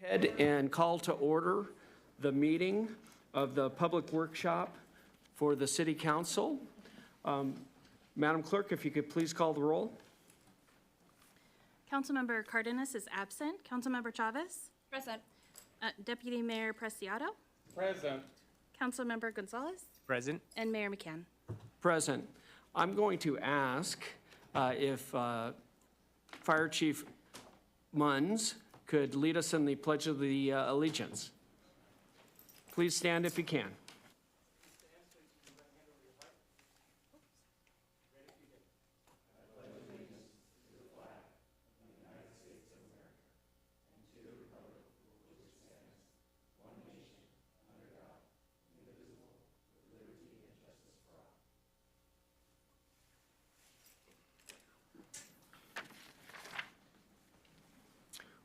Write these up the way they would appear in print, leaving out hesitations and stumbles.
Head and call to order the meeting of the public workshop for the City Council. Madam Clerk, if you could please call the roll. Councilmember Cardenas is absent. Councilmember Chavez? Present. Deputy Mayor Preciado? Present. Councilmember Gonzalez? Present. And Mayor McCann. Present. I'm going to ask if Fire Chief Munns could lead us in the Pledge of the Allegiance. Please stand if you can.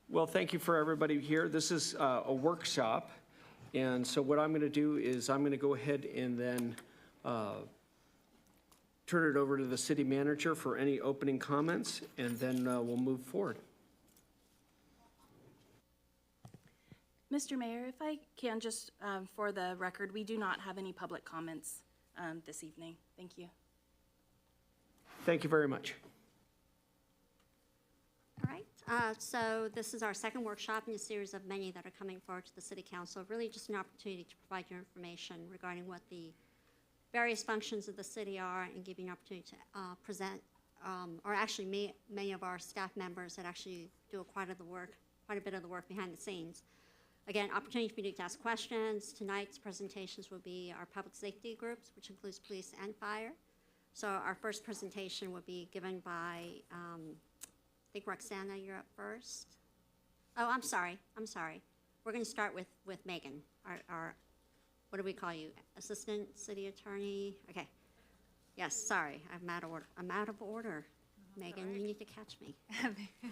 Well, thank you for everybody here. This is a workshop, and so what I'm going to do is I'm going to go ahead and then turn it over to the city manager for any opening comments, and then we'll move forward. Mr. Mayor, if I can just, for the record, we do not have any public comments this evening. Thank you. Thank you very much. All right, so this is our second workshop in a series of many that are coming forward to the City Council. Really just an opportunity to provide you information regarding what the various functions of the city are and give you an opportunity to present, or actually many of our staff members that actually do quite a bit of the work behind the scenes. Again, opportunity for you to ask questions. Tonight's presentations will be our public safety groups, which includes police and fire. So our first presentation will be given by I think Roxana, you're up first. Oh, I'm sorry. We're going to start with Megan, our, what do we call you? Assistant City Attorney? Okay. Yes, sorry, I'm out of order. Megan, right. You need to catch me.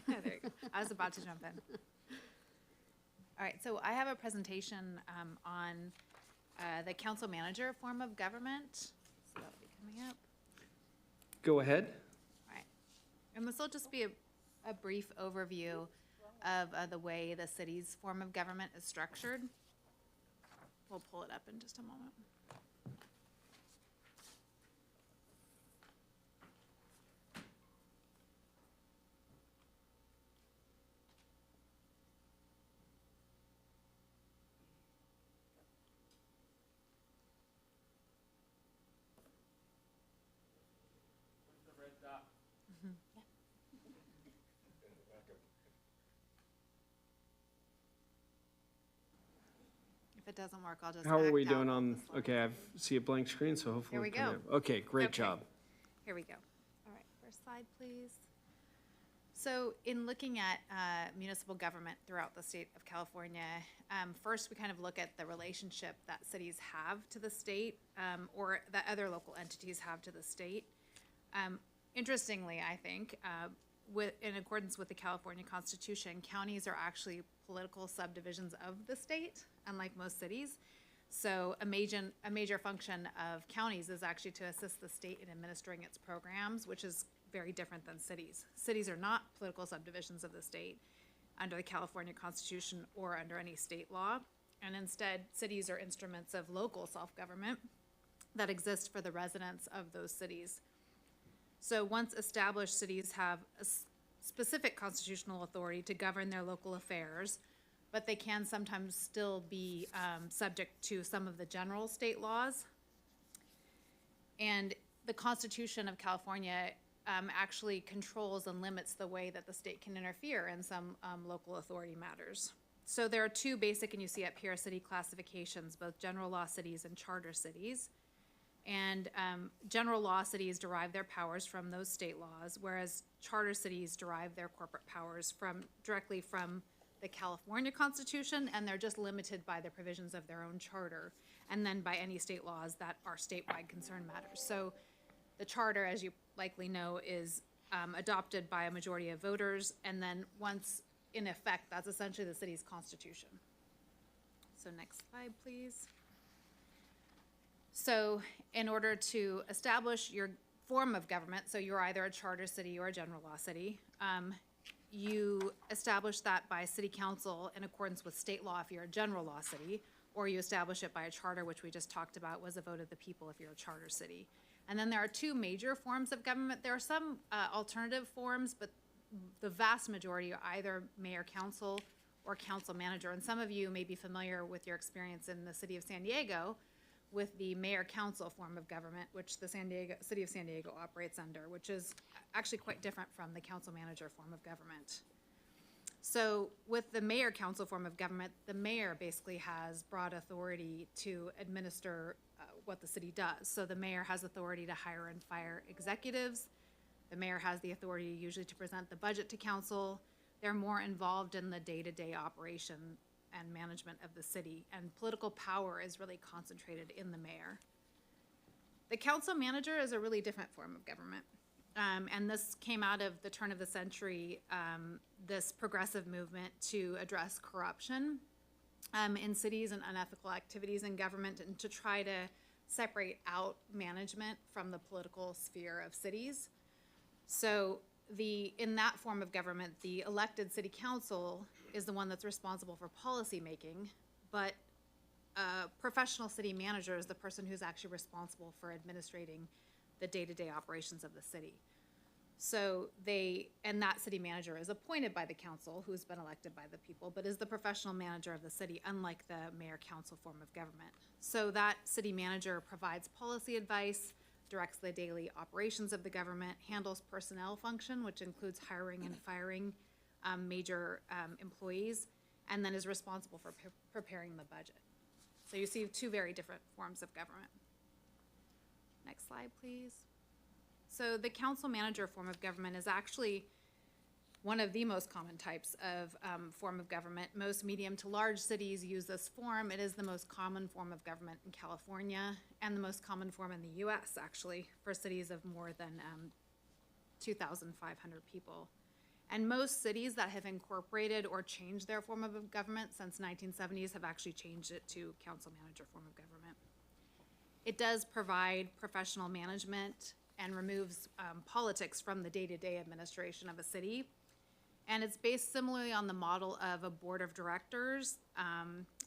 There you go. I was about to jump in. All right, so I have a presentation on the council manager form of government. So that'll be coming up. Go ahead. All right. And this will just be a brief overview of the way the city's form of government is structured. We'll pull it up in just a moment. The red dot. If it doesn't work, I'll just How are we act out doing of on, the slide. okay, I see a blank screen, so hopefully. Here we go. Okay, great Okay. job. Here we go. All right, first slide, please. So in looking at municipal government throughout the state of California, first we kind of look at the relationship that cities have to the state or that other local entities have to the state. Interestingly, I think, in accordance with the California Constitution, counties are actually political subdivisions of the state, unlike most cities. So a major function of counties is actually to assist the state in administering its programs, which is very different than cities. Cities are not political subdivisions of the state under the California Constitution or under any state law. And instead, cities are instruments of local self-government that exist for the residents of those cities. So once established, cities have a specific constitutional authority to govern their local affairs, but they can sometimes still be subject to some of the general state laws. And the Constitution of California actually controls and limits the way that the state can interfere in some local authority matters. So there are two basic, and you see up here, city classifications, both general law cities and charter cities. And general law cities derive their powers from those state laws, whereas charter cities derive their corporate powers directly from the California Constitution, and they're just limited by the provisions of their own charter, and then by any state laws that are statewide concern matters. So the charter, as you likely know, is adopted by a majority of voters, and then once in effect, that's essentially the city's constitution. So next slide, please. So in order to establish your form of government, so you're either a charter city or a general law city, you establish that by city council in accordance with state law if you're a general law city, or you establish it by a charter, which we just talked about was a vote of the people if you're a charter city. And then there are two major forms of government. There are some alternative forms, but the vast majority are either mayor council or council manager. And some of you may be familiar with your experience in the city of San Diego with the mayor council form of government, which the city of San Diego operates under, which is actually quite different from the council manager form of government. So with the mayor council form of government, the mayor basically has broad authority to administer what the city does. So the mayor has authority to hire and fire executives. The mayor has the authority usually to present the budget to council. They're more involved in the day-to-day operation and management of the city, and political power is really concentrated in the mayor. The council manager is a really different form of government. And this came out of the turn of the century, this progressive movement to address corruption in cities and unethical activities in government, and to try to separate out management from the political sphere of cities. So in that form of government, the elected city council is the one that's responsible for policy making, but a professional city manager is the person who's actually responsible for administrating the day-to-day operations of the city. So and that city manager is appointed by the council, who's been elected by the people, but is the professional manager of the city, unlike the mayor council form of government. So that city manager provides policy advice, directs the daily operations of the government, handles personnel function, which includes hiring and firing major employees, and then is responsible for preparing the budget. So you see two very different forms of government. Next slide, please. So the council manager form of government is actually one of the most common types of form of government. Most medium to large cities use this form. It is the most common form of government in California, and the most common form in the US, actually, for cities of more than 2,500 people. And most cities that have incorporated or changed their form of government since 1970s have actually changed it to council manager form of government. It does provide professional management and removes politics from the day-to-day administration of a city. And it's based similarly on the model of a board of directors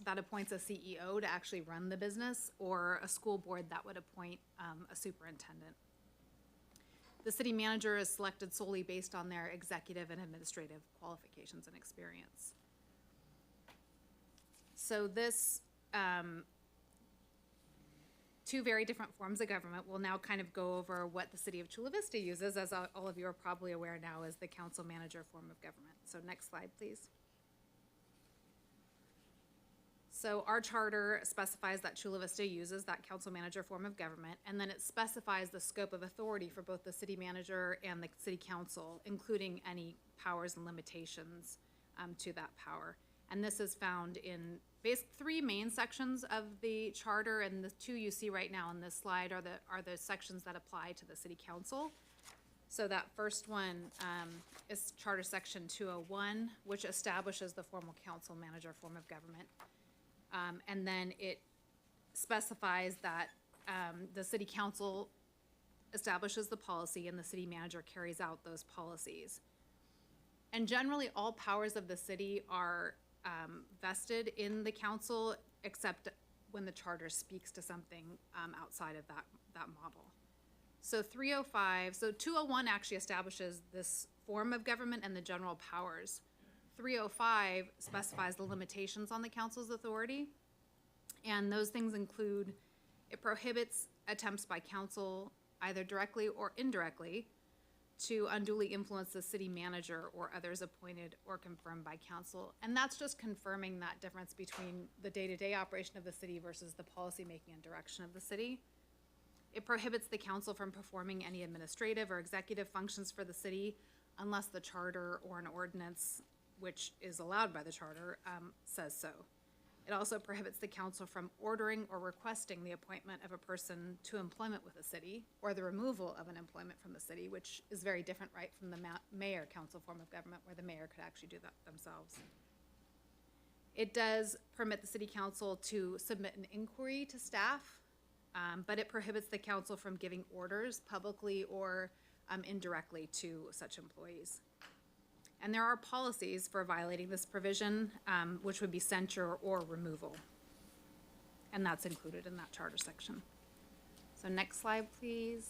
that appoints a CEO to actually run the business, or a school board that would appoint a superintendent. The city manager is selected solely based on their executive and administrative qualifications and experience. So this two very different forms of government. We'll now kind of go over what the city of Chula Vista uses, as all of you are probably aware now, as the council manager form of government. So next slide, please. So our charter specifies that Chula Vista uses that council manager form of government, and then it specifies the scope of authority for both the city manager and the city council, including any powers and limitations to that power. And this is found in three main sections of the charter, and the two you see right now on this slide are the sections that apply to the city council. So that first one is Charter Section 201, which establishes the formal council manager form of government. And then it specifies that the city council establishes the policy and the city manager carries out those policies. And generally, all powers of the city are vested in the council, except when the charter speaks to something outside of that model. So 201 actually establishes this form of government and the general powers. 305 specifies the limitations on the council's authority, and those things include, it prohibits attempts by council, either directly or indirectly, to unduly influence the city manager or others appointed or confirmed by council. And that's just confirming that difference between the day-to-day operation of the city versus the policy-making and direction of the city. It prohibits the council from performing any administrative or executive functions for the city unless the charter or an ordinance, which is allowed by the charter, says so. It also prohibits the council from ordering or requesting the appointment of a person to employment with the city, or the removal of an employment from the city, which is very different, right, from the mayor council form of government, where the mayor could actually do that themselves. It does permit the city council to submit an inquiry to staff, but it prohibits the council from giving orders publicly or indirectly to such employees. And there are policies for violating this provision, which would be censure or removal. And that's included in that charter section. So next slide, please.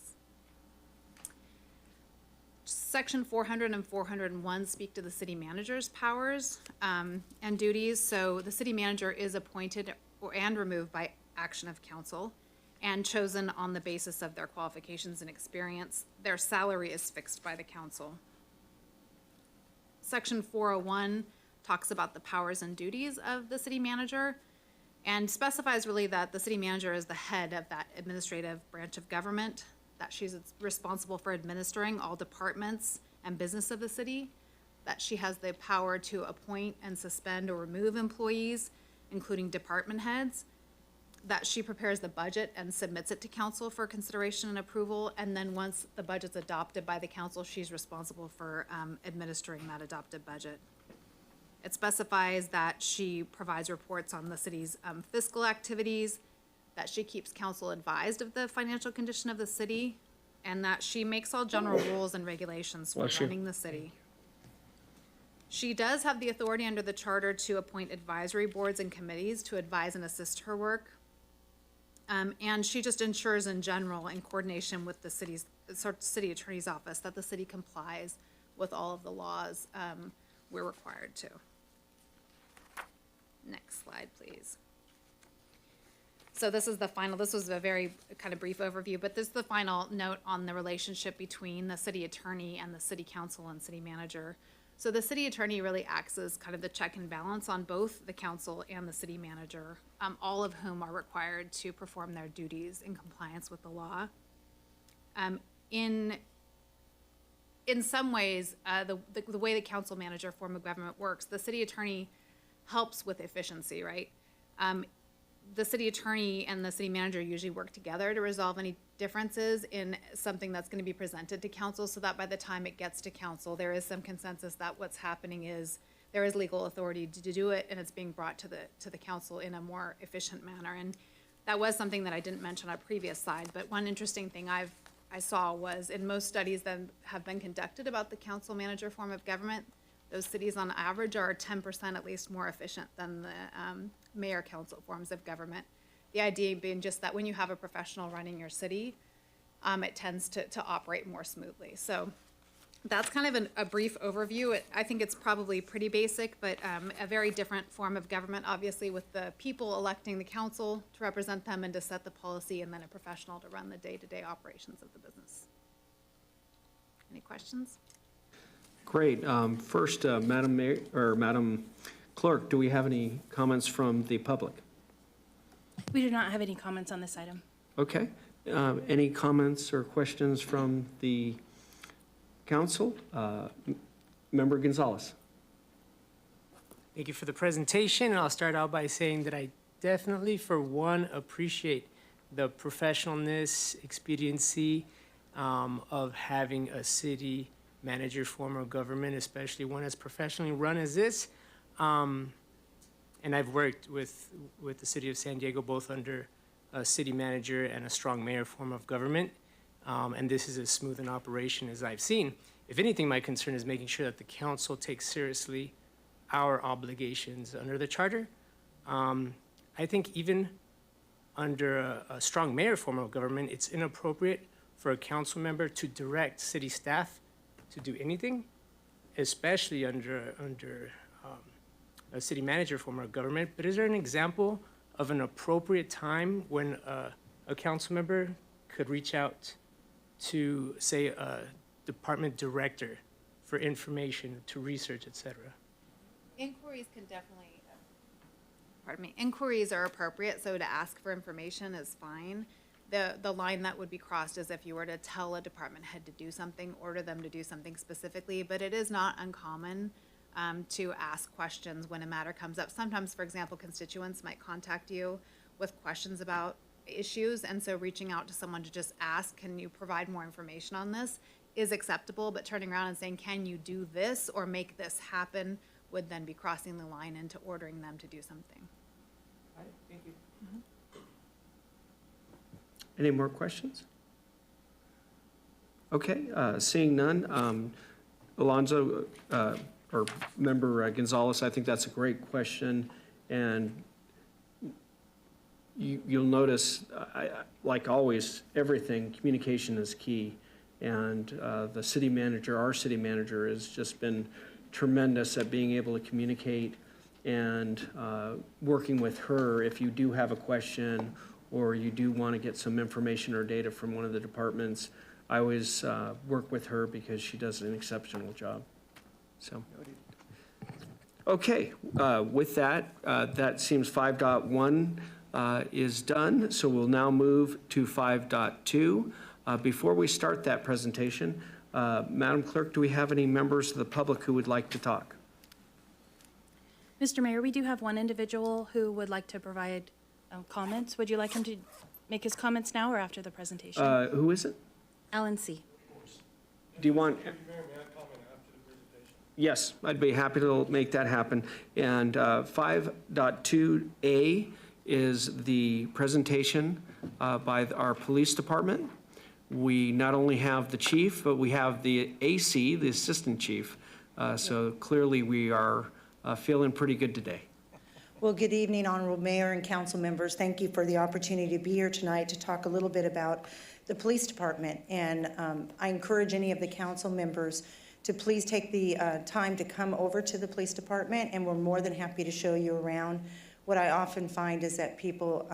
Section 400 and 401 speak to the city manager's powers and duties. So the city manager is appointed and removed by action of council and chosen on the basis of their qualifications and experience. Their salary is fixed by the council. Section 401 talks about the powers and duties of the city manager and specifies really that the city manager is the head of that administrative branch of government, that she's responsible for administering all departments and business of the city, that she has the power to appoint and suspend or remove employees, including department heads, that she prepares the budget and submits it to council for consideration and approval, and then once the budget's adopted by the council, she's responsible for administering that adopted budget. It specifies that she provides reports on the city's fiscal activities, that she keeps council advised of the financial condition of the city, and that she makes all general rules and regulations for running the city. She does have the authority under the charter to appoint advisory boards and committees to advise and assist her work. And she just ensures in general, in coordination with the city attorney's office, that the city complies with all of the laws we're required to. Next slide, please. So this is the final, this was a very kind of brief overview, but this is the final note on the relationship between the city attorney and the city council and city manager. So the city attorney really acts as kind of the check and balance on both the council and the city manager, all of whom are required to perform their duties in compliance with the law. In some ways, the way the council manager form of government works, the city attorney helps with efficiency, right? The city attorney and the city manager usually work together to resolve any differences in something that's going to be presented to council, so that by the time it gets to council, there is some consensus that what's happening is there is legal authority to do it, and it's being brought to the council in a more efficient manner. And that was something that I didn't mention on a previous slide, but one interesting thing I saw was in most studies that have been conducted about the council manager form of government, those cities on average are 10% at least more efficient than the mayor council forms of government. The idea being just that when you have a professional running your city, it tends to operate more smoothly. So that's kind of a brief overview. I think it's probably pretty basic, but a very different form of government, obviously, with the people electing the council to represent them and to set the policy, and then a professional to run the day-to-day operations of the business. Any questions? Great. First, Madam Mayor, or Madam Clerk, do we have any comments from the public? We do not have any comments on this item. Okay. Any comments or questions from the council? Member Gonzalez. Thank you for the presentation. And I'll start out by saying that I definitely, for one, appreciate the professionalness, expediency of having a city manager form of government, especially one as professionally run as this. And I've worked with the city of San Diego, both under a city manager and a strong mayor form of government. And this is as smooth an operation as I've seen. If anything, my concern is making sure that the council takes seriously our obligations under the charter. I think even under a strong mayor form of government, it's inappropriate for a council member to direct city staff to do anything, especially under a city manager form of government. But is there an example of an appropriate time when a council member could reach out to, say, a department director for information, to research, et cetera? Inquiries can definitely, inquiries are appropriate, so to ask for information is fine. The line that would be crossed is if you were to tell a department head to do something, order them to do something specifically, but it is not uncommon to ask questions when a matter comes up. Sometimes, for example, constituents might contact you with questions about issues, and so reaching out to someone to just ask, can you provide more information on this, is acceptable, but turning around and saying, can you do this or make this happen, would then be crossing the line into ordering them to do something. All right, thank you. Any more questions? Okay, seeing none. Alonzo, or Member Gonzalez, I think that's a great question. And you'll notice, like always, everything, communication is key. And the city manager, our city manager, has just been tremendous at being able to communicate and working with her if you do have a question or you do want to get some information or data from one of the departments. I always work with her because she does an exceptional job. So, okay, with that, that seems 5.1 is done. So we'll now move to 5.2. Before we start that presentation, Madam Clerk, do we have any members of the public who would like to talk? Mr. Mayor, we do have one individual who would like to provide comments. Would you like him to make his comments now or after the presentation? Who is it? Alan C. Do you want? Yes, I'd be happy to make that happen. And 5.2A is the presentation by our police department. We not only have the chief, but we have the AC, the assistant chief. So clearly we are feeling pretty good today. Well, good evening, Honorable Mayor and council members. Thank you for the opportunity to be here tonight to talk a little bit about the police department. And I encourage any of the council members to please take the time to come over to the police department, and we're more than happy to show you around. What I often find is that people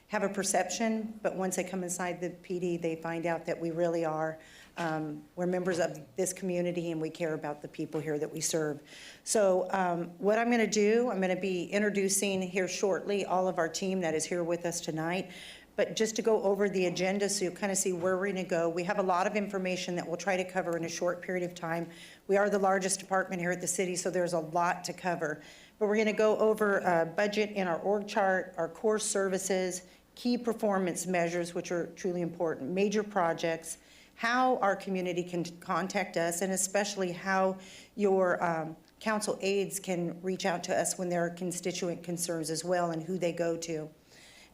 have a perception, but once they come inside the PD, they find out that we really are. We're members of this community and we care about the people here that we serve. So what I'm going to do, I'm going to be introducing here shortly all of our team that is here with us tonight. But just to go over the agenda so you kind of see where we're going to go, we have a lot of information that we'll try to cover in a short period of time. We are the largest department here at the city, so there's a lot to cover. But we're going to go over budget in our org chart, our core services, key performance measures, which are truly important, major projects, how our community can contact us, and especially how your council aides can reach out to us when there are constituent concerns as well, and who they go to,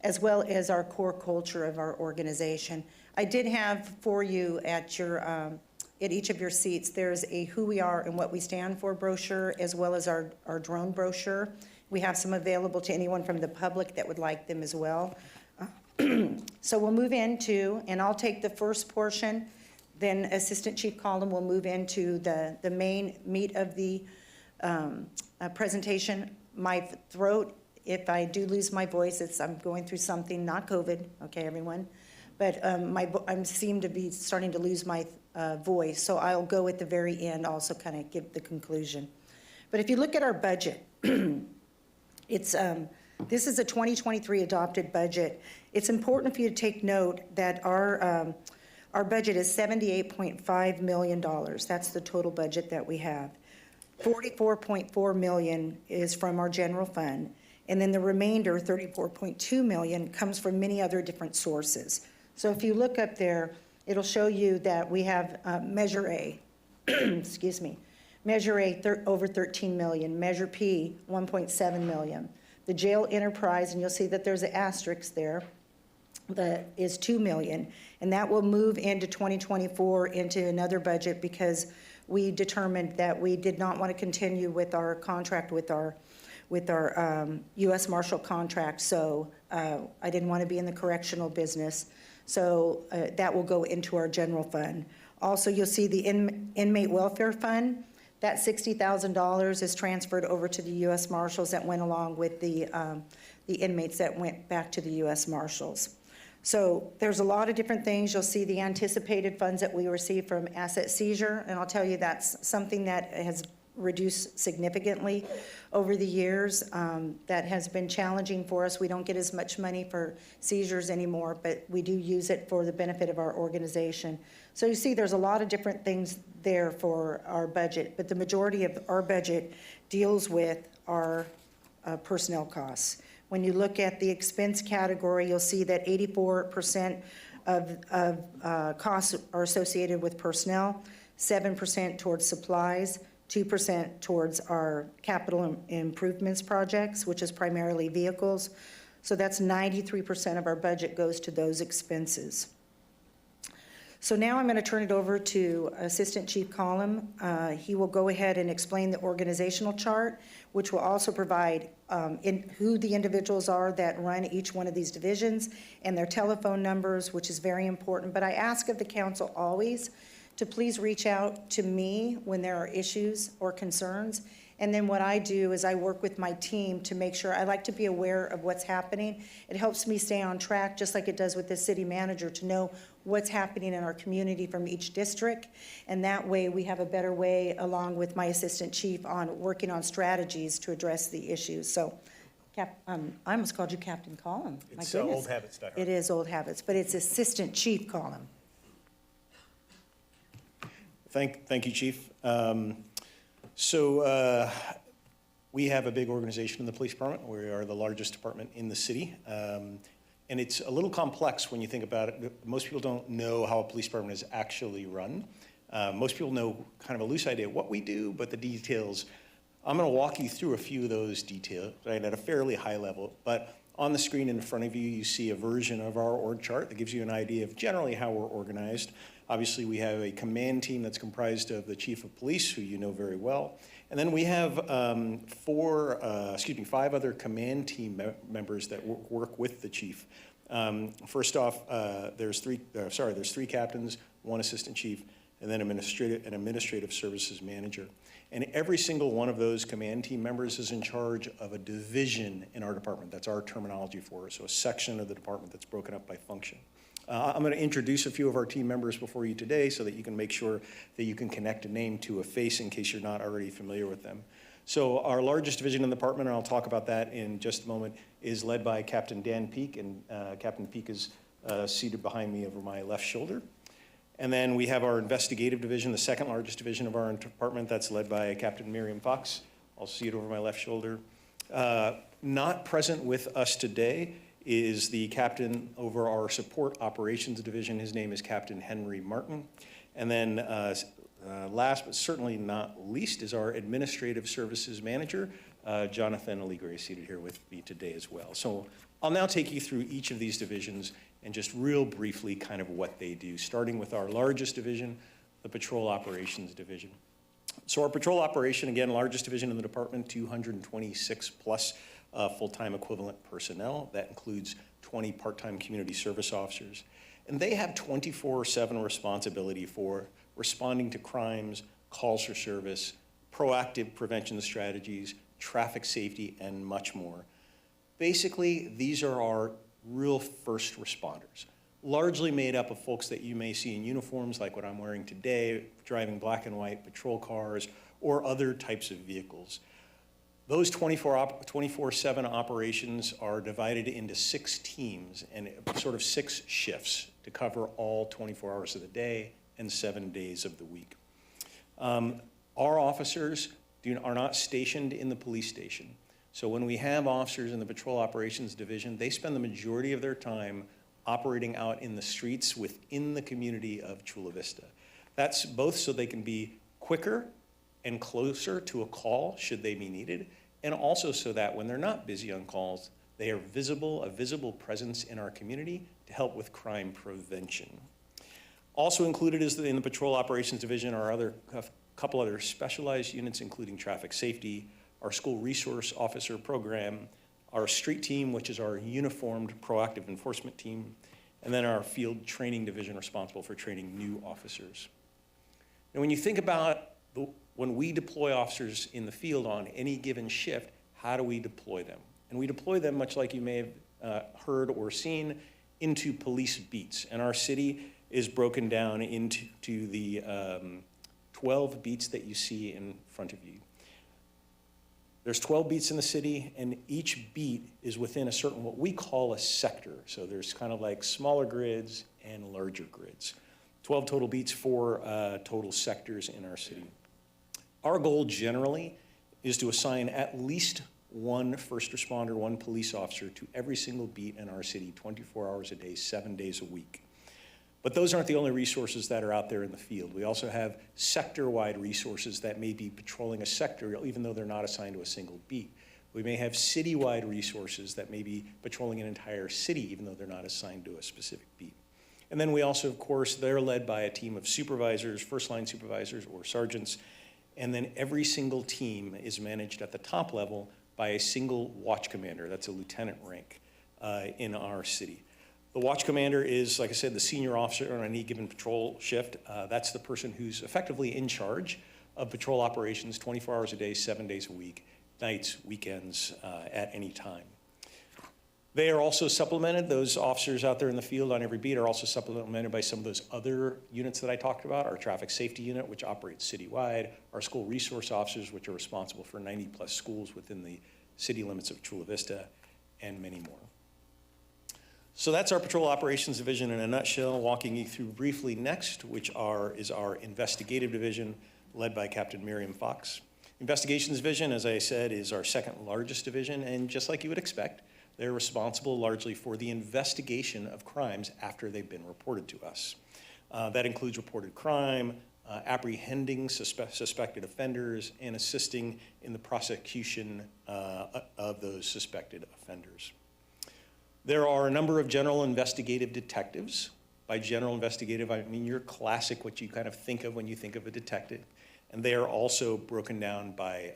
as well as our core culture of our organization. I did have for you at your at each of your seats, there's a who we are and what we stand for brochure, as well as our drone brochure. We have some available to anyone from the public that would like them as well. So we'll move into, and I'll take the first portion, then Assistant Chief Collin will move into the main meat of the presentation. My throat, if I do lose my voice, I'm going through something, not COVID, okay, everyone, but I seem to be starting to lose my voice, so I'll go at the very end, also kind of give the conclusion. But if you look at our budget, it's this is a 2023 adopted budget. It's important for you to take note that our budget is $78.5 million. That's the total budget that we have. $44.4 million is from our general fund, and then the remainder, $34.2 million, comes from many other different sources. So if you look up there, it'll show you that we have Measure A, excuse me, Measure A over 13 million, Measure P 1.7 million. The jail enterprise, and you'll see that there's an asterisk there, that is 2 million, and that will move into 2024 into another budget because we determined that we did not want to continue with our contract with our U.S. Marshal contract, so I didn't want to be in the correctional business, so that will go into our general fund. Also, you'll see the inmate welfare fund. That $60,000 is transferred over to the U.S. Marshals that went along with the inmates that went back to the U.S. Marshals. So there's a lot of different things. You'll see the anticipated funds that we receive from asset seizure, and I'll tell you that's something that has reduced significantly over the years. That has been challenging for us. We don't get as much money for seizures anymore, but we do use it for the benefit of our organization. So you see there's a lot of different things there for our budget, but the majority of our budget deals with our personnel costs. When you look at the expense category, you'll see that 84% of costs are associated with personnel, 7% towards supplies, 2% towards our capital improvements projects, which is primarily vehicles. So that's 93% of our budget goes to those expenses. So now I'm going to turn it over to Assistant Chief Collum. He will go ahead and explain the organizational chart, which will also provide who the individuals are that run each one of these divisions and their telephone numbers, which is very important. But I ask of the council always to please reach out to me when there are issues or concerns. And then what I do is I work with my team to make sure, I like to be aware of what's happening. It helps me stay on track, just like it does with the city manager, to know what's happening in our community from each district. And that way we have a better way, along with my assistant chief, on working on strategies to address the issues. So I almost called you Captain Collum. My It's goodness. old habits die hard. It is old habits, but it's Assistant Chief Collum. Thank you, Chief. We have a big organization in the police department. We are the largest department in the city. And it's a little complex when you think about it. Most people don't know how a police department is actually run. Most people know kind of a loose idea of what we do, but the details, I'm going to walk you through a few of those details, right, at a fairly high level. But on the screen in front of you, you see a version of our org chart that gives you an idea of generally how we're organized. Obviously, we have a command team that's comprised of the chief of police, who you know very well. And then we have 5 other command team members that work with the chief. First off, there's three captains, 1 assistant chief, and then an administrative services manager. And every single one of those command team members is in charge of a division in our department. That's our terminology for it, so a section of the department that's broken up by function. I'm going to introduce a few of our team members before you today so that you can make sure that you can connect a name to a face in case you're not already familiar with them. So our largest division in the department, and I'll talk about that in just a moment, is led by Captain Dan Peak, and Captain Peak is seated behind me over my left shoulder. And then we have our investigative division, the second largest division of our department, that's led by Captain Miriam Fox, also seated over my left shoulder. Not present with us today is the captain over our support operations division. His name is Captain Henry Martin. And then last but certainly not least is our administrative services manager, Jonathan Allegre, seated here with me today as well. So I'll now take you through each of these divisions and just real briefly kind of what they do, starting with our largest division, the Patrol Operations Division. So our patrol operation, again, largest division in the department, 226 plus full-time equivalent personnel. That includes 20 part-time community service officers. And they have 24/7 responsibility for responding to crimes, calls for service, proactive prevention strategies, traffic safety, and much more. Basically, these are our real first responders, largely made up of folks that you may see in uniforms like what I'm wearing today, driving black and white patrol cars, or other types of vehicles. Those 24/7 operations are divided into 6 teams and sort of 6 shifts to cover all 24 hours of the day and 7 days of the week. Our officers are not stationed in the police station. So when we have officers in the Patrol Operations Division, they spend the majority of their time operating out in the streets within the community of Chula Vista. That's both so they can be quicker and closer to a call should they be needed, and also so that when they're not busy on calls, they are a visible presence in our community to help with crime prevention. Also included in the Patrol Operations Division are a couple other specialized units, including traffic safety, our school resource officer program, our street team, which is our uniformed proactive enforcement team, and then our field training division responsible for training new officers. Now, when you think about when we deploy officers in the field on any given shift, how do we deploy them? And we deploy them, much like you may have heard or seen, into police beats. And our city is broken down into the 12 beats that you see in front of you. There's 12 beats in the city, and each beat is within a certain, what we call a sector. So there's kind of like smaller grids and larger grids. 12 total beats, 4 total sectors in our city. Our goal generally is to assign at least 1 first responder, 1 police officer to every single beat in our city, 24 hours a day, 7 days a week. But those aren't the only resources that are out there in the field. We also have sector-wide resources that may be patrolling a sector, even though they're not assigned to a single beat. We may have city-wide resources that may be patrolling an entire city, even though they're not assigned to a specific beat. And then we also, of course, they're led by a team of supervisors, first-line supervisors or sergeants, and then every single team is managed at the top level by a single watch commander. That's a lieutenant rank in our city. The watch commander is, like I said, the senior officer on any given patrol shift. That's the person who's effectively in charge of patrol operations 24 hours a day, 7 days a week, nights, weekends, at any time. They are also supplemented, those officers out there in the field on every beat are also supplemented by some of those other units that I talked about, our traffic safety unit, which operates citywide, our school resource officers, which are responsible for 90+ schools within the city limits of Chula Vista, and many more. So that's our Patrol Operations Division in a nutshell. Walking you through briefly next, which is our Investigative Division, led by Captain Miriam Fox. Investigations Division, as I said, is our second largest division, and just like you would expect, they're responsible largely for the investigation of crimes after they've been reported to us. That includes reported crime, apprehending suspected offenders, and assisting in the prosecution of those suspected offenders. There are a number of general investigative detectives. By general investigative, I mean your classic, what you kind of think of when you think of a detective. And they are also broken down by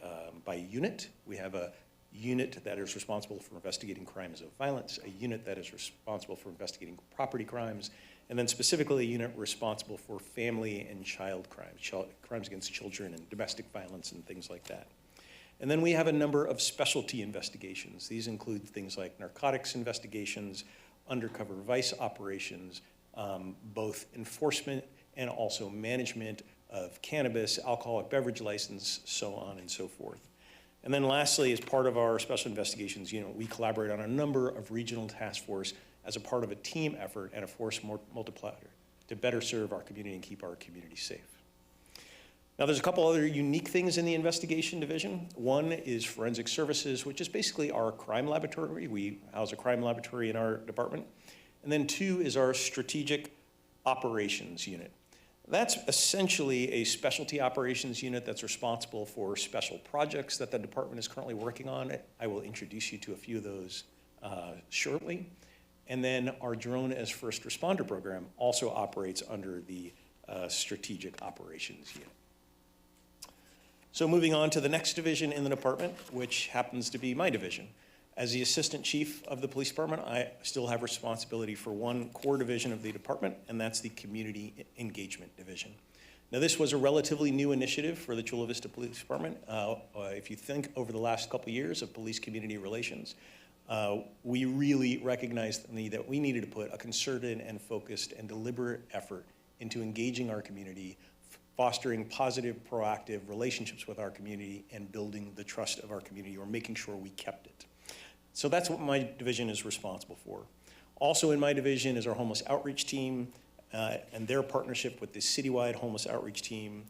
unit. We have a unit that is responsible for investigating crimes of violence, a unit that is responsible for investigating property crimes, and then specifically a unit responsible for family and child crimes, crimes against children and domestic violence and things like that. And then we have a number of specialty investigations. These include things like narcotics investigations, undercover vice operations, both enforcement and also management of cannabis, alcoholic beverage license, so on and so forth. And then lastly, as part of our special investigations unit, we collaborate on a number of regional task force as a part of a team effort and a force multiplier to better serve our community and keep our community safe. Now, there's a couple other unique things in the investigation division. One is forensic services, which is basically our crime laboratory. We house a crime laboratory in our department. And then two is our strategic operations unit. That's essentially a specialty operations unit that's responsible for special projects that the department is currently working on. I will introduce you to a few of those shortly. And then our drone as first responder program also operates under the strategic operations unit. So moving on to the next division in the department, which happens to be my division. As the assistant chief of the police department, I still have responsibility for one core division of the department, and that's the community engagement division. Now, this was a relatively new initiative for the Chula Vista Police Department. If you think over the last couple of years of police community relations, we really recognized the need that we needed to put a concerted and focused and deliberate effort into engaging our community, fostering positive, proactive relationships with our community, and building the trust of our community, or making sure we kept it. So that's what my division is responsible for. Also in my division is our homeless outreach team and their partnership with the citywide homeless outreach team.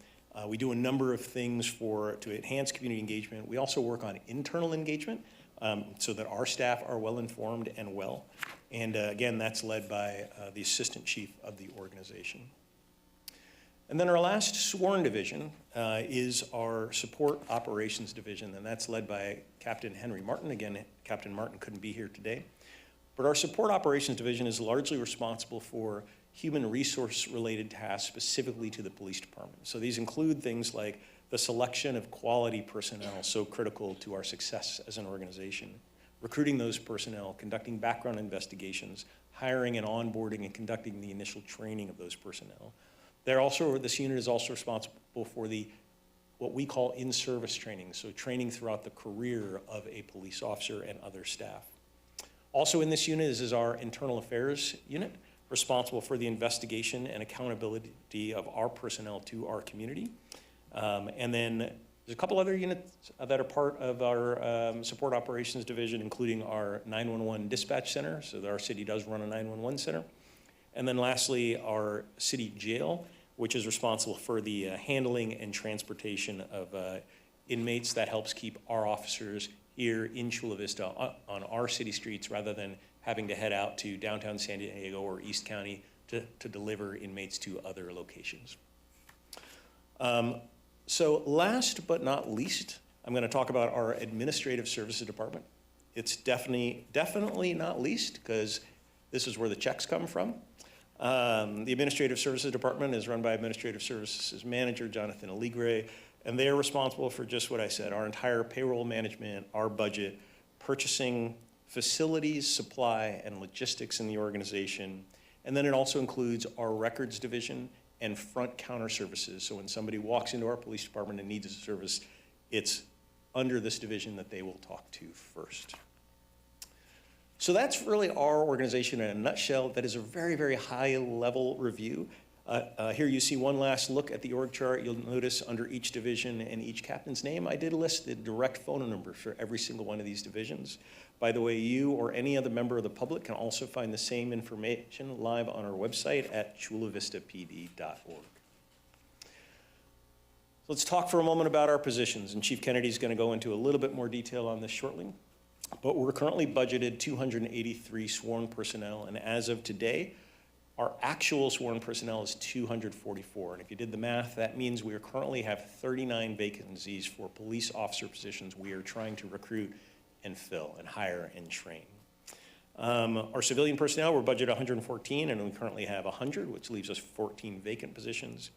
We do a number of things to enhance community engagement. We also work on internal engagement so that our staff are well informed and well. And again, that's led by the assistant chief of the organization. And then our last sworn division is our support operations division, and that's led by Captain Henry Martin. Again, Captain Martin couldn't be here today. But our support operations division is largely responsible for human resource related tasks specifically to the police department. So these include things like the selection of quality personnel, so critical to our success as an organization, recruiting those personnel, conducting background investigations, hiring and onboarding and conducting the initial training of those personnel. This unit is also responsible for what we call in-service training, so training throughout the career of a police officer and other staff. Also in this unit is our internal affairs unit, responsible for the investigation and accountability of our personnel to our community. And then there's a couple other units that are part of our support operations division, including our 911 dispatch center, so that our city does run a 911 center. And then lastly, our city jail, which is responsible for the handling and transportation of inmates. That helps keep our officers here in Chula Vista on our city streets rather than having to head out to downtown San Diego or East County to deliver inmates to other locations. So last but not least, I'm going to talk about our administrative services department. It's definitely not least, because this is where the checks come from. The Administrative Services Department is run by Administrative Services Manager Jonathan Aligre, and they are responsible for just what I said, our entire payroll management, our budget, purchasing, facilities, supply, and logistics in the organization. And then it also includes our records division and front counter services. So when somebody walks into our police department and needs a service, it's under this division that they will talk to first. So that's really our organization in a nutshell. That is a very, very high-level review. Here you see one last look at the org chart. You'll notice under each division and each captain's name, I did list the direct phone number for every single one of these divisions. By the way, you or any other member of the public can also find the same information live on our website at ChulaVistaPD.org. Let's talk for a moment about our positions, and Chief Kennedy is going to go into a little bit more detail on this shortly. But we're currently budgeted 283 sworn personnel, and as of today, our actual sworn personnel is 244. And if you did the math, that means we currently have 39 vacancies for police officer positions we are trying to recruit and fill and hire and train. Our civilian personnel, we're budgeted 114, and we currently have 100, which leaves us 14 vacant positions.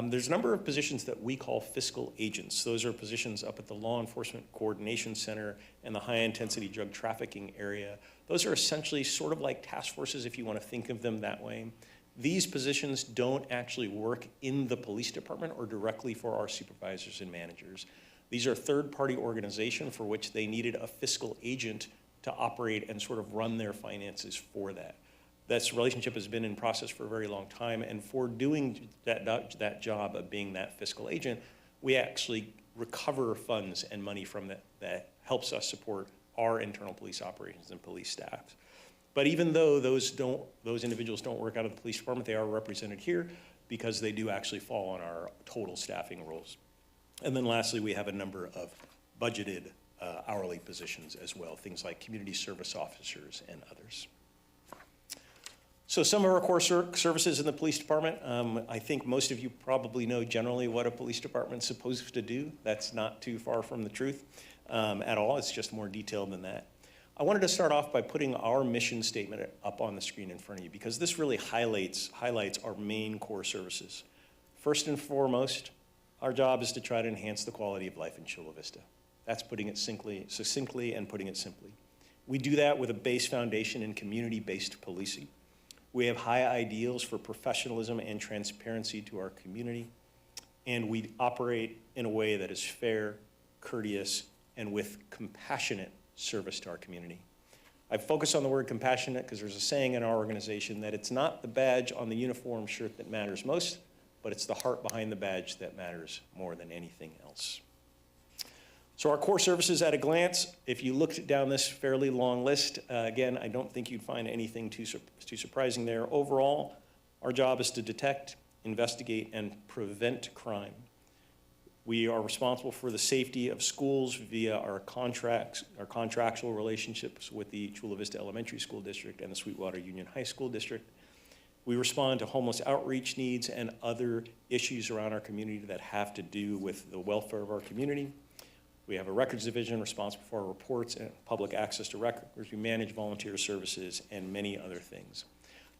There's a number of positions that we call fiscal agents. Those are positions up at the Law Enforcement Coordination Center and the high-intensity drug trafficking area. Those are essentially sort of like task forces, if you want to think of them that way. These positions don't actually work in the police department or directly for our supervisors and managers. These are third-party organizations for which they needed a fiscal agent to operate and sort of run their finances for that. This relationship has been in process for a very long time, and for doing that job of being that fiscal agent, we actually recover funds and money from that helps us support our internal police operations and police staff. But even though those individuals don't work out of the police department, they are represented here because they do actually fall on our total staffing roles. And then lastly, we have a number of budgeted hourly positions as well, things like community service officers and others. So some of our core services in the police department, I think most of you probably know generally what a police department's supposed to do. That's not too far from the truth at all. It's just more detailed than that. I wanted to start off by putting our mission statement up on the screen in front of you because this really highlights our main core services. First and foremost, our job is to try to enhance the quality of life in Chula Vista. That's putting it succinctly and putting it simply. We do that with a base foundation in community-based policing. We have high ideals for professionalism and transparency to our community, and we operate in a way that is fair, courteous, and with compassionate service to our community. I focus on the word compassionate because there's a saying in our organization that it's not the badge on the uniform shirt that matters most, but it's the heart behind the badge that matters more than anything else. So our core services at a glance, if you looked down this fairly long list, again, I don't think you'd find anything too surprising there. Overall, our job is to detect, investigate, and prevent crime. We are responsible for the safety of schools via our contractual relationships with the Chula Vista Elementary School District and the Sweetwater Union High School District. We respond to homeless outreach needs and other issues around our community that have to do with the welfare of our community. We have a records division responsible for our reports and public access to records. We manage volunteer services and many other things.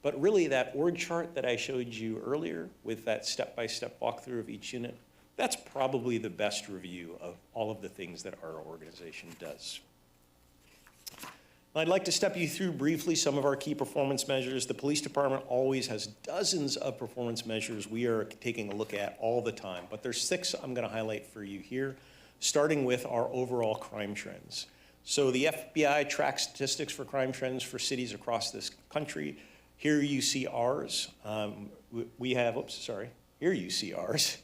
But really that org chart that I showed you earlier with that step-by-step walkthrough of each unit, that's probably the best review of all of the things that our organization does. I'd like to step you through briefly some of our key performance measures. The police department always has dozens of performance measures we are taking a look at all the time, but there's 6 I'm going to highlight for you here, starting with our overall crime trends. So the FBI tracks statistics for crime trends for cities across this country. Here you see ours. Here you see ours.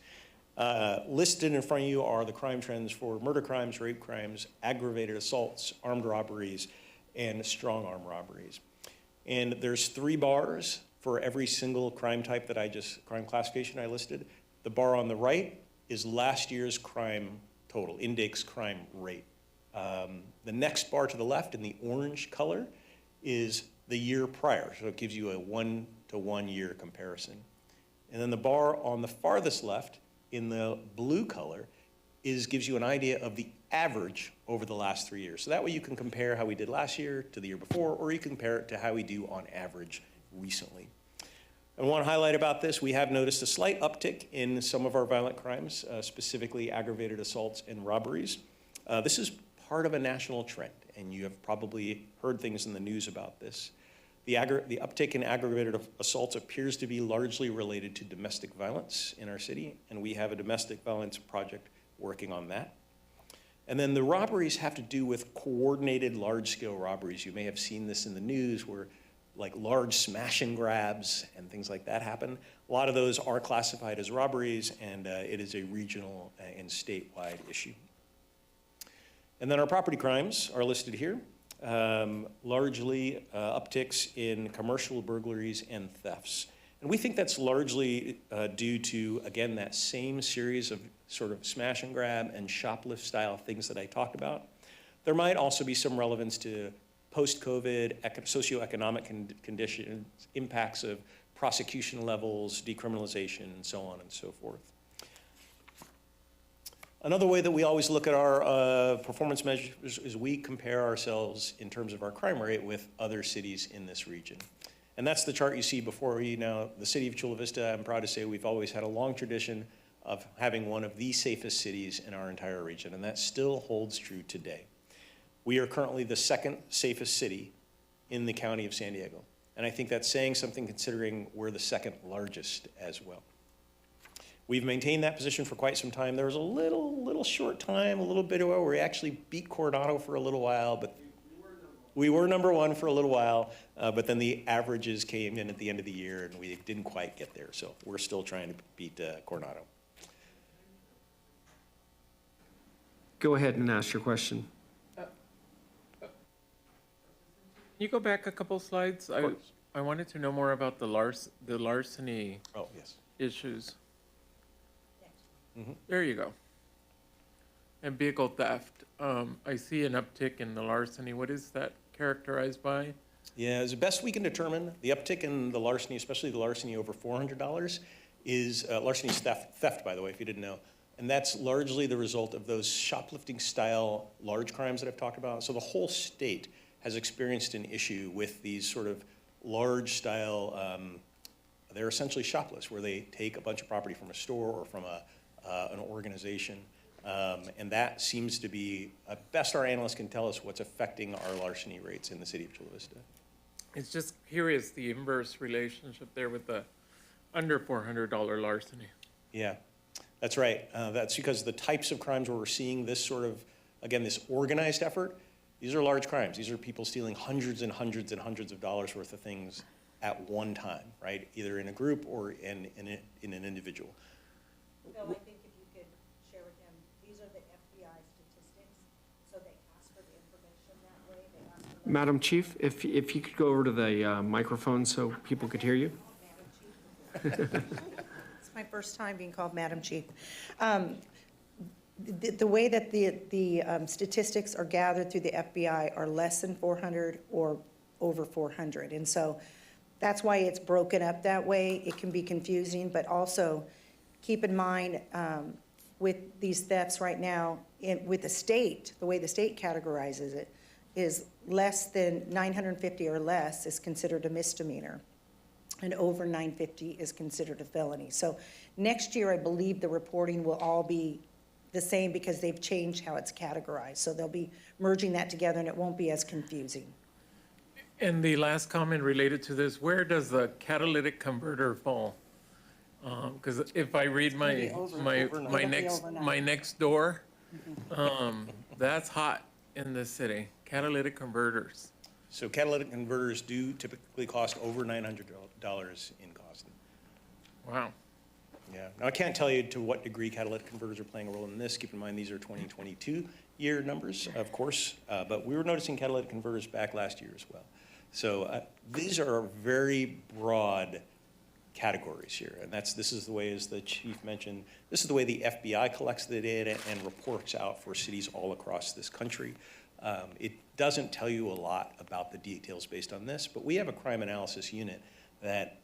Listed in front of you are the crime trends for murder crimes, rape crimes, aggravated assaults, armed robberies, and strong arm robberies. And there's 3 bars for every single crime type crime classification I listed. The bar on the right is last year's crime total, index crime rate. The next bar to the left in the orange color is the year prior, so it gives you a 1-to-1 year comparison. And then the bar on the farthest left in the blue color gives you an idea of the average over the last 3 years. So that way you can compare how we did last year to the year before, or you can compare it to how we do on average recently. And one highlight about this, we have noticed a slight uptick in some of our violent crimes, specifically aggravated assaults and robberies. This is part of a national trend, and you have probably heard things in the news about this. The uptick in aggravated assaults appears to be largely related to domestic violence in our city, and we have a domestic violence project working on that. And then the robberies have to do with coordinated large-scale robberies. You may have seen this in the news where like large smash and grabs and things like that happen. A lot of those are classified as robberies, and it is a regional and statewide issue. And then our property crimes are listed here. Largely upticks in commercial burglaries and thefts. And we think that's largely due to, again, that same series of sort of smash and grab and shoplift style things that I talked about. There might also be some relevance to post-COVID socioeconomic conditions, impacts of prosecution levels, decriminalization, and so on and so forth. Another way that we always look at our performance measures is we compare ourselves in terms of our crime rate with other cities in this region. And that's the chart you see before you now. The city of Chula Vista, I'm proud to say we've always had a long tradition of having one of the safest cities in our entire region, and that still holds true today. We are currently the second safest city in the county of San Diego. And I think that's saying something considering we're the second largest as well. We've maintained that position for quite some time. There was a little short time, a little bit ago, where we actually beat Coronado for a little while, but we were number one for a little while, but then the averages came in at the end of the year and we didn't quite get there. So we're still trying to beat Coronado. Go ahead and ask your question. Can you go back a couple slides? I wanted to know more about the larceny Oh, yes. issues. There you go. And vehicle theft. I see an uptick in the larceny. What is that characterized by? Yeah, as best we can determine, the uptick in the larceny, especially the larceny over $400, is larceny is theft, by the way, if you didn't know. And that's largely the result of those shoplifting style large crimes that I've talked about. So the whole state has experienced an issue with these sort of large style, they're essentially shoplifts, where they take a bunch of property from a store or from an organization. And that seems to be, best our analysts can tell us, what's affecting our larceny rates in the city of Chula Vista. It's just curious, the inverse relationship there with the under $400 larceny. Yeah, that's right. That's because the types of crimes where we're seeing this sort of, again, this organized effort, these are large crimes. These are people stealing hundreds and hundreds and hundreds of dollars worth of things at one time, right? Either in a group or in an individual. Bill, I think if you could share with him, these are the FBI statistics, so they ask for the information that way. They ask for Madam Chief, if you could go over to the microphone so people could hear you. It's my first time being called Madam Chief. The way that the statistics are gathered through the FBI are less than 400 or over 400. And so that's why it's broken up that way. It can be confusing, but also keep in mind with these thefts right now, with the state, the way the state categorizes it, is less than 950 or less is considered a misdemeanor, and over 950 is considered a felony. So next year, I believe the reporting will all be the same because they've changed how it's categorized. So they'll be merging that together and it won't be as confusing. And the last comment related to this, where does the catalytic converter fall? Because if I read my next door, that's hot in the city, catalytic converters. So catalytic converters do typically cost over $900 in cost. Wow. Yeah. Now, I can't tell you to what degree catalytic converters are playing a role in this. Keep in mind, these are 2022 year numbers, of course, but we were noticing catalytic converters back last year as well. So these are very broad categories here, and this is the way, as the chief mentioned, this is the way the FBI collects the data and reports out for cities all across this country. It doesn't tell you a lot about the details based on this, but we have a crime analysis unit that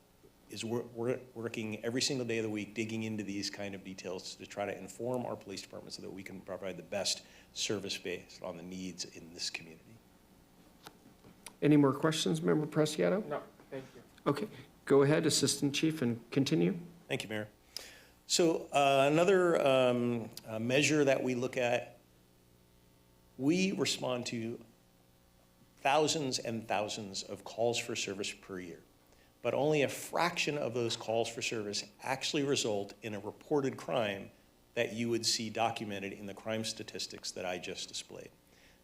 is working every single day of the week, digging into these kind of details to try to inform our police department so that we can provide the best service based on the needs in this community. Any more questions, Member Preciado? No, thank you. Okay. Go ahead, Assistant Chief, and continue. Thank you, Mayor. So another measure that we look at, we respond to thousands and thousands of calls for service per year, but only a fraction of those calls for service actually result in a reported crime that you would see documented in the crime statistics that I just displayed.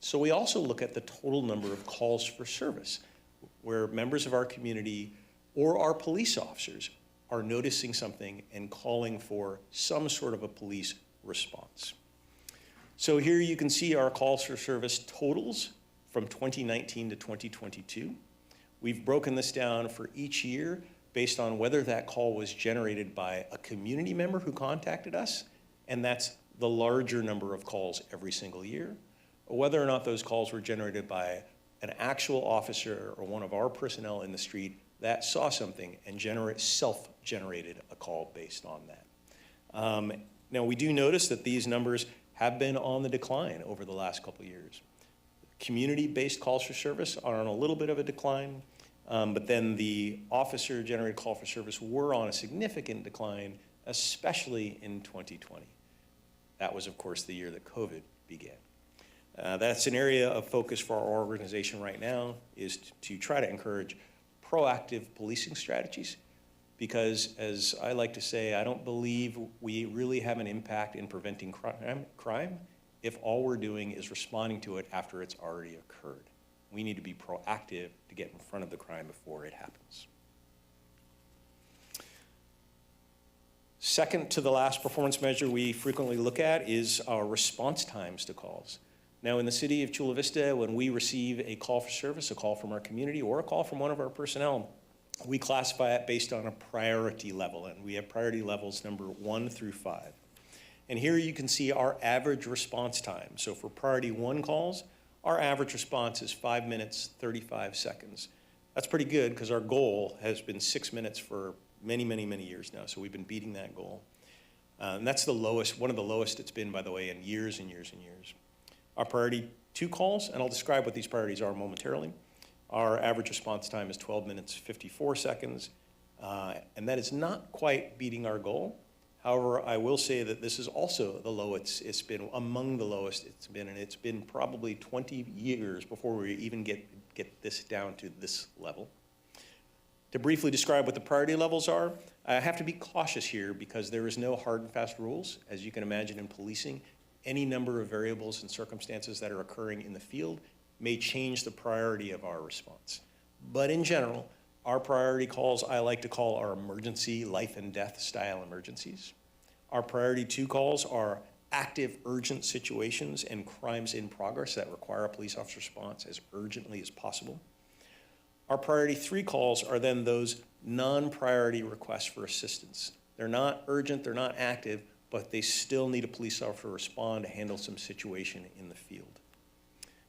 So we also look at the total number of calls for service where members of our community or our police officers are noticing something and calling for some sort of a police response. So here you can see our calls for service totals from 2019 to 2022. We've broken this down for each year based on whether that call was generated by a community member who contacted us, and that's the larger number of calls every single year, or whether or not those calls were generated by an actual officer or one of our personnel in the street that saw something and self-generated a call based on that. Now, we do notice that these numbers have been on the decline over the last couple of years. Community-based calls for service are on a little bit of a decline, but then the officer-generated call for service were on a significant decline, especially in 2020. That was, of course, the year that COVID began. That's an area of focus for our organization right now, is to try to encourage proactive policing strategies, because as I like to say, I don't believe we really have an impact in preventing crime if all we're doing is responding to it after it's already occurred. We need to be proactive to get in front of the crime before it happens. Second to the last performance measure we frequently look at is our response times to calls. Now, in the city of Chula Vista, when we receive a call for service, a call from our community, or a call from one of our personnel, we classify it based on a priority level, and we have priority levels number 1 through 5. And here you can see our average response time. So for priority 1 calls, our average response is 5 minutes, 35 seconds. That's pretty good, because our goal has been 6 minutes for many, many, many years now, so we've been beating that goal. And that's the lowest, one of the lowest it's been, by the way, in years and years and years. Our priority 2 calls, and I'll describe what these priorities are momentarily. Our average response time is 12 minutes, 54 seconds, and that is not quite beating our goal. However, I will say that this is also the lowest it's been, among the lowest it's been, and it's been probably 20 years before we even get this down to this level. To briefly describe what the priority levels are, I have to be cautious here because there is no hard and fast rules. As you can imagine in policing, any number of variables and circumstances that are occurring in the field may change the priority of our response. But in general, our priority calls I like to call our emergency, life and death style emergencies. Our priority 2 calls are active, urgent situations and crimes in progress that require a police officer response as urgently as possible. Our priority 3 calls are then those non-priority requests for assistance. They're not urgent, they're not active, but they still need a police officer to respond to handle some situation in the field.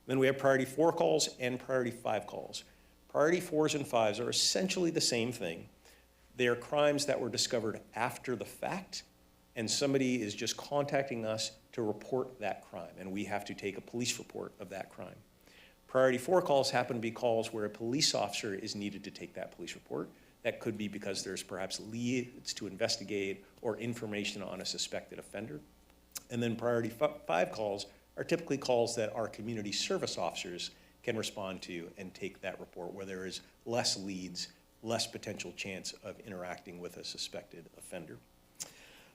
Then we have priority 4 calls and priority 5 calls. Priority 4s and 5s are essentially the same thing. They are crimes that were discovered after the fact, and somebody is just contacting us to report that crime, and we have to take a police report of that crime. Priority 4 calls happen to be calls where a police officer is needed to take that police report. That could be because there's perhaps leads to investigate or information on a suspected offender. And then priority 5 calls are typically calls that our community service officers can respond to and take that report where there is less leads, less potential chance of interacting with a suspected offender.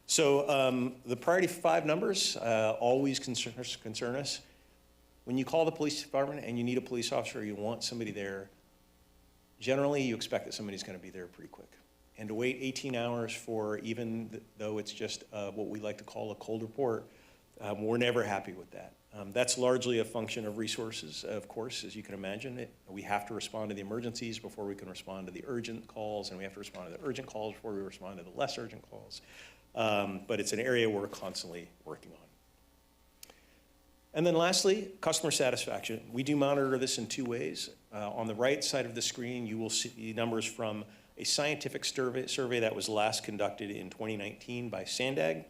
So the priority 5 numbers always concern us. When you call the police department and you need a police officer, you want somebody there, generally you expect that somebody's going to be there pretty quick. And to wait 18 hours for, even though it's just what we like to call a cold report, we're never happy with that. That's largely a function of resources, of course, as you can imagine. We have to respond to the emergencies before we can respond to the urgent calls, and we have to respond to the urgent calls before we respond to the less urgent calls. But it's an area we're constantly working on. And then lastly, customer satisfaction. We do monitor this in 2 ways. On the right side of the screen, you will see numbers from a scientific survey that was last conducted in 2019 by SANDIEGO.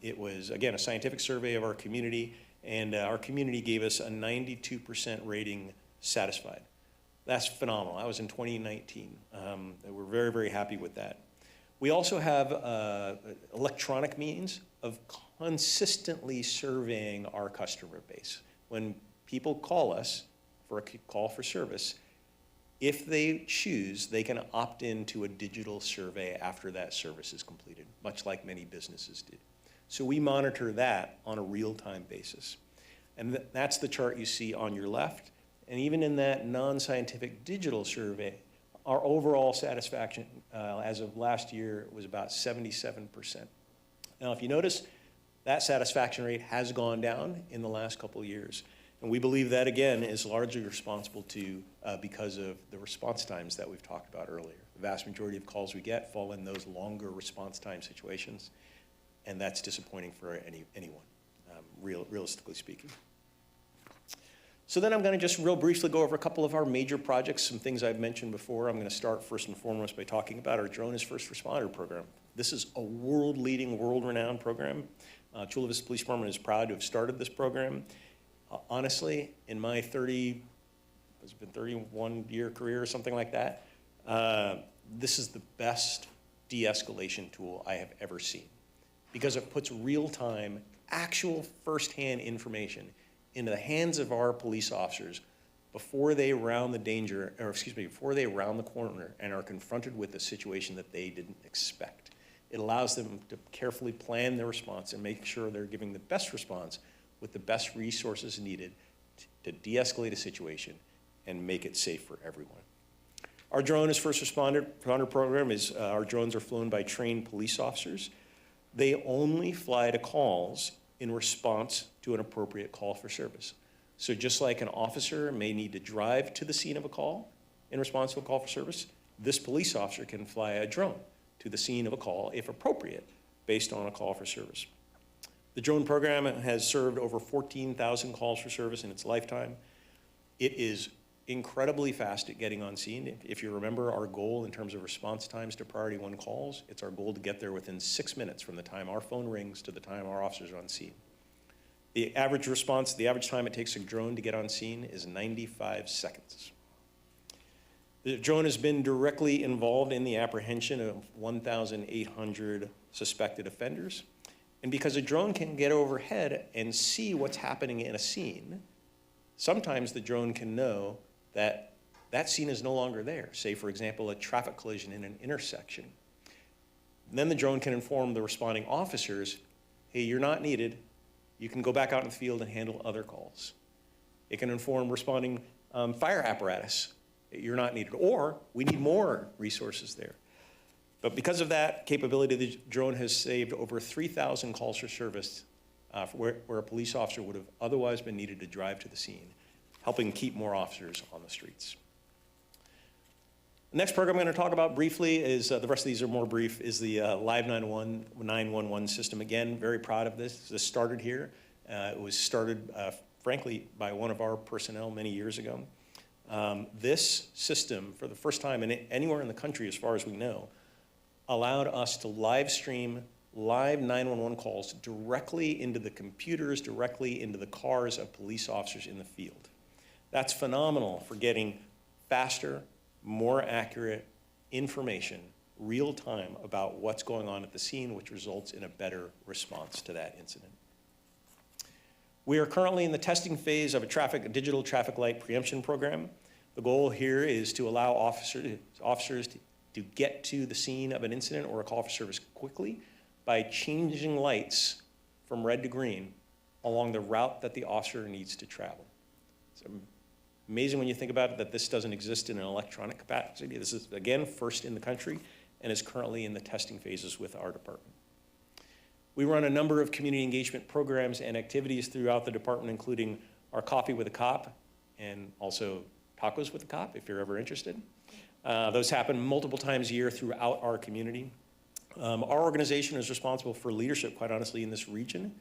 It was, again, a scientific survey of our community, and our community gave us a 92% rating satisfied. That's phenomenal. That was in 2019. We're very, very happy with that. We also have electronic means of consistently surveying our customer base. When people call us for a call for service, if they choose, they can opt into a digital survey after that service is completed, much like many businesses do. So we monitor that on a real-time basis. And that's the chart you see on your left. And even in that non-scientific digital survey, our overall satisfaction as of last year was about 77%. Now, if you notice, that satisfaction rate has gone down in the last couple of years. And we believe that, again, is largely responsible to because of the response times that we've talked about earlier. The vast majority of calls we get fall in those longer response time situations, and that's disappointing for anyone, realistically speaking. So then I'm going to just real briefly go over a couple of our major projects, some things I've mentioned before. I'm going to start first and foremost by talking about our Drone as First Responder program. This is a world-leading, world-renowned program. Chula Vista Police Department is proud to have started this program. Honestly, in my 31-year career or something like that, this is the best de-escalation tool I have ever seen because it puts real-time, actual first-hand information into the hands of our police officers before they round before they round the corner and are confronted with a situation that they didn't expect. It allows them to carefully plan their response and make sure they're giving the best response with the best resources needed to de-escalate a situation and make it safe for everyone. Our Drone as First Responder program is, our drones are flown by trained police officers. They only fly to calls in response to an appropriate call for service. So just like an officer may need to drive to the scene of a call in response to a call for service, this police officer can fly a drone to the scene of a call if appropriate based on a call for service. The drone program has served over 14,000 calls for service in its lifetime. It is incredibly fast at getting on scene. If you remember our goal in terms of response times to priority 1 calls, it's our goal to get there within 6 minutes from the time our phone rings to the time our officers are on scene. The average time it takes a drone to get on scene is 95 seconds. The drone has been directly involved in the apprehension of 1,800 suspected offenders. And because a drone can get overhead and see what's happening in a scene, sometimes the drone can know that that scene is no longer there. Say, for example, a traffic collision in an intersection. And then the drone can inform the responding officers, hey, you're not needed. You can go back out in the field and handle other calls. It can inform responding fire apparatus, you're not needed, or we need more resources there. But because of that capability, the drone has saved over 3,000 calls for service where a police officer would have otherwise been needed to drive to the scene, helping keep more officers on the streets. The next program I'm going to talk about briefly is, the rest of these are more brief, is the Live 911 system. Again, very proud of this. This started here. It was started, frankly, by one of our personnel many years ago. This system, for the first time anywhere in the country, as far as we know, allowed us to live stream live 911 calls directly into the computers, directly into the cars of police officers in the field. That's phenomenal for getting faster, more accurate information, real time, about what's going on at the scene, which results in a better response to that incident. We are currently in the testing phase of a digital traffic light preemption program. The goal here is to allow officers to get to the scene of an incident or a call for service quickly by changing lights from red to green along the route that the officer needs to travel. It's amazing when you think about it that this doesn't exist in an electronic capacity. This is, again, first in the country and is currently in the testing phases with our department. We run a number of community engagement programs and activities throughout the department, including our Coffee with a Cop and also Tacos with a Cop, if you're ever interested. Those happen multiple times a year throughout our community. Our organization is responsible for leadership, quite honestly, in this region,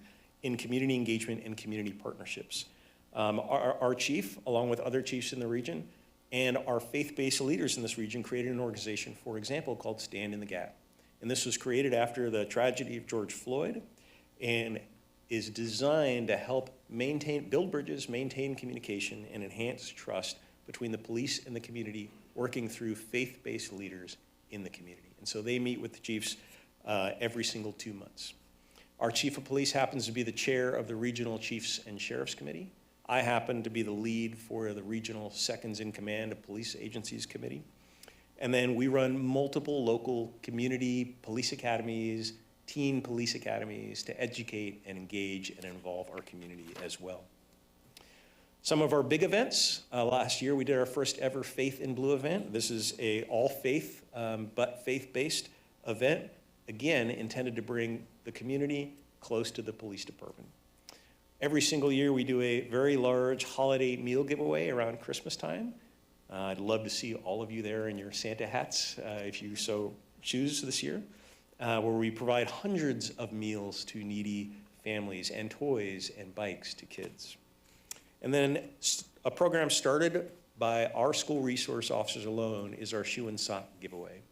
in community engagement and community partnerships. Our chief, along with other chiefs in the region, and our faith-based leaders in this region created an organization, for example, called Stand in the Gap. And this was created after the tragedy of George Floyd and is designed to help build bridges, maintain communication, and enhance trust between the police and the community, working through faith-based leaders in the community. And so they meet with the chiefs every single 2 months. Our chief of police happens to be the chair of the Regional Chiefs and Sheriffs Committee. I happen to be the lead for the Regional Seconds in Command of Police Agencies Committee. And then we run multiple local community police academies, teen police academies to educate and engage and involve our community as well. Some of our big events, last year we did our first ever Faith in Blue event. This is a all faith, but faith-based event, again, intended to bring the community close to the police department. Every single year we do a very large holiday meal giveaway around Christmas time. I'd love to see all of you there in your Santa hats, if you so choose this year, where we provide hundreds of meals to needy families and toys and bikes to kids. And then a program started by our school resource officers alone is our shoe and sock giveaway,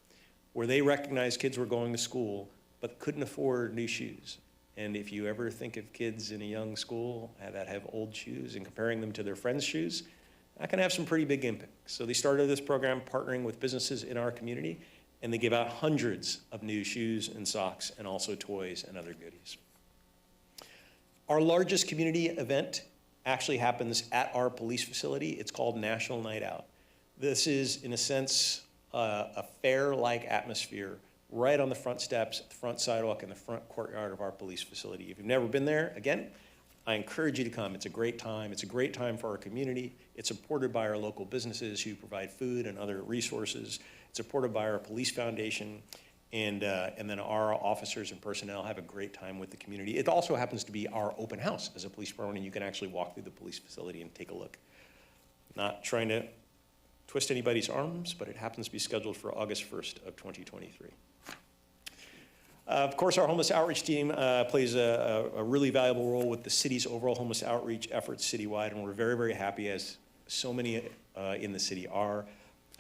where they recognize kids were going to school but couldn't afford new shoes. And if you ever think of kids in a young school that have old shoes and comparing them to their friends' shoes, that can have some pretty big impact. So they started this program partnering with businesses in our community, and they give out hundreds of new shoes and socks and also toys and other goodies. Our largest community event actually happens at our police facility. It's called National Night Out. This is, in a sense, a fair-like atmosphere right on the front steps, the front sidewalk, and the front courtyard of our police facility. If you've never been there, again, I encourage you to come. It's a great time. It's a great time for our community. It's supported by our local businesses who provide food and other resources. It's supported by our police foundation. And then our officers and personnel have a great time with the community. It also happens to be our open house as a police department, and you can actually walk through the police facility and take a look. Not trying to twist anybody's arms, but it happens to be scheduled for August 1st of 2023. Of course, our homeless outreach team plays a really valuable role with the city's overall homeless outreach efforts citywide, and we're very, very happy, as so many in the city are,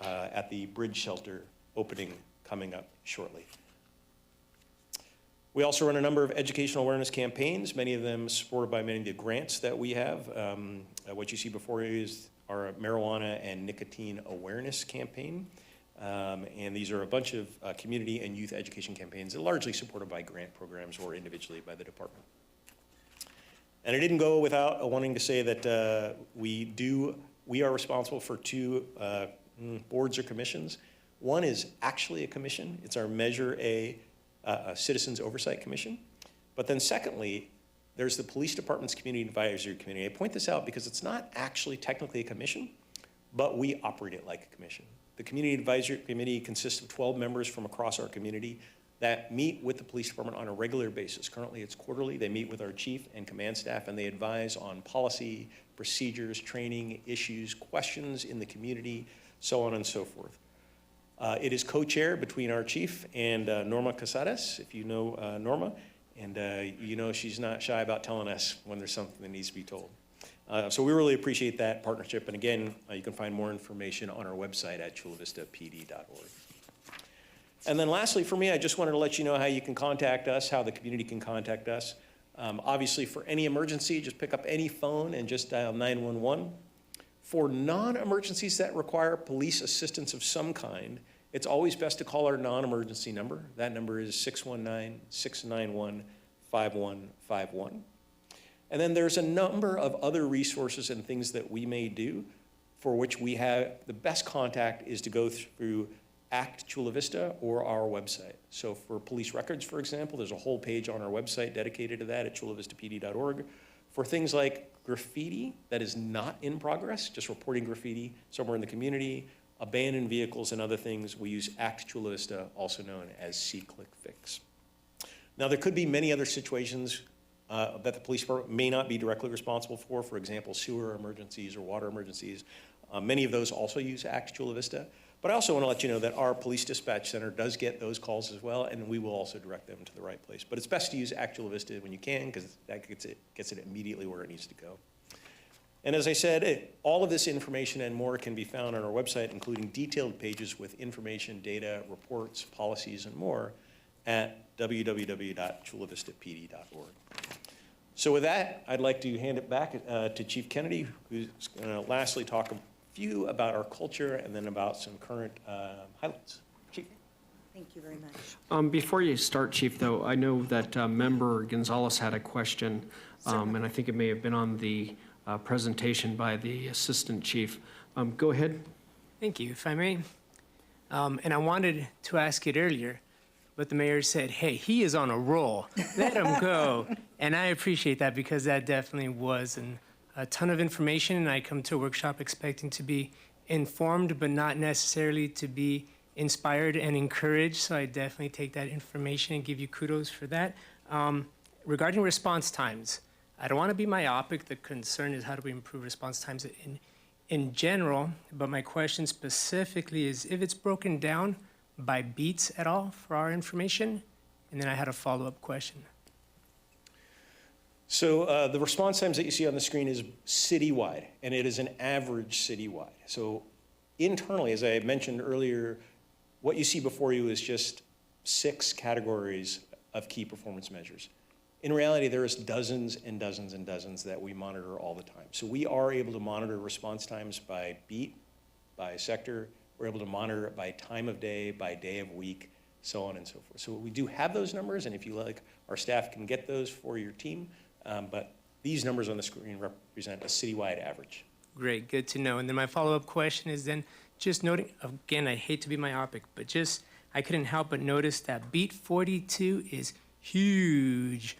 at the Bridge Shelter opening coming up shortly. We also run a number of educational awareness campaigns, many of them supported by many of the grants that we have. What you see before you is our marijuana and nicotine awareness campaign. And these are a bunch of community and youth education campaigns that are largely supported by grant programs or individually by the department. And I didn't go without wanting to say that we are responsible for two boards or commissions. One is actually a commission. It's our Measure A Citizens Oversight Commission. But then secondly, there's the Police Department's Community Advisory Committee. I point this out because it's not actually technically a commission, but we operate it like a commission. The Community Advisory Committee consists of 12 members from across our community that meet with the police department on a regular basis. Currently, it's quarterly. They meet with our chief and command staff, and they advise on policy, procedures, training, issues, questions in the community, so on and so forth. It is co-chaired between our chief and Norma Casares, if you know Norma, and you know she's not shy about telling us when there's something that needs to be told. So we really appreciate that partnership, and again, you can find more information on our website at ChulaVistaPD.org. And then lastly, for me, I just wanted to let you know how you can contact us, how the community can contact us. Obviously, for any emergency, just pick up any phone and just dial 911. For non-emergencies that require police assistance of some kind, it's always best to call our non-emergency number. That number is 619-691-5151. And then there's a number of other resources and things that we may do for which we have, the best contact is to go through Act Chula Vista or our website. So for police records, for example, there's a whole page on our website dedicated to that at ChulaVistaPD.org. For things like graffiti that is not in progress, just reporting graffiti somewhere in the community, abandoned vehicles and other things, we use Act Chula Vista, also known as See-Click-Fix. Now, there could be many other situations that the police department may not be directly responsible for example, sewer emergencies or water emergencies. Many of those also use Act Chula Vista. But I also want to let you know that our police dispatch center does get those calls as well, and we will also direct them to the right place. But it's best to use Act Chula Vista when you can, because that gets it immediately where it needs to go. And as I said, all of this information and more can be found on our website, including detailed pages with information, data, reports, policies, and more at www.chulavistapd.org. So with that, I'd like to hand it back to Chief Kennedy, who's going to lastly talk few about our culture and then about some current highlights. Chief? Thank you very much. Before you start, Chief, though, I know that Member Gonzalez had a question, and I think it may have been on the presentation by the Assistant Chief. Go ahead. Thank you, if I may. And I wanted to ask it earlier, but the mayor said, hey, he is on a roll. Let him go. And I appreciate that because that definitely was a ton of information, and I come to a workshop expecting to be informed, but not necessarily to be inspired and encouraged. So I definitely take that information and give you kudos for that. Regarding response times, I don't want to be myopic. The concern is how do we improve response times in general, but my question specifically is if it's broken down by beats at all for our information, and then I had a follow-up question. So the response times that you see on the screen is citywide, and it is an average citywide. So internally, as I mentioned earlier, what you see before you is just 6 categories of key performance measures. In reality, there is dozens and dozens and dozens that we monitor all the time. So we are able to monitor response times by beat, by sector. We're able to monitor it by time of day, by day of week, so on and so forth. So we do have those numbers, and if you like, our staff can get those for your team. But these numbers on the screen represent a citywide average. Great, good to know. And then my follow-up question is then just noting, again, I hate to be myopic, but just I couldn't help but notice that beat 42 is huge.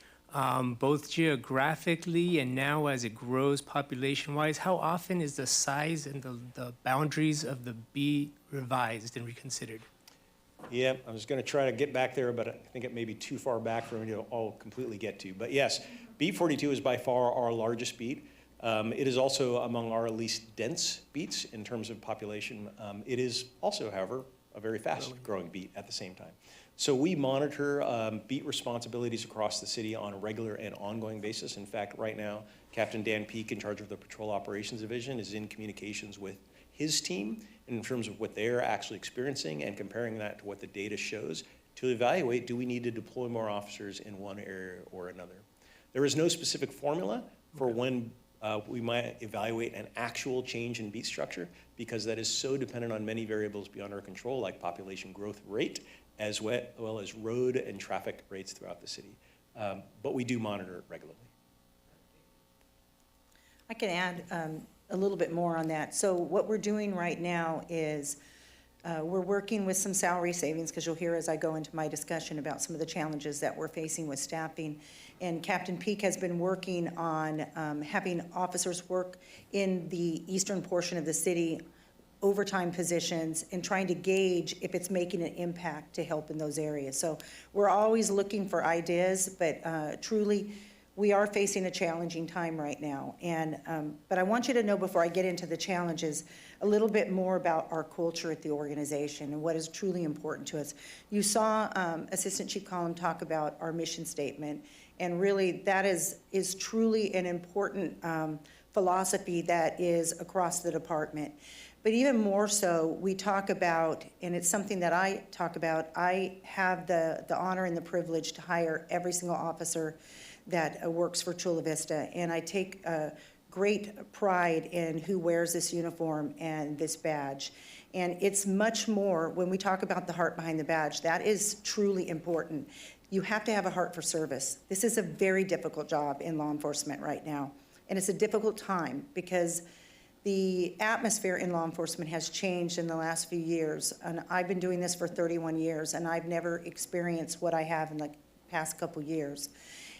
Both geographically and now as it grows population-wise. How often is the size and the boundaries of the beat revised and reconsidered? Yeah, I was going to try to get back there, but I think it may be too far back for me to all completely get to. But yes, beat 42 is by far our largest beat. It is also among our least dense beats in terms of population. It is also, however, a very fast-growing beat at the same time. So we monitor beat responsibilities across the city on a regular and ongoing basis. In fact, right now, Captain Dan Peak, in charge of the Patrol Operations Division, is in communications with his team in terms of what they're actually experiencing and comparing that to what the data shows to evaluate, do we need to deploy more officers in one area or another? There is no specific formula for when we might evaluate an actual change in beat structure because that is so dependent on many variables beyond our control, like population growth rate, as well as road and traffic rates throughout the city. But we do monitor it regularly. I can add a little bit more on that. So what we're doing right now is we're working with some salary savings, because you'll hear as I go into my discussion about some of the challenges that we're facing with staffing. And Captain Peak has been working on having officers work in the eastern portion of the city, overtime positions, and trying to gauge if it's making an impact to help in those areas. So we're always looking for ideas, but truly, we are facing a challenging time right now. And but I want you to know before I get into the challenges, a little bit more about our culture at the organization and what is truly important to us. You saw Assistant Chief Collin talk about our mission statement, and really that is truly an important philosophy that is across the department. But even more so, we talk about, and it's something that I talk about, I have the honor and the privilege to hire every single officer that works for Chula Vista, and I take great pride in who wears this uniform and this badge. And it's much more, when we talk about the heart behind the badge, that is truly important. You have to have a heart for service. This is a very difficult job in law enforcement right now, and it's a difficult time because the atmosphere in law enforcement has changed in the last few years, and I've been doing this for 31 years, and I've never experienced what I have in the past couple years.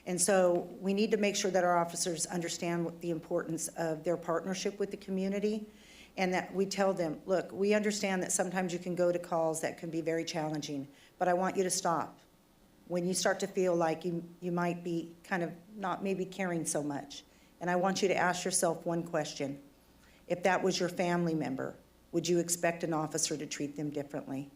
And so we need to make sure that our officers understand the importance of their partnership with the community, and that we tell them, look, we understand that sometimes you can go to calls that can be very challenging, but I want you to stop. When you start to feel like you might be kind of not maybe caring so much, and I want you to ask yourself one question. If that was your family member, would you expect an officer to treat them differently?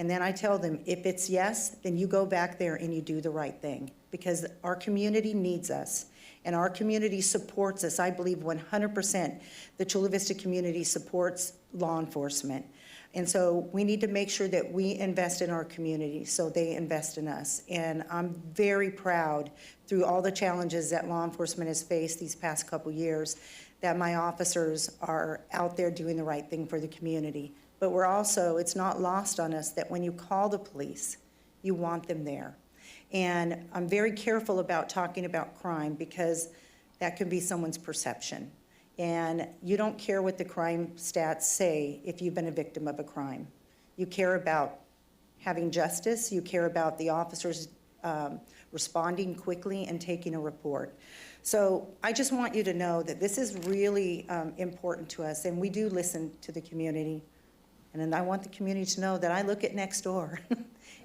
And then I tell them, if it's yes, then you go back there and you do the right thing, because our community needs us, and our community supports us. I believe 100% the Chula Vista community supports law enforcement. And so we need to make sure that we invest in our community so they invest in us. And I'm very proud, through all the challenges that law enforcement has faced these past couple years, that my officers are out there doing the right thing for the community. But we're also, it's not lost on us that when you call the police, you want them there. And I'm very careful about talking about crime, because that can be someone's perception. And you don't care what the crime stats say if you've been a victim of a crime. You care about having justice, you care about the officers responding quickly and taking a report. So I just want you to know that this is really important to us, and we do listen to the community. And then I want the community to know that I look at next door.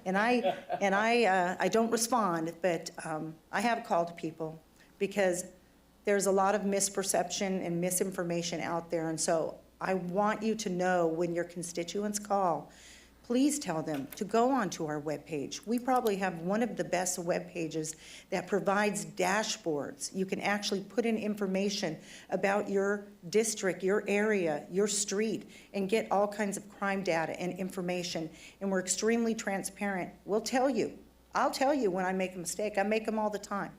And I don't respond, but I have called people, because there's a lot of misperception and misinformation out there. And so I want you to know, when your constituents call, please tell them to go onto our webpage. We probably have one of the best web pages that provides dashboards. You can actually put in information about your district, your area, your street, and get all kinds of crime data and information. And we're extremely transparent. We'll tell you. I'll tell you when I make a mistake. I make them all the time.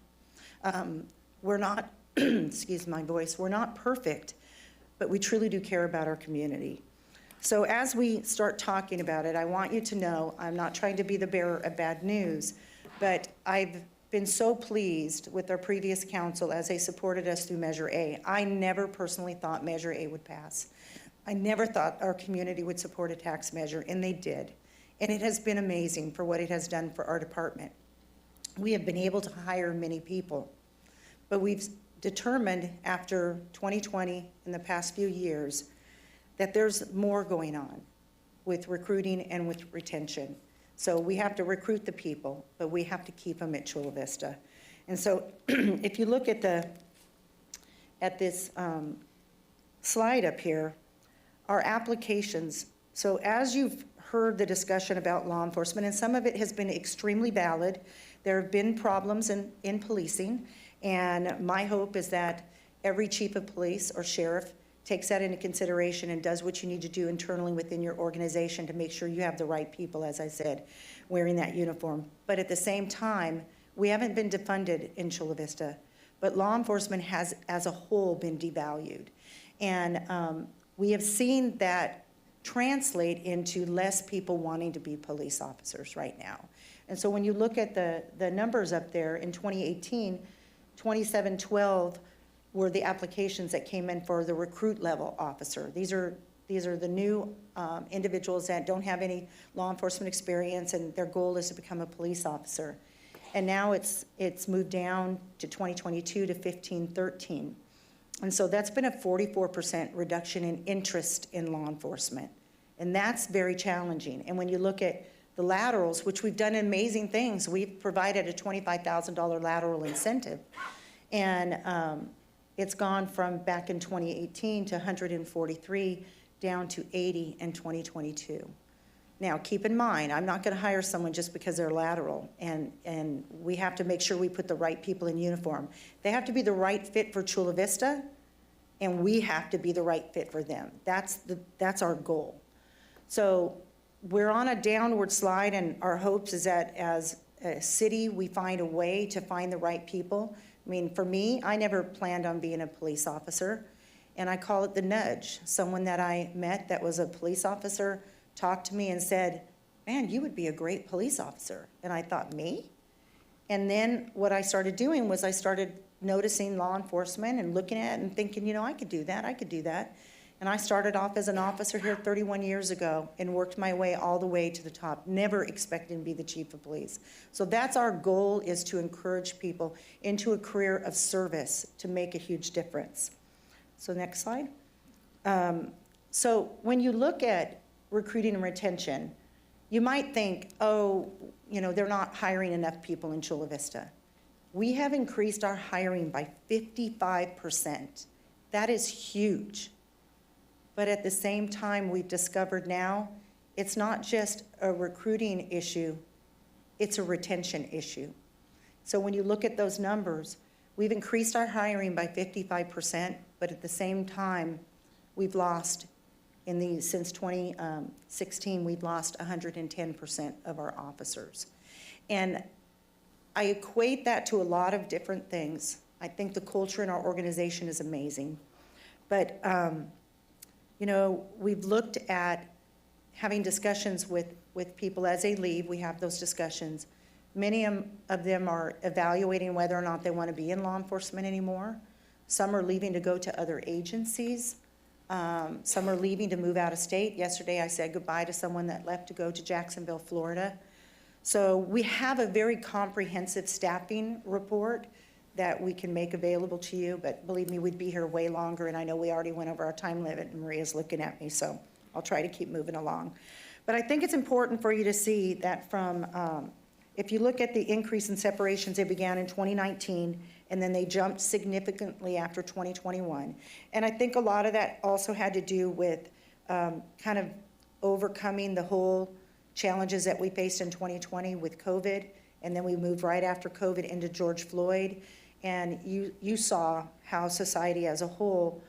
We're not, excuse my voice, we're not perfect, but we truly do care about our community. So as we start talking about it, I want you to know, I'm not trying to be the bearer of bad news, but I've been so pleased with our previous council as they supported us through Measure A. I never personally thought Measure A would pass. I never thought our community would support a tax measure, and they did. And it has been amazing for what it has done for our department. We have been able to hire many people, but we've determined after 2020 and the past few years that there's more going on with recruiting and with retention. So we have to recruit the people, but we have to keep them at Chula Vista. And so if you look at this slide up here, our applications, so as you've heard the discussion about law enforcement, and some of it has been extremely valid, there have been problems in policing, and my hope is that every chief of police or sheriff takes that into consideration and does what you need to do internally within your organization to make sure you have the right people, as I said, wearing that uniform. But at the same time, we haven't been defunded in Chula Vista, but law enforcement has, as a whole, been devalued. And we have seen that translate into less people wanting to be police officers right now. And so when you look at the numbers up there, in 2018, 2712 were the applications that came in for the recruit level officer. These are the new individuals that don't have any law enforcement experience, and their goal is to become a police officer. And now it's moved down to 2022 to 1513. And so that's been a 44% reduction in interest in law enforcement. And that's very challenging. And when you look at the laterals, which we've done amazing things, we've provided a $25,000 lateral incentive. And it's gone from back in 2018 to 143 down to 80 in 2022. Now, keep in mind, I'm not going to hire someone just because they're lateral, and we have to make sure we put the right people in uniform. They have to be the right fit for Chula Vista, and we have to be the right fit for them. That's our goal. So we're on a downward slide, and our hopes is that as a city, we find a way to find the right people. I mean, for me, I never planned on being a police officer, and I call it the nudge. Someone that I met that was a police officer talked to me and said, man, you would be a great police officer. And I thought, me? And then what I started doing was I started noticing law enforcement and looking at it and thinking, you know, I could do that, I could do that. And I started off as an officer here 31 years ago and worked my way all the way to the top, never expecting to be the chief of police. So that's our goal, is to encourage people into a career of service to make a huge difference. So next slide. So when you look at recruiting and retention, you might think, oh, you know, they're not hiring enough people in Chula Vista. We have increased our hiring by 55%. That is huge. But at the same time, we've discovered now it's not just a recruiting issue, it's a retention issue. So when you look at those numbers, we've increased our hiring by 55%, but at the same time, we've lost, since 2016, we've lost 110% of our officers. And I equate that to a lot of different things. I think the culture in our organization is amazing. But, we've looked at having discussions with people as they leave. We have those discussions. Many of them are evaluating whether or not they want to be in law enforcement anymore. Some are leaving to go to other agencies. Some are leaving to move out of state. Yesterday, I said goodbye to someone that left to go to Jacksonville, Florida. So we have a very comprehensive staffing report that we can make available to you, but believe me, we'd be here way longer, and I know we already went over our time limit, and Maria's looking at me, so I'll try to keep moving along. But I think it's important for you to see that if you look at the increase in separations, they began in 2019, and then they jumped significantly after 2021. And I think a lot of that also had to do with kind of overcoming the whole challenges that we faced in 2020 with COVID, and then we moved right after COVID into George Floyd, and you saw how society as a whole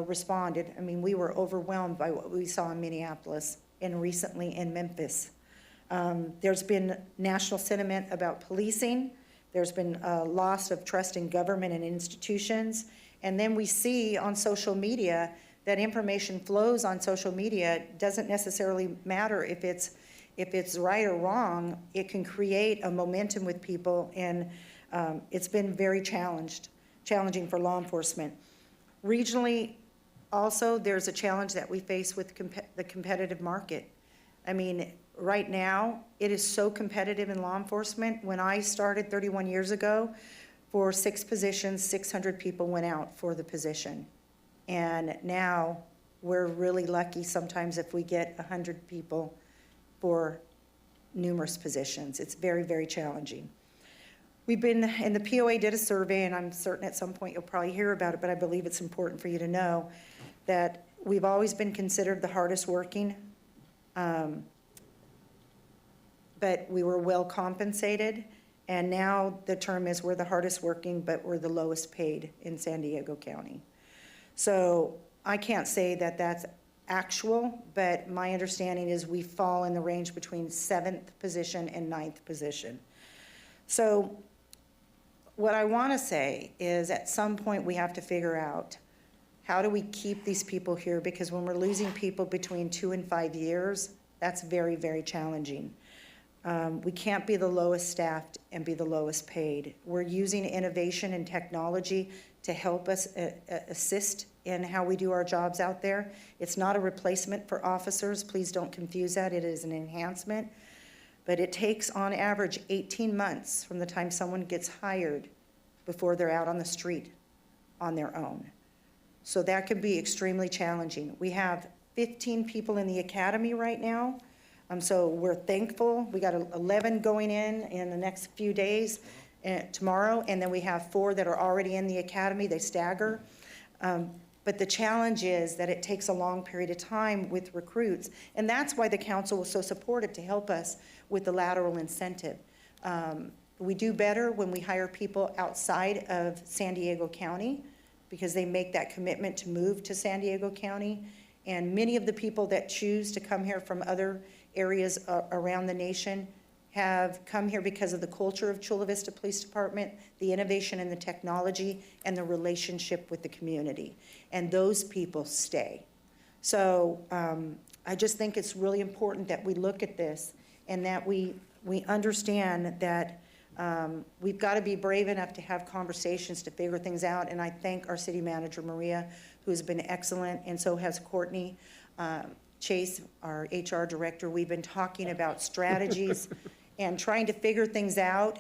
responded. I mean, we were overwhelmed by what we saw in Minneapolis and recently in Memphis. There's been national sentiment about policing. There's been a loss of trust in government and institutions, and then we see on social media that information flows on social media. Doesn't necessarily matter if it's right or wrong. It can create a momentum with people, and it's been very challenging for law enforcement. Regionally, also, there's a challenge that we face with the competitive market. I mean, right now, it is so competitive in law enforcement. When I started 31 years ago, for 6 positions, 600 people went out for the position. And now, we're really lucky sometimes if we get 100 people for numerous positions. It's very, very challenging. We've been, and the POA did a survey, and I'm certain at some point you'll probably hear about it, but I believe it's important for you to know that we've always been considered the hardest working, but we were well compensated, and now the term is we're the hardest working, but we're the lowest paid in San Diego County. So I can't say that that's actual, but my understanding is we fall in the range between 7th position and 9th position. So what I want to say is at some point we have to figure out how do we keep these people here, because when we're losing people between 2 and 5 years, that's very, very challenging. We can't be the lowest staffed and be the lowest paid. We're using innovation and technology to help us assist in how we do our jobs out there. It's not a replacement for officers. Please don't confuse that. It is an enhancement. But it takes, on average, 18 months from the time someone gets hired before they're out on the street on their own. So that can be extremely challenging. We have 15 people in the academy right now. So we're thankful. We got 11 going in the next few days, tomorrow, and then we have 4 that are already in the academy. They stagger. But the challenge is that it takes a long period of time with recruits, and that's why the council was so supportive to help us with the lateral incentive. We do better when we hire people outside of San Diego County because they make that commitment to move to San Diego County. And many of the people that choose to come here from other areas around the nation have come here because of the culture of Chula Vista Police Department, the innovation and the technology, and the relationship with the community. And those people stay. So I just think it's really important that we look at this and that we understand that we've got to be brave enough to have conversations to figure things out. And I thank our city manager, Maria, who has been excellent, and so has Courtney Chase, our HR director. We've been talking about strategies and trying to figure things out.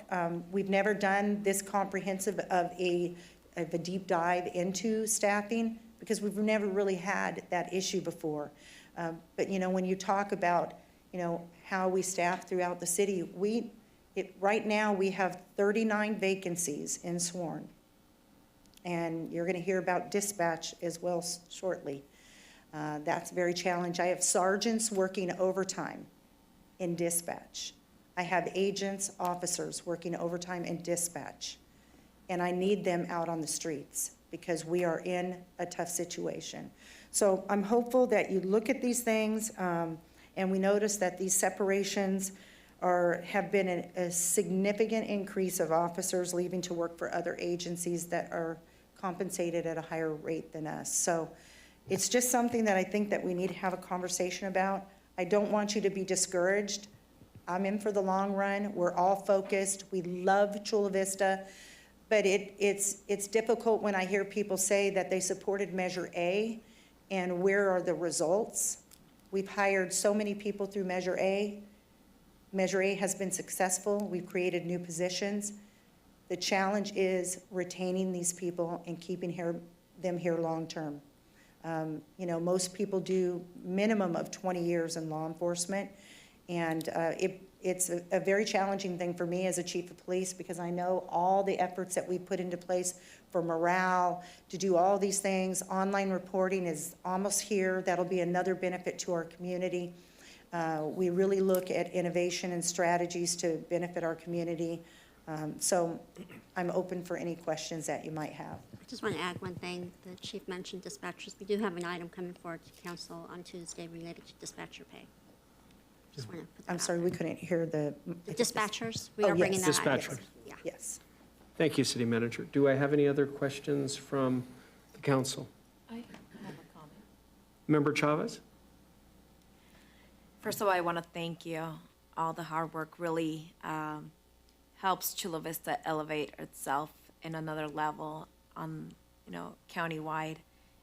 We've never done this comprehensive of a deep dive into staffing because we've never really had that issue before. But when you talk about how we staff throughout the city, right now we have 39 vacancies in sworn, and you're going to hear about dispatch as well shortly. That's very challenging. I have sergeants working overtime in dispatch. I have agents, officers working overtime in dispatch. And I need them out on the streets because we are in a tough situation. So I'm hopeful that you look at these things, and we notice that these separations have been a significant increase of officers leaving to work for other agencies that are compensated at a higher rate than us. So it's just something that I think that we need to have a conversation about. I don't want you to be discouraged. I'm in for the long run. We're all focused. We love Chula Vista, but it's difficult when I hear people say that they supported Measure A, and where are the results? We've hired so many people through Measure A. Measure A has been successful. We've created new positions. The challenge is retaining these people and keeping them here long-term. You know, most people do minimum of 20 years in law enforcement, and it's a very challenging thing for me as a chief of police because I know all the efforts that we put into place for morale, to do all these things. Online reporting is almost here. That'll be another benefit to our community. We really look at innovation and strategies to benefit our community. So I'm open for any questions that you might have. I just want to add one thing. The chief mentioned dispatchers. We do have an item coming forward to council on Tuesday related to dispatcher pay. Just want to put that I'm out sorry, there. we couldn't hear the. The dispatchers, we Oh, are bringing yes. that item. Dispatchers. Yeah. Yes. Thank you, City Manager. Do I have any other questions from the council? I have a comment. Member Chavez? First of all, I want to thank you. All the hard work really helps Chula Vista elevate itself in another level on, countywide.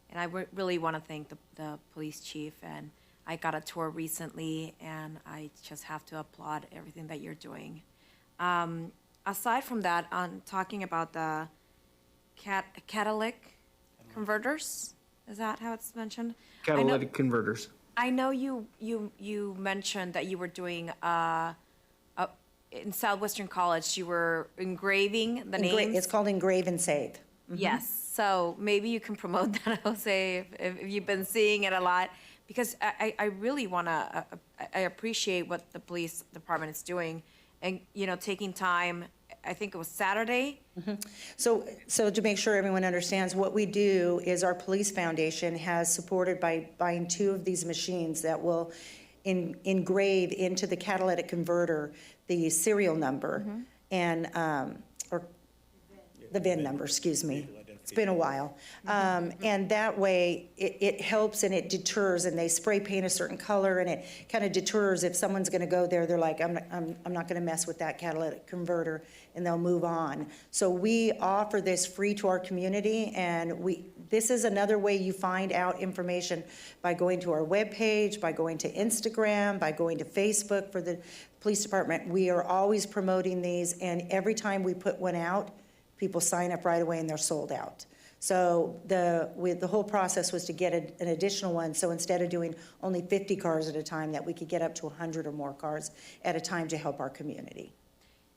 And I really want to thank the police chief. And I got a tour recently, and I just have to applaud everything that you're doing. Aside from that, on talking about the catalytic converters, is that how it's mentioned? Catalytic converters. I know you mentioned that you were doing in Southwestern College. You were engraving the names. It's called Engrave and Save. Yes. So maybe you can promote that, Jose, if you've been seeing it a lot, because I really want to. I appreciate what the police department is doing, and taking time. I think it was Saturday. So to make sure everyone understands, what we do is our police foundation has supported by buying 2 of these machines that will engrave into the catalytic converter the serial number and, or the VIN number, excuse me. It's been a while. And that way, it helps and it deters, and they spray paint a certain color, and it kind of deters if someone's going to go there, they're like, I'm not going to mess with that catalytic converter, and they'll move on. So we offer this free to our community, and this is another way you find out information by going to our webpage, by going to Instagram, by going to Facebook for the police department. We are always promoting these, and every time we put one out, people sign up right away and they're sold out. So the whole process was to get an additional one. So instead of doing only 50 cars at a time, that we could get up to 100 or more cars at a time to help our community.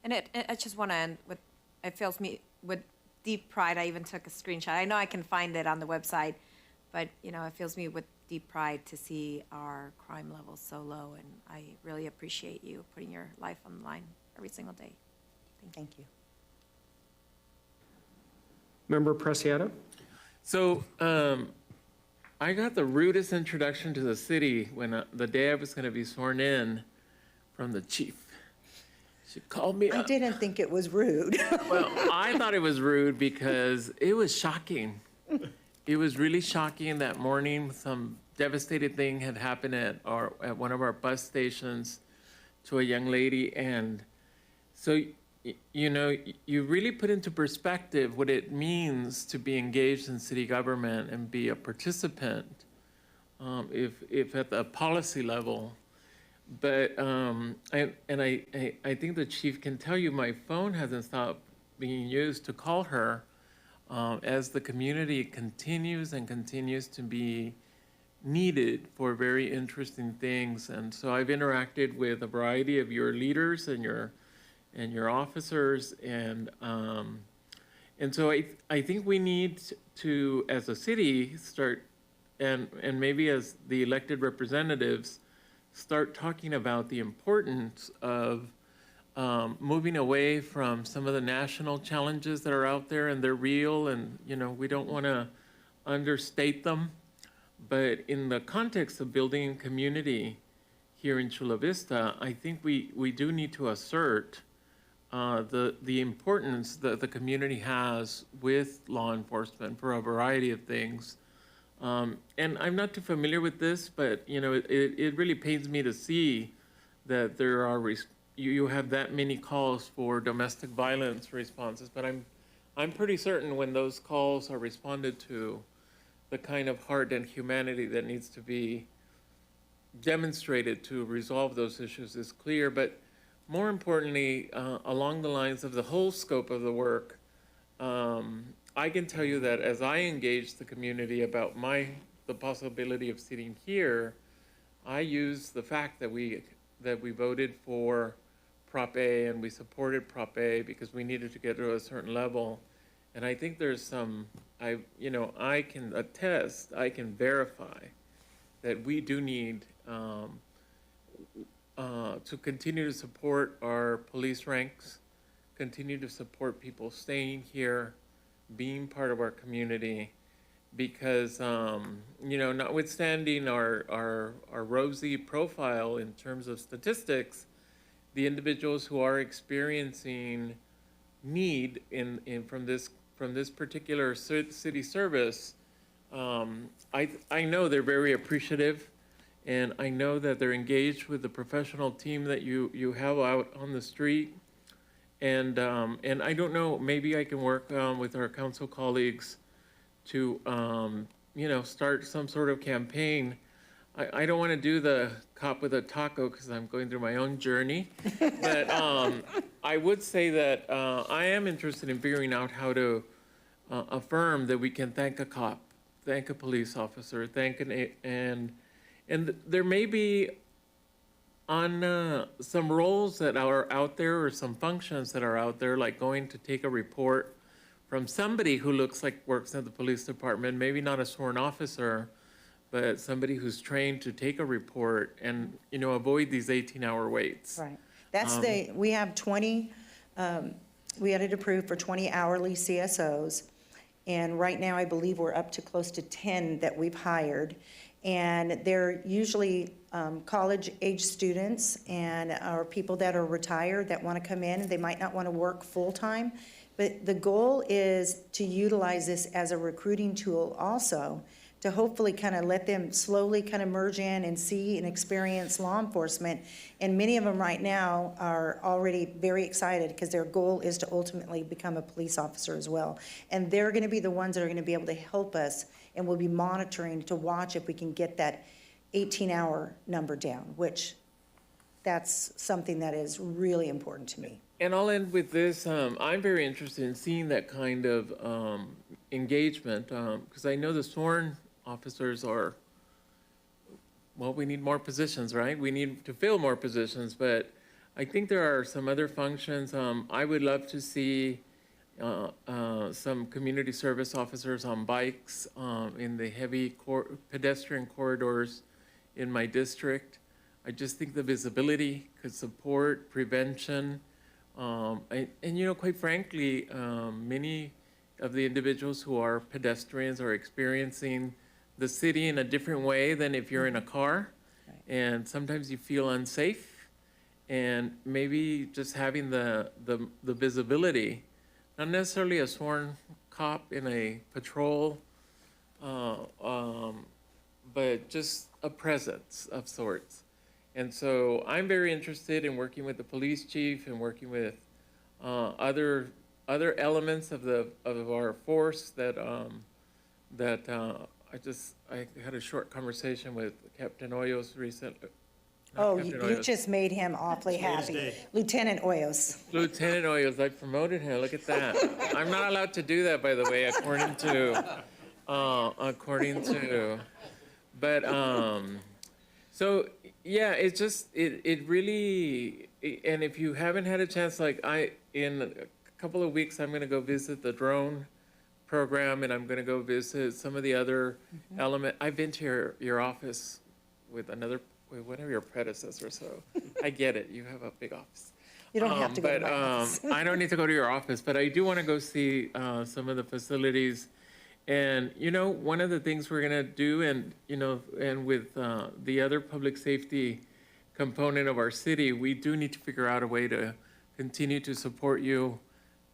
And I just want to end with, it fills me with deep pride. I even took a screenshot. I know I can find it on the website, but it fills me with deep pride to see our crime levels so low. And I really appreciate you putting your life on the line every single day. Thank you. Member Preciado? So, I got the rudest introduction to the city when the day I was going to be sworn in from the chief. She called me I up. didn't think it was rude. Well, I thought it was rude because it was shocking. It was really shocking that morning. Some devastating thing had happened at one of our bus stations to a young lady, and so you really put into perspective what it means to be engaged in city government and be a participant, if at the policy level. But I think the chief can tell you my phone hasn't stopped being used to call her as the community continues to be needed for very interesting things. And so I've interacted with a variety of your leaders and your officers, and so I think we need to, as a city, start and maybe as the elected representatives, start talking about the importance of moving away from some of the national challenges that are out there, and they're real, and, you know, we don't want to understate them. But in the context of building community here in Chula Vista, I think we do need to assert the importance that the community has with law enforcement for a variety of things. And I'm not too familiar with this, but, you know, it really pains me to see that there are, you have that many calls for domestic violence responses, but I'm pretty certain when those calls are responded to, the kind of heart and humanity that needs to be demonstrated to resolve those issues is clear. But more importantly, along the lines of the whole scope of the work, I can tell you that as I engage the community about the possibility of sitting here, I use the fact that we voted for Prop A and we supported Prop A because we needed to get to a certain level. And I think there's some, I can attest, I can verify that we do need to continue to support our police ranks, continue to support people staying here, being part of our community, because, notwithstanding our rosy profile in terms of statistics, the individuals who are experiencing need from this particular city service, I know they're very appreciative, and I know that they're engaged with the professional team that you have out on the street. And I don't know, maybe I can work with our council colleagues to, start some sort of campaign. I don't want to do the cop with a taco because I'm going through my own journey. But I would say that I am interested in figuring out how to affirm that we can thank a cop, thank a police officer, and there may be on some roles that are out there or some functions that are out there, like going to take a report from somebody who looks like works at the police department, maybe not a sworn officer, but somebody who's trained to take a report and, avoid these 18-hour waits. Right. That's we have 20, we had it approved for 20 hourly CSOs. And right now, I believe we're up to close to 10 that we've hired. And they're usually college-age students and or people that are retired that want to come in. They might not want to work full-time. But the goal is to utilize this as a recruiting tool also, to hopefully kind of let them slowly kind of merge in and see and experience law enforcement. And many of them right now are already very excited because their goal is to ultimately become a police officer as well. And they're going to be the ones that are going to be able to help us, and we'll be monitoring to watch if we can get that 18-hour number down, which that's something that is really important to me. And I'll end with this. I'm very interested in seeing that kind of engagement because I know the sworn officers are, well, we need more positions, right? We need to fill more positions, but I think there are some other functions. I would love to see some community service officers on bikes in the heavy pedestrian corridors in my district. I just think the visibility could support prevention. And quite frankly, many of the individuals who are pedestrians are experiencing the city in a different way than if you're in a car. Right. And sometimes you feel unsafe, and but just having the visibility, not necessarily a sworn cop in a patrol, but just a presence of sorts. And so I'm very interested in working with the police chief and working with other elements of our force that I had a short conversation with Captain Hoyos recently. Oh, you just made him awfully happy. Lieutenant Hoyos. Lieutenant Hoyos, I promoted him, look at that. I'm not allowed to do that, by the way, according to, but, so, yeah, it's just, it really, and if you haven't had a chance, like in a couple of weeks, I'm gonna go visit the drone program, and I'm gonna go visit some of the other element. I've been to your office with one of your predecessors, so I get it. You have a big office. You don't have to go to my office. I don't need to go to your office, but I do want to go see some of the facilities. And, one of the things we're going to do, and with the other public safety component of our city, we do need to figure out a way to continue to support you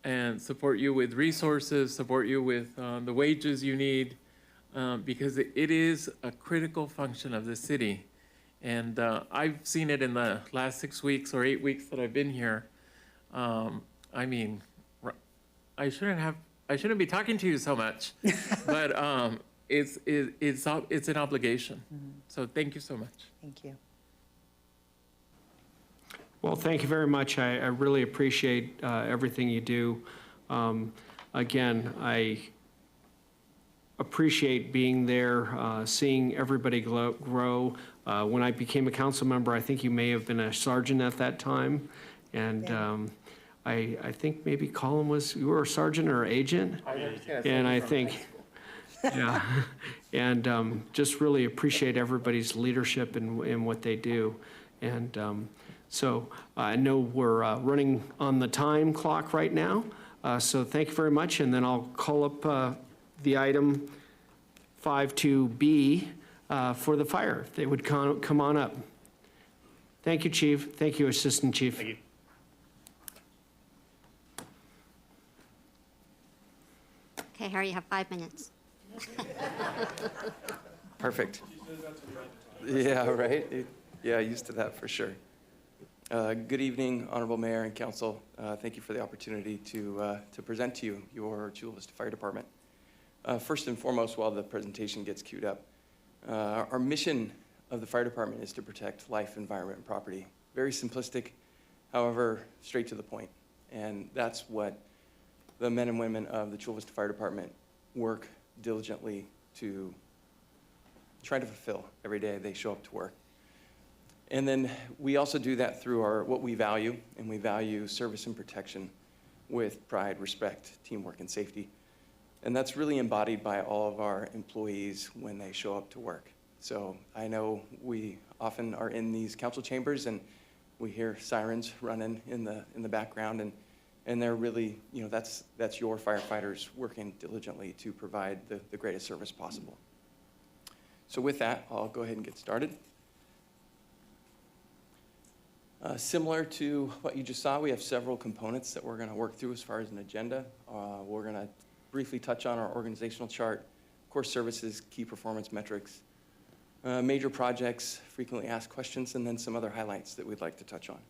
and support you with resources, support you with the wages you need, because it is a critical function of the city. And I've seen it in the last 6 weeks or 8 weeks that I've been here. I mean, I shouldn't be talking to you so much, but it's an obligation. So thank you so much. Thank you. Well, thank you very much. I really appreciate everything you do. Again, I appreciate being there, seeing everybody grow. When I became a council member, I think you may have been a sergeant at that time. And I think maybe Colin you were a sergeant or agent? And I think, yeah. And just really appreciate everybody's leadership and what they do. And so I know we're running on the time clock right now. So thank you very much. And then I'll call up the item 52B for the fire. If they would come on up. Thank you, Chief. Thank you, Assistant Chief. Thank you. Okay, Harry, you have 5 minutes. Perfect. Yeah, right? Yeah, used to that for sure. Good evening, Honorable Mayor and Council. Thank you for the opportunity to present to you your Chula Vista Fire Department. First and foremost, while the presentation gets queued up, our mission of the fire department is to protect life, environment, and property. Very simplistic, however, straight to the point. And that's what the men and women of the Chula Vista Fire Department work diligently to try to fulfill every day they show up to work. And then we also do that through what we value, and we value service and protection with pride, respect, teamwork, and safety. And that's really embodied by all of our employees when they show up to work. So I know we often are in these council chambers and we hear sirens running in the background, and they're really, that's your firefighters working diligently to provide the greatest service possible. So with that, I'll go ahead and get started. Similar to what you just saw, we have several components that we're going to work through as far as an agenda. We're going to briefly touch on our organizational chart, core services, key performance metrics, major projects, frequently asked questions, and then some other highlights that we'd like to touch on.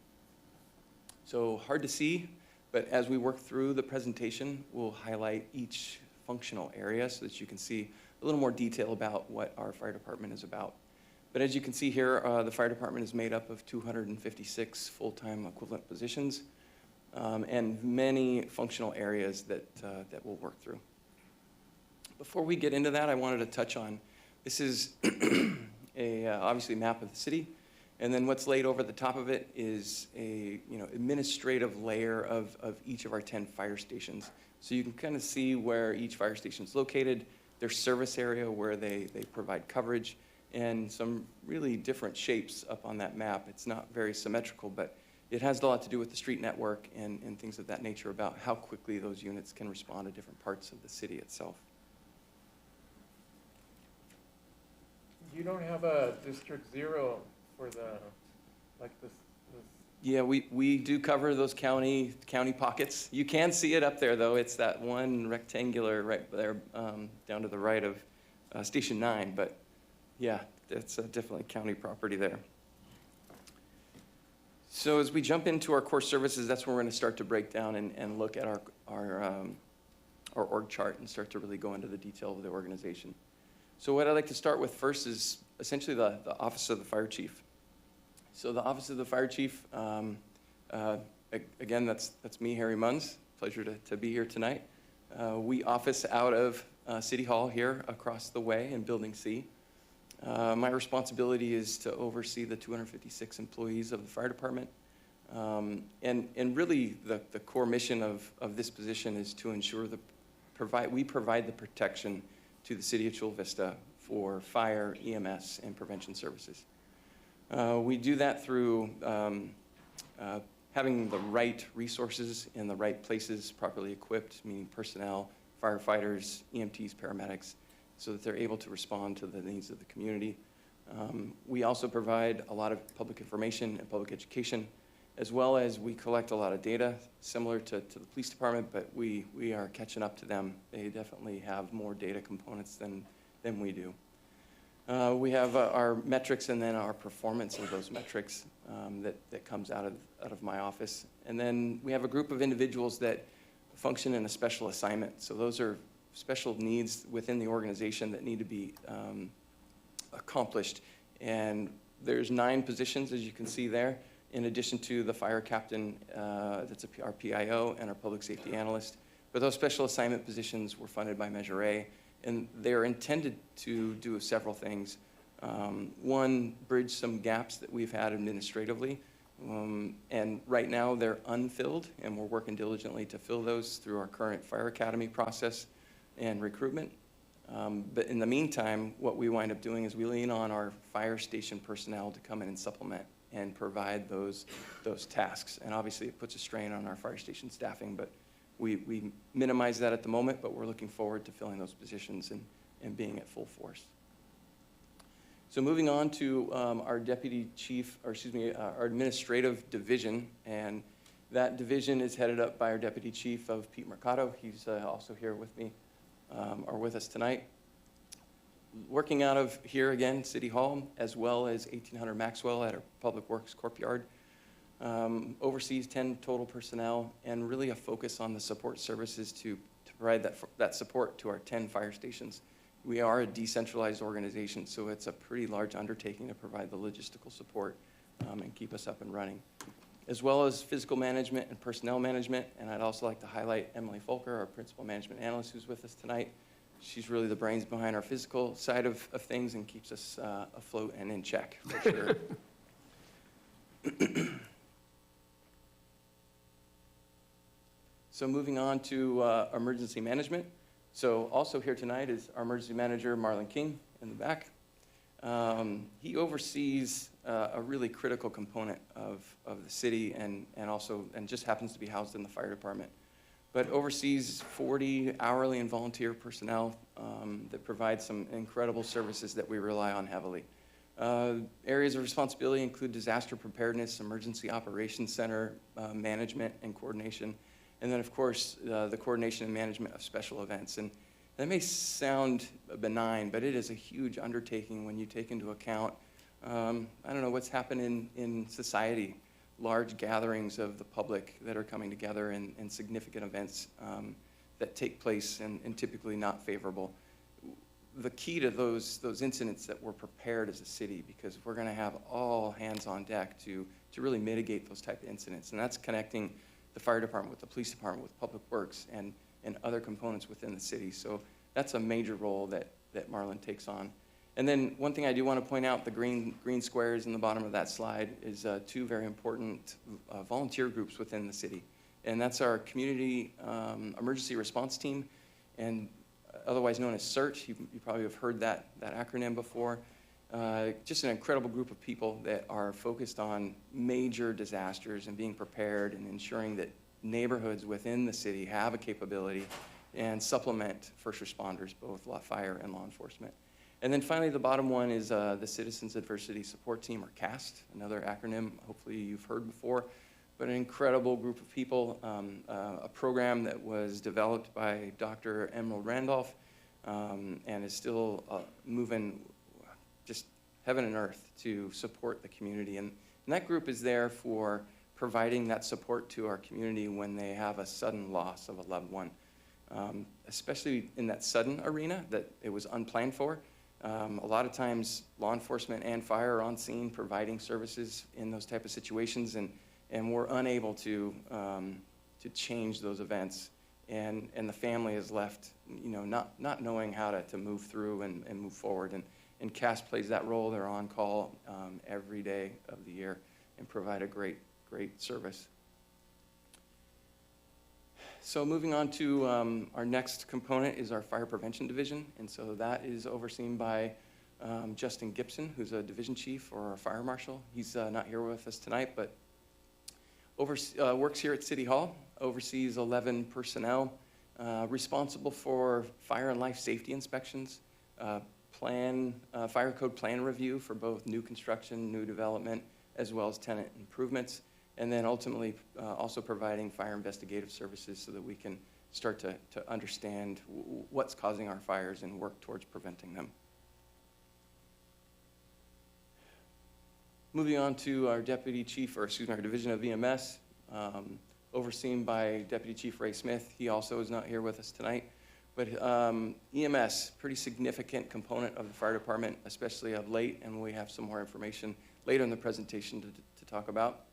So hard to see, but as we work through the presentation, we'll highlight each functional area so that you can see a little more detail about what our fire department is about. But as you can see here, the fire department is made up of 256 full-time equivalent positions and many functional areas that we'll work through. Before we get into that, I wanted to touch on, this is obviously a map of the city, and then what's laid over the top of it is a administrative layer of each of our 10 fire stations. So you can kind of see where each fire station is located, their service area where they provide coverage, and some really different shapes up on that map. It's not very symmetrical, but it has a lot to do with the street network and things of that nature about how quickly those units can respond to different parts of the city itself. You don't have a District 0 for this. Yeah, we do cover those county pockets. You can see it up there, though. It's that one rectangular right there down to the right of Station 9, but yeah, it's definitely county property there. So as we jump into our core services, that's where we're going to start to break down and look at our org chart and start to really go into the detail of the organization. So what I'd like to start with first is essentially the Office of the Fire Chief. So the Office of the Fire Chief, again, that's me, Harry Munns. Pleasure to be here tonight. We office out of City Hall here across the way in Building C. My responsibility is to oversee the 256 employees of the fire department. And really the core mission of this position is to ensure the we provide the protection to the city of Chula Vista for fire, EMS, and prevention services. We do that through having the right resources in the right places, properly equipped, meaning personnel, firefighters, EMTs, paramedics, so that they're able to respond to the needs of the community. We also provide a lot of public information and public education, as well as we collect a lot of data similar to the police department, but we are catching up to them. They definitely have more data components than we do. We have our metrics and then our performance of those metrics that comes out of my office. And then we have a group of individuals that function in a special assignment. So those are special needs within the organization that need to be accomplished. And there's 9 positions, as you can see there, in addition to the fire captain, that's our PIO, and our public safety analyst. But those special assignment positions were funded by Measure A, and they're intended to do several things. One, bridge some gaps that we've had administratively. And right now they're unfilled, and we're working diligently to fill those through our current fire academy process and recruitment. But in the meantime, what we wind up doing is we lean on our fire station personnel to come in and supplement and provide those tasks. And obviously it puts a strain on our fire station staffing, but we minimize that at the moment, but we're looking forward to filling those positions and being at full force. So moving on to our deputy chief, or excuse me, our administrative division, and that division is headed up by our deputy chief of Pete Mercado. He's also here with me, or with us tonight. Working out of here again, City Hall, as well as 1800 Maxwell at our Public Works Courtyard. Oversees 10 total personnel, and really a focus on the support services to provide that support to our 10 fire stations. We are a decentralized organization, so it's a pretty large undertaking to provide the logistical support and keep us up and running. As well as physical management and personnel management, and I'd also like to highlight Emily Folker, our principal management analyst, who's with us tonight. She's really the brains behind our physical side of things and keeps us afloat and in check, for sure. So moving on to emergency management. So also here tonight is our emergency manager, Marlon King, in the back. He oversees a really critical component of the city and just happens to be housed in the fire department. But oversees 40 hourly and volunteer personnel that provide some incredible services that we rely on heavily. Areas of responsibility include disaster preparedness, emergency operations center, management and coordination, and then of course the coordination and management of special events. And that may sound benign, but it is a huge undertaking when you take into account, I don't know, what's happened in society. Large gatherings of the public that are coming together in significant events that take place and typically not favorable. The key to those incidents that we're prepared as a city, because we're going to have all hands on deck to really mitigate those type of incidents, and that's connecting the fire department with the police department, with public works, and other components within the city. So that's a major role that Marlon takes on. And then one thing I do want to point out, the green squares in the bottom of that slide is 2 very important volunteer groups within the city. And that's our community emergency response team, and otherwise known as CERT. You probably have heard that acronym before. Just an incredible group of people that are focused on major disasters and being prepared and ensuring that neighborhoods within the city have a capability and supplement first responders, both fire and law enforcement. And then finally, the bottom one is the Citizens Adversity Support Team, or CAST, another acronym hopefully you've heard before, but an incredible group of people, a program that was developed by Dr. Emerald Randolph and is still moving just heaven and earth to support the community. And that group is there for providing that support to our community when they have a sudden loss of a loved one, especially in that sudden arena that it was unplanned for. A lot of times law enforcement and fire are on scene providing services in those type of situations, and we're unable to change those events, and the family is left, not knowing how to move through and move forward. And CAST plays that role. They're on call every day of the year and provide a great service. So moving on to our next component is our fire prevention division. And so that is overseen by Justin Gibson, who's a division chief or a fire marshal. He's not here with us tonight, but works here at City Hall, oversees 11 personnel, responsible for fire and life safety inspections, fire code plan review for both new construction, new development, as well as tenant improvements, and then ultimately also providing fire investigative services so that we can start to understand what's causing our fires and work towards preventing them. Moving on to our deputy chief, or excuse me, our division of EMS, overseen by Deputy Chief Ray Smith. He also is not here with us tonight. But EMS, pretty significant component of the fire department, especially of late, and we have some more information later in the presentation to talk about.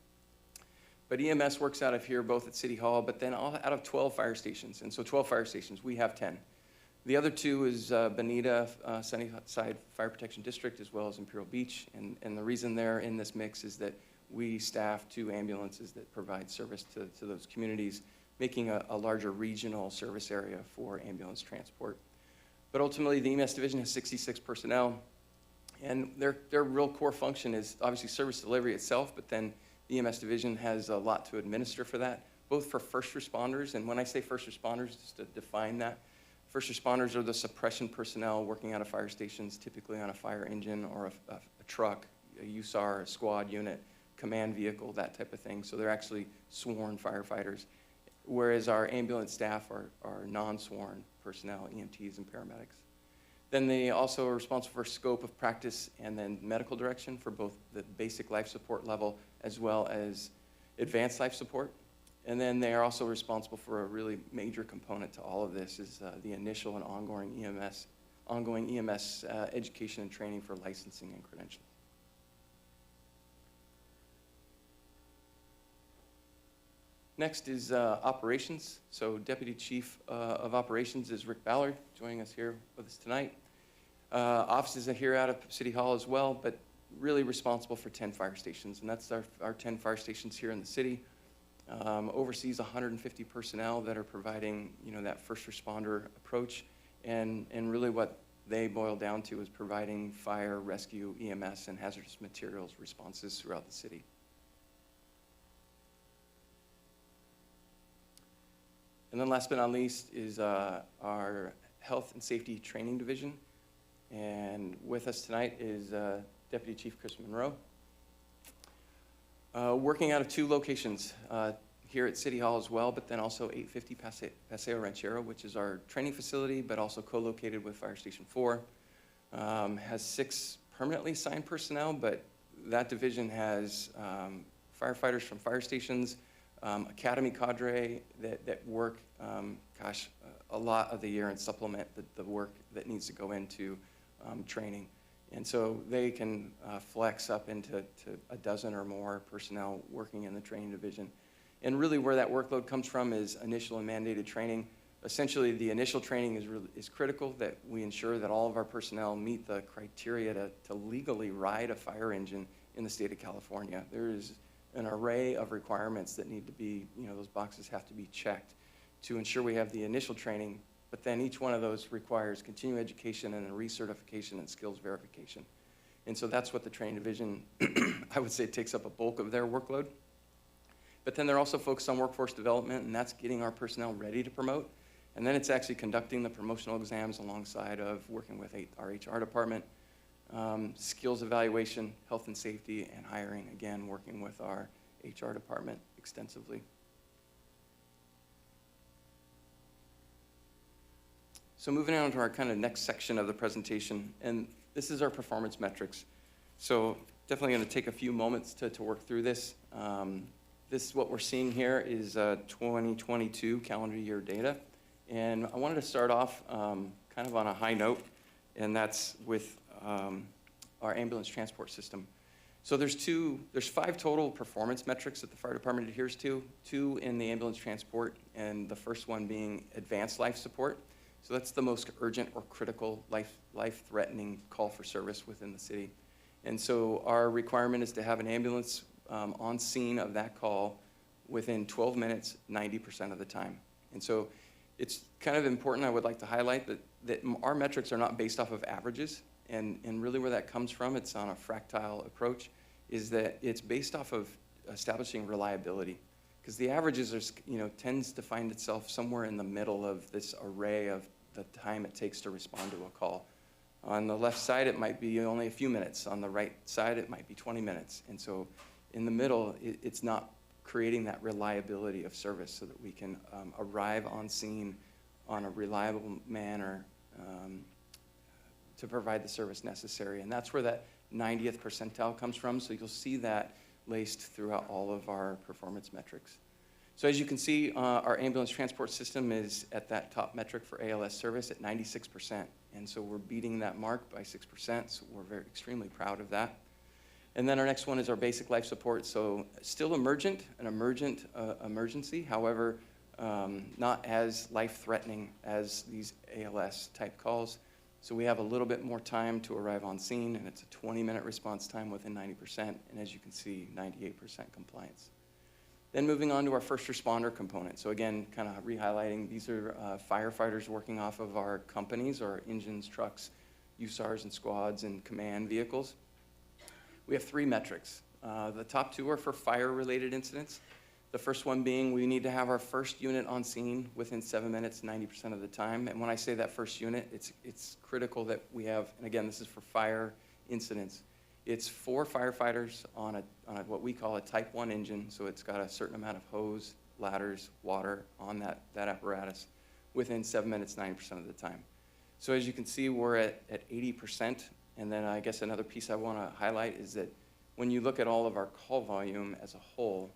But EMS works out of here both at City Hall, but then out of 12 fire stations. And so 12 fire stations, we have 10. The other two is Bonita, Sunnyside Fire Protection District, as well as Imperial Beach. And the reason they're in this mix is that we staff 2 ambulances that provide service to those communities, making a larger regional service area for ambulance transport. But ultimately, the EMS division has 66 personnel, and their real core function is obviously service delivery itself, but then the EMS division has a lot to administer for that, both for first responders, and when I say first responders, just to define that, first responders are the suppression personnel working out of fire stations, typically on a fire engine or a truck, a USAR, a squad unit, command vehicle, that type of thing. So they're actually sworn firefighters, whereas our ambulance staff are non-sworn personnel, EMTs and paramedics. Then they also are responsible for scope of practice and then medical direction for both the basic life support level as well as advanced life support. And then they are also responsible for a really major component to all of this is the initial and ongoing EMS education and training for licensing and credentialing. Next is operations. So Deputy Chief of Operations is Rick Ballard, joining us here with us tonight. Offices are here out of City Hall as well, but really responsible for 10 fire stations, and that's our 10 fire stations here in the city. Oversees 150 personnel that are providing, that first responder approach, and really what they boil down to is providing fire, rescue, EMS, and hazardous materials responses throughout the city. And then last but not least is our Health and Safety Training Division. And with us tonight is Deputy Chief Chris Monroe. Working out of 2 locations here at City Hall as well, but then also 850 Paseo Ranchero, which is our training facility, but also co-located with Fire Station 4. Has 6 permanently assigned personnel, but that division has firefighters from fire stations, academy cadre that work, a lot of the year and supplement the work that needs to go into training. And so they can flex up into a dozen or more personnel working in the training division. And really where that workload comes from is initial and mandated training. Essentially, the initial training is critical, that we ensure that all of our personnel meet the criteria to legally ride a fire engine in the state of California. There is an array of requirements that need to be, those boxes have to be checked to ensure we have the initial training, but then each one of those requires continuing education and recertification and skills verification. And so that's what the training division, I would say, takes up a bulk of their workload. But then they're also focused on workforce development, and that's getting our personnel ready to promote. And then it's actually conducting the promotional exams alongside of working with our HR department, skills evaluation, health and safety, and hiring, again, working with our HR department extensively. So moving on to our kind of next section of the presentation, and this is our performance metrics. So definitely going to take a few moments to work through this. What we're seeing here is 2022 calendar year data. And I wanted to start off kind of on a high note, and that's with our ambulance transport system. So there's 5 total performance metrics that the fire department adheres to, 2 in the ambulance transport, and the first one being advanced life support. So that's the most urgent or critical life-threatening call for service within the city. And so our requirement is to have an ambulance on scene of that call within 12 minutes, 90% of the time. And so it's kind of important, I would like to highlight that our metrics are not based off of averages. And really where that comes from, it's on a fractile approach, is that it's based off of establishing reliability. Because the averages are, tends to find itself somewhere in the middle of this array of the time it takes to respond to a call. On the left side, it might be only a few minutes. On the right side, it might be 20 minutes. And so in the middle, it's not creating that reliability of service so that we can arrive on scene on a reliable manner to provide the service necessary. And that's where that 90th percentile comes from. So you'll see that laced throughout all of our performance metrics. So as you can see, our ambulance transport system is at that top metric for ALS service at 96%. And so we're beating that mark by 6%, so we're extremely proud of that. And then our next one is our basic life support. So still an emergent emergency, however, not as life-threatening as these ALS type calls. So we have a little bit more time to arrive on scene, and it's a 20-minute response time within 90%, and as you can see, 98% compliance. Then moving on to our first responder component. So again, kind of re-highlighting, these are firefighters working off of our companies, our engines, trucks, USARs and squads and command vehicles. We have 3 metrics. The top 2 are for fire-related incidents. The first one being we need to have our first unit on scene within 7 minutes, 90% of the time. And when I say that first unit, it's critical that we have, and again, this is for fire incidents. It's 4 firefighters on what we call a type 1 engine, so it's got a certain amount of hose, ladders, water on that apparatus within 7 minutes, 90% of the time. So as you can see, we're at 80%, and then I guess another piece I want to highlight is that when you look at all of our call volume as a whole,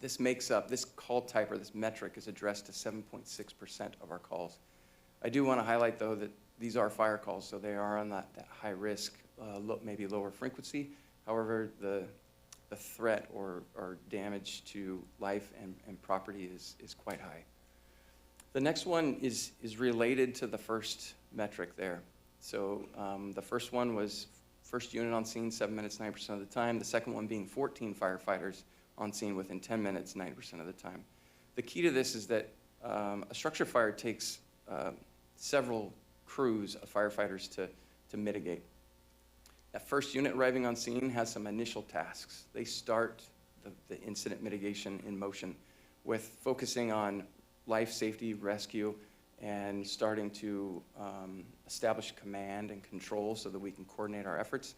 this call type or this metric is addressed to 7.6% of our calls. I do want to highlight, though, that these are fire calls, so they are on that high risk, maybe lower frequency. However, the threat or damage to life and property is quite high. The next one is related to the first metric there. So the first one was first unit on scene, 7 minutes, 90% of the time. The second one being 14 firefighters on scene within 10 minutes, 90% of the time. The key to this is that a structure fire takes several crews of firefighters to mitigate. That first unit arriving on scene has some initial tasks. They start the incident mitigation in motion with focusing on life, safety, rescue, and starting to establish command and control so that we can coordinate our efforts.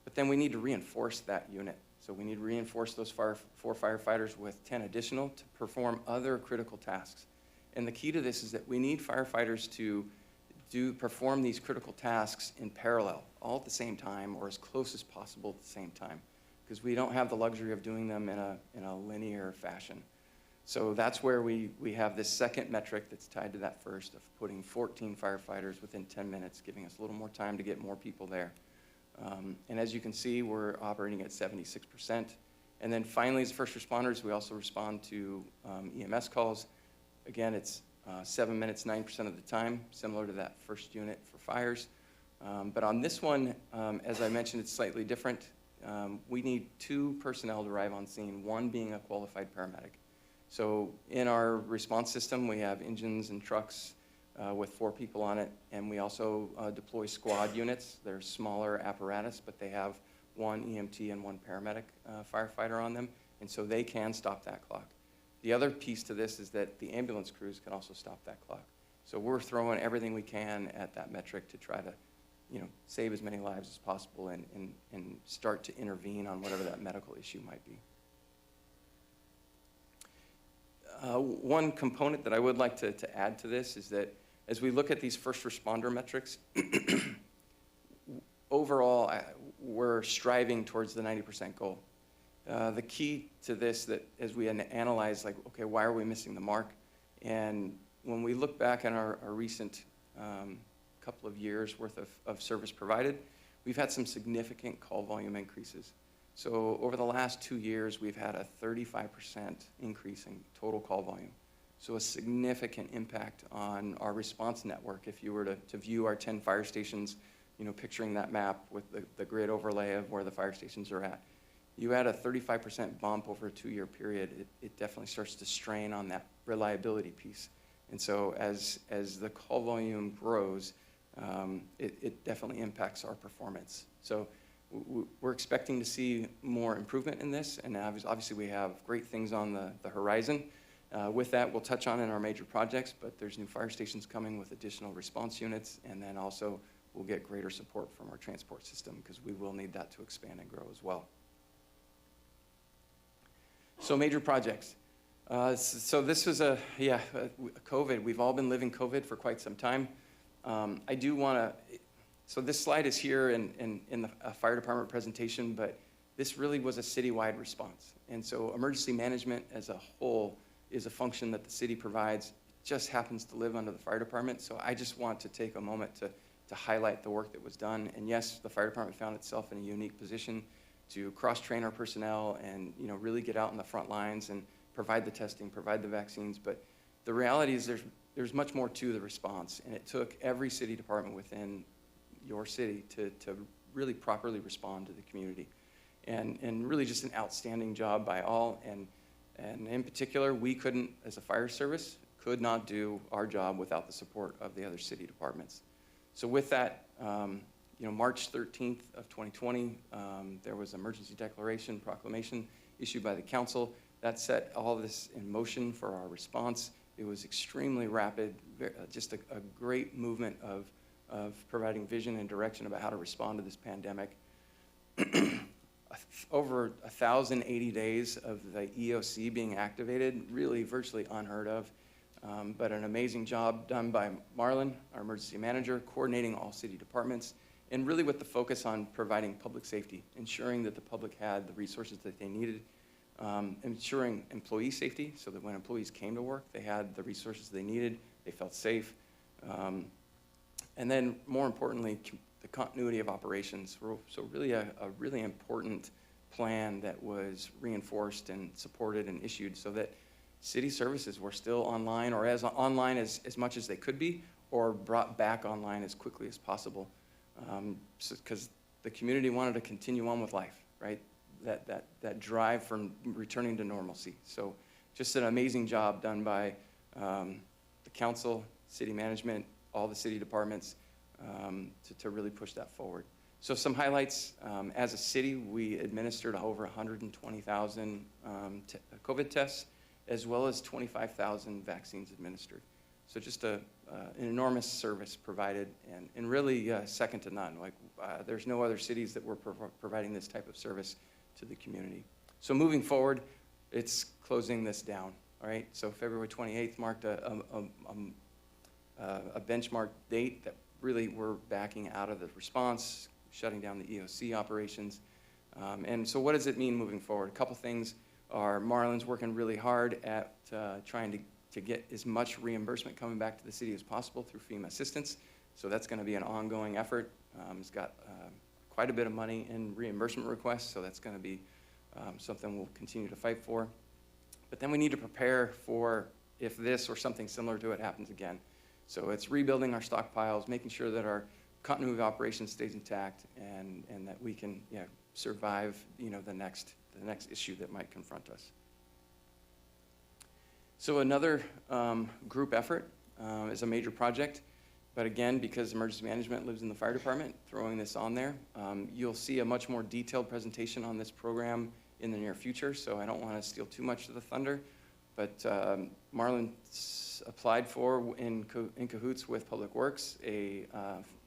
But then we need to reinforce that unit. So we need to reinforce those 4 firefighters with 10 additional to perform other critical tasks. And the key to this is that we need firefighters to perform these critical tasks in parallel, all at the same time or as close as possible at the same time, because we don't have the luxury of doing them in a linear fashion. So that's where we have this second metric that's tied to that first of putting 14 firefighters within 10 minutes, giving us a little more time to get more people there. And as you can see, we're operating at 76%. And then finally, as first responders, we also respond to EMS calls. Again, it's 7 minutes, 9% of the time, similar to that first unit for fires. But on this one, as I mentioned, it's slightly different. We need 2 personnel to arrive on scene, 1 being a qualified paramedic. So in our response system, we have engines and trucks with 4 people on it, and we also deploy squad units. They're smaller apparatus, but they have 1 EMT and 1 paramedic firefighter on them, and so they can stop that clock. The other piece to this is that the ambulance crews can also stop that clock. So we're throwing everything we can at that metric to try to, save as many lives as possible and start to intervene on whatever that medical issue might be. One component that I would like to add to this is that as we look at these first responder metrics, overall, we're striving towards the 90% goal. The key to this, that as we analyze, okay, why are we missing the mark? And when we look back on our recent couple of years worth of service provided, we've had some significant call volume increases. So over the last 2 years, we've had a 35% increase in total call volume. So a significant impact on our response network. If you were to view our 10 fire stations, picturing that map with the grid overlay of where the fire stations are at, you add a 35% bump over a 2-year period, it definitely starts to strain on reliability piece. And so as the call volume grows, it definitely impacts our performance. So we're expecting to see more improvement in this, and obviously we have great things on the horizon. With that, we'll touch on in our major projects, but there's new fire stations coming with additional response units, and then also we'll get greater support from our transport system because we will need that to expand and grow as well. So major projects. So this was COVID. We've all been living COVID for quite some time. I do want to, so this slide is here in the fire department presentation, but this really was a citywide response. And so emergency management as a whole is a function that the city provides, just happens to live under the fire department. So I just want to take a moment to highlight the work that was done. And yes, the fire department found itself in a unique position to cross-train our personnel and really get out in the front lines and provide the testing, provide the vaccines. But the reality is there's much more to the response, and it took every city department within your city to really properly respond to the community. And really just an outstanding job by all. And in particular, we couldn't, as a fire service, could not do our job without the support of the other city departments. So with that, March 13th of 2020, there was an emergency declaration proclamation issued by the council that set all of this in motion for our response. It was extremely rapid, just a great movement of providing vision and direction about how to respond to this pandemic. Over 1,080 days of the EOC being activated, really virtually unheard of. But an amazing job done by Marlon, our emergency manager, coordinating all city departments, and really with the focus on providing public safety, ensuring that the public had the resources that they needed, ensuring employee safety, so that when employees came to work, they had the resources they needed, they felt safe. And then more importantly, the continuity of operations. So really a really important plan that was reinforced and supported and issued so that city services were still online, or as online as much as they could be, or brought back online as quickly as possible. Because the community wanted to continue on with life, right? That drive from returning to normalcy. So just an amazing job done by the council, city management, all the city departments to really push that forward. So some highlights, as a city, we administered over 120,000 COVID tests, as well as 25,000 vaccines administered. So just an enormous service provided, and really second to none. Like there's no other cities that were providing this type of service to the community. So moving forward, it's closing this down. All right. So February 28th marked a benchmark date that really we're backing out of the response, shutting down the EOC operations. And so what does it mean moving forward? A couple things are Marlon's working really hard at trying to get as much reimbursement coming back to the city as possible through FEMA assistance. So that's going to be an ongoing effort. He's got quite a bit of money in reimbursement requests, so that's going to be something we'll continue to fight for. But then we need to prepare for if this or something similar to it happens again. So it's rebuilding our stockpiles, making sure that our continuity of operations stays intact, and that we can survive the next issue that might confront us. So another group effort is a major project, but again, because emergency management lives in the fire department, throwing this on there. You'll see a much more detailed presentation on this program in the near future, so I don't want to steal too much of the thunder, but Marlon applied for, in cahoots with Public Works, a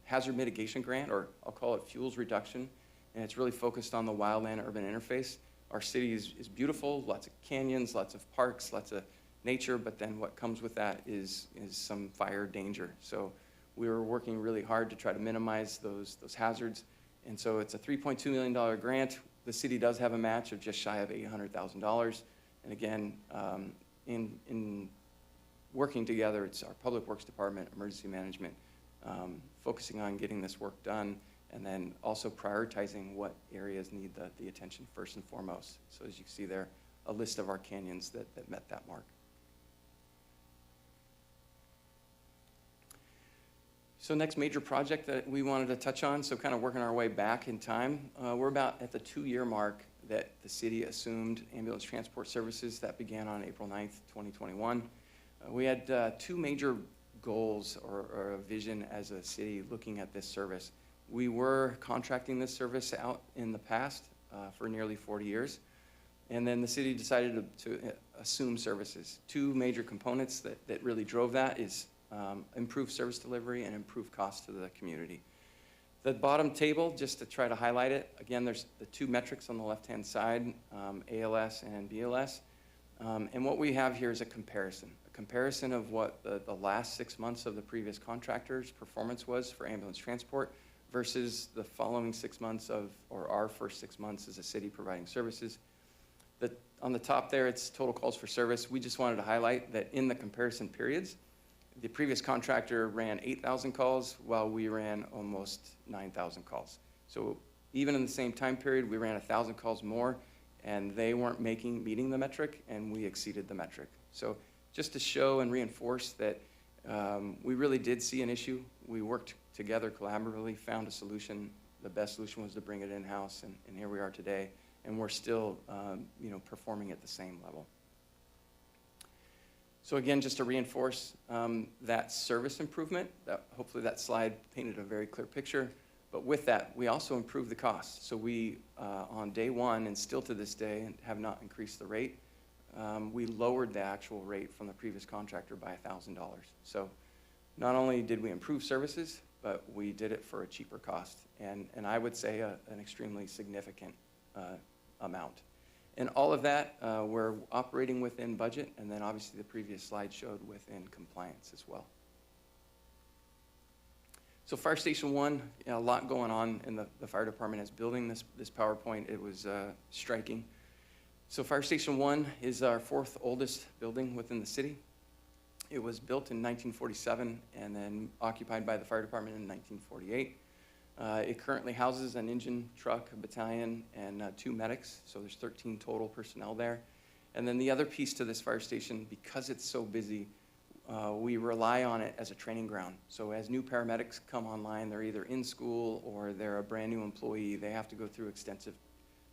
hazard mitigation grant, or I'll call it fuels reduction, and it's really focused on the wildland-urban interface. Our city is beautiful, lots of canyons, lots of parks, lots of nature, but then what comes with that is some fire danger. So we were working really hard to try to minimize those hazards, and so it's a $3.2 million grant. The city does have a match of just shy of $800,000, and again, in working together, it's our Public Works Department, Emergency Management, focusing on getting this work done, and then also prioritizing what areas need the attention first and foremost. So as you see there, a list of our canyons that met that mark. So next major project that we wanted to touch on, so kind of working our way back in time, we're about at the 2-year mark that the city assumed ambulance transport services. That began on April 9th, 2021. We had two major goals or a vision as a city looking at this service. We were contracting this service out in the past for nearly 40 years. And then the city decided to assume services. Two major components that really drove that is improved service delivery and improved cost to the community. The bottom table, just to try to highlight it, again, there's the two metrics on the left-hand side, ALS and BLS. And what we have here is a comparison of what the last 6 months of the previous contractor's performance was for ambulance transport versus the following 6 months or our first 6 months as a city providing services. On the top there, it's total calls for service. We just wanted to highlight that in the comparison periods, the previous contractor ran 8,000 calls while we ran almost 9,000 calls. So even in the same time period, we ran 1,000 calls more, and they weren't meeting the metric, and we exceeded the metric. So just to show and reinforce that we really did see an issue. We worked together collaboratively, found a solution. The best solution was to bring it in-house, and here we are today. And we're still, performing at the same level. So again, just to reinforce that service improvement, hopefully that slide painted a very clear picture. But with that, we also improved the cost. So we, on day one, and still to this day, have not increased the rate. We lowered the actual rate from the previous contractor by $1,000. So not only did we improve services, but we did it for a cheaper cost. And I would say an extremely significant amount. And all of that, we're operating within budget, and then obviously the previous slide showed within compliance as well. So Fire Station 1, a lot going on in the fire department. As building this PowerPoint, it was striking. So Fire Station 1 is our fourth oldest building within the city. It was built in 1947 and then occupied by the fire department in 1948. It currently houses an engine, truck, a battalion, and 2 medics, so there's 13 total personnel there. And then the other piece to this fire station, because it's so busy, we rely on it as a training ground. So as new paramedics come online, they're either in school or they're a brand new employee, they have to go through extensive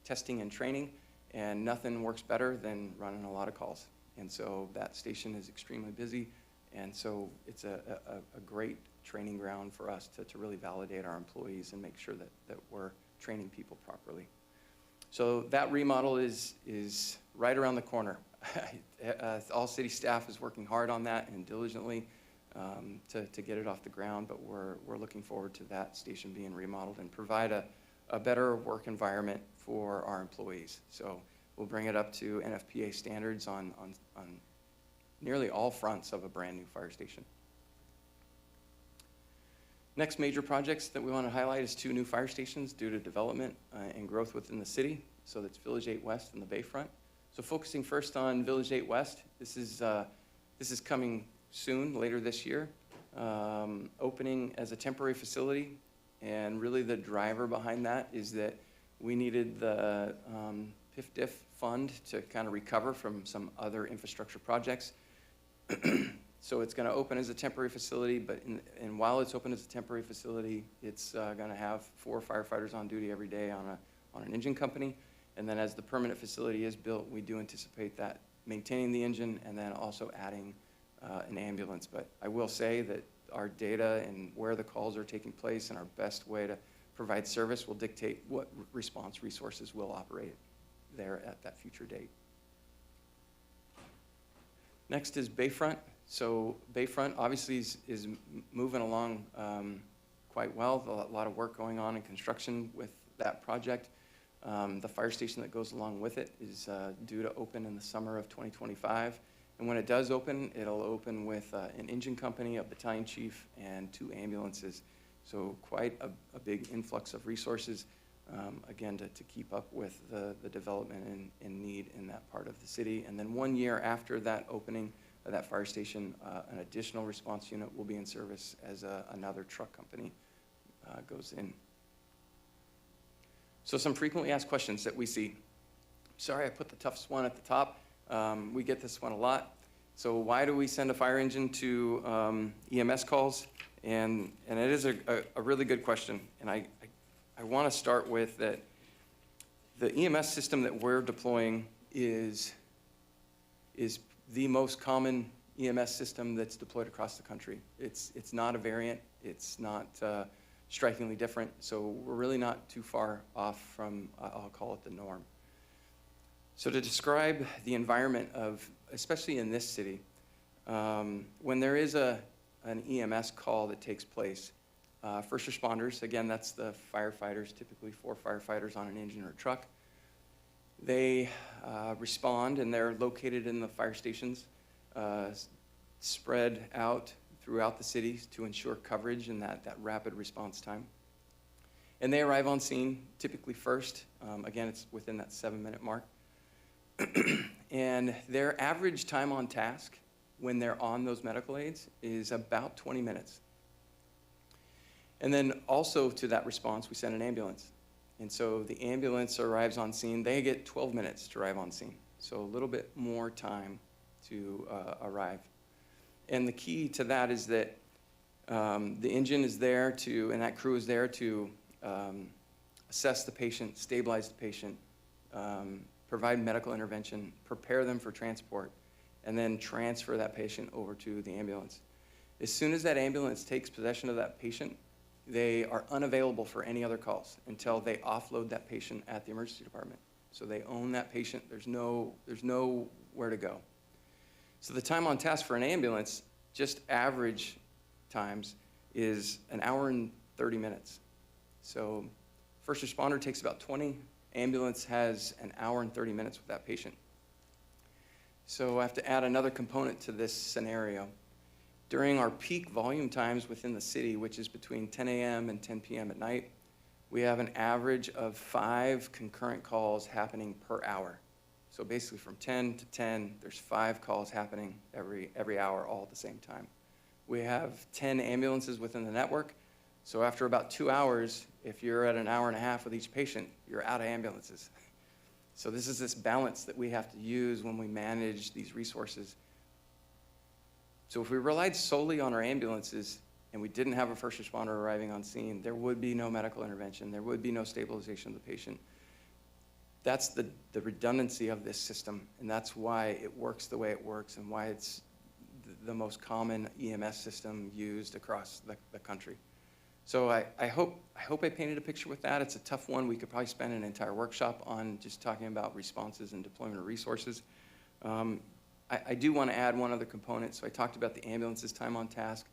testing and training, and nothing works better than running a lot of calls. And so that station is extremely busy, and so it's a great training ground for us to really validate our employees and make sure that we're training people properly. So that remodel is right around the corner. All city staff is working hard on that and diligently to get it off the ground, but we're looking forward to that station being remodeled and provide a better work environment for our employees. So we'll bring it up to NFPA standards on nearly all fronts of a brand new fire station. Next major projects that we want to highlight is 2 new fire stations due to development and growth within the city. So that's Village 8 West and the Bayfront. So focusing first on Village 8 West, this is coming soon, later this year, opening as a temporary facility. And really the driver behind that is that we needed the PIF-DIF fund to kind of recover from some other infrastructure projects. So it's going to open as a temporary facility, but and while it's open as a temporary facility, it's going to have 4 firefighters on duty every day on an engine company. And then as the permanent facility is built, we do anticipate that maintaining the engine and then also adding an ambulance. But I will say that our data and where the calls are taking place and our best way to provide service will dictate what response resources will operate there at that future date. Next is Bayfront. So Bayfront obviously is moving along quite well. A lot of work going on in construction with that project. The fire station that goes along with it is due to open in the summer of 2025. And when it does open, it'll open with an engine company, a battalion chief, and 2 ambulances. So quite a big influx of resources, again, to keep up with the development and need in that part of the city. And then 1 year after that opening, that fire station, an additional response unit will be in service as another truck company goes in. So some frequently asked questions that we see. Sorry, I put the toughest one at the top. We get this one a lot. So why do we send a fire engine to EMS calls? And it is a really good question. And I want to start with that the EMS system that we're deploying is the most common EMS system that's deployed across the country. It's not a variant. It's not strikingly different. So we're really not too far off from, I'll call it the norm. So to describe the environment of, especially in this city, when there is an EMS call that takes place, first responders, again, that's the firefighters, typically 4 firefighters on an engine or truck. They respond, and they're located in the fire stations, spread out throughout the city to ensure coverage and that rapid response time. And they arrive on scene typically first. Again, it's within that 7-minute mark. And their average time on task when they're on those medical aids is about 20 minutes. And then also to that response, we send an ambulance. And so the ambulance arrives on scene. They get 12 minutes to arrive on scene. So a little bit more time to arrive. And the key to that is that the engine is there to, and that crew is there to assess the patient, stabilize the patient, provide medical intervention, prepare them for transport, and then transfer that patient over to the ambulance. As soon as that ambulance takes possession of that patient, they are unavailable for any other calls until they offload that patient at the emergency department. So they own that patient. There's nowhere to go. So the time on task for an ambulance, just average times, is 1 hour and 30 minutes. So first responder takes about 20. Ambulance has 1 hour and 30 minutes with that patient. So I have to add another component to this scenario. During our peak volume times within the city, which is between 10 a.m. and 10 p.m. at night, we have an average of 5 concurrent calls happening per hour. So basically from 10 to 10, there's 5 calls happening every hour all at the same time. We have 10 ambulances within the network. So after about 2 hours, if you're at 1.5 hours with each patient, you're out of ambulances. So this is this balance that we have to use when we manage these resources. So if we relied solely on our ambulances and we didn't have a first responder arriving on scene, there would be no medical intervention. There would be no stabilization of the patient. That's the redundancy of this system, and that's why it works the way it works and why it's the most common EMS system used across the country. So I hope I painted a picture with that. It's a tough one. We could probably spend an entire workshop on just talking about responses and deployment of resources. I do want to add one other component. So I talked about the ambulance's time on task.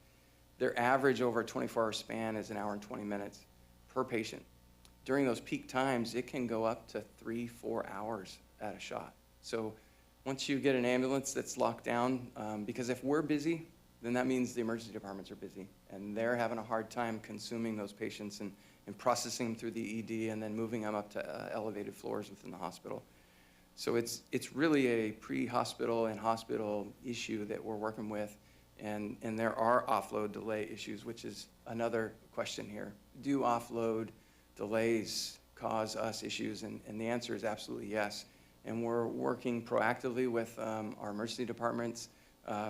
Their average over a 24-hour span is 1 hour and 20 minutes per patient. During those peak times, it can go up to 3-4 hours at a shot. So once you get an ambulance that's locked down, because if we're busy, then that means the emergency departments are busy, and they're having a hard time consuming those patients and processing them through the ED and then moving them up to elevated floors within the hospital. So it's really a pre-hospital and hospital issue that we're working with, and there are offload delay issues, which is another question here. Do offload delays cause us issues? And the answer is absolutely yes. And we're working proactively with our emergency departments,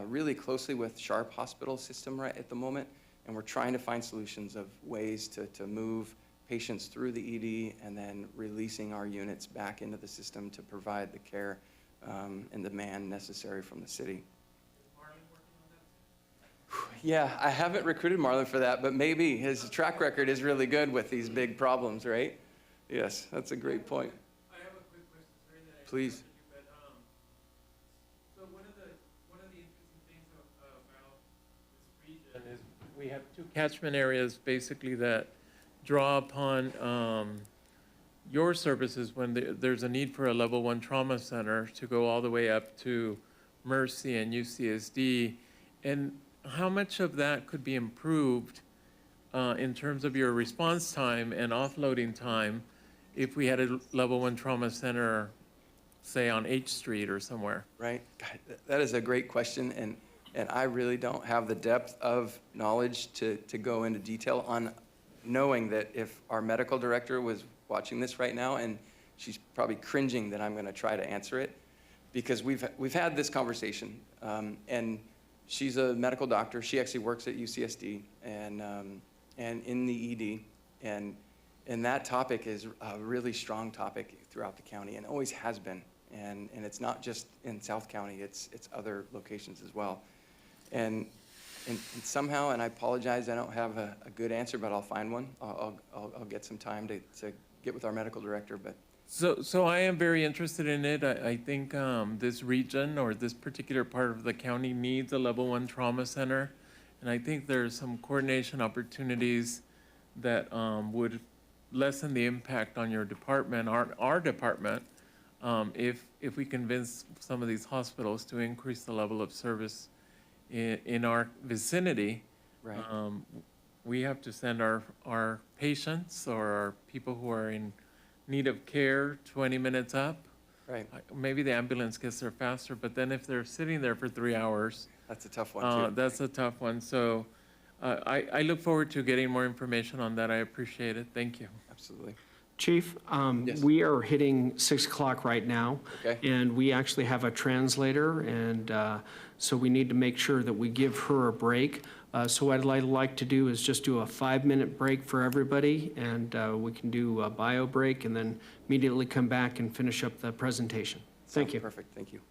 really closely with Sharp Hospital System right at the moment, and we're trying to find solutions of ways to move patients through the ED and then releasing our units back into the system to provide the care and demand necessary from the city. Yeah, I haven't recruited Marlon for that, but maybe his track record is really good with these big problems, right? Yes, that's a great point. I have a quick question, sorry that I Please. interrupted you, but, so one of the interesting things about this region is we have 2 catchment areas basically that draw upon your services when there's a need for a level 1 trauma center to go all the way up to Mercy and UCSD. And how much of that could be improved in terms of your response time and offloading time if we had a level 1 trauma center, say on H Street or somewhere? Right. God, that is a great question, and I really don't have the depth of knowledge to go into detail on knowing that if our medical director was watching this right now, and she's probably cringing that I'm going to try to answer it, because we've had this conversation, and she's a medical doctor. She actually works at UCSD and in the ED, and that topic is a really strong topic throughout the county and always has been. And it's not just in South County, it's other locations as well. And somehow, and I apologize, I don't have a good answer, but I'll find one. I'll get some time to get with our medical director, but So I am very interested in it. I think this region or this particular part of the county needs a level 1 trauma center. And I think there's some coordination opportunities that would lessen the impact on your department, our department, if we convince some of these hospitals to increase the level of service in our vicinity. right. We have to send our patients or our people who are in need of care 20 minutes up. Right. Maybe the ambulance gets there faster, but then if they're sitting there for 3 hours, That's a tough one, too. that's a tough one. So I look forward to getting more information on that. I appreciate it. Thank you. Absolutely. Chief, Yes. we are hitting 6 o'clock right now. Okay. And we actually have a translator, and so we need to make sure that we give her a break. So what I'd like to do is just do a 5-minute break for everybody, and we can do a bio break and then immediately come back and finish up the presentation. Thank Sounds you. Perfect, thank you.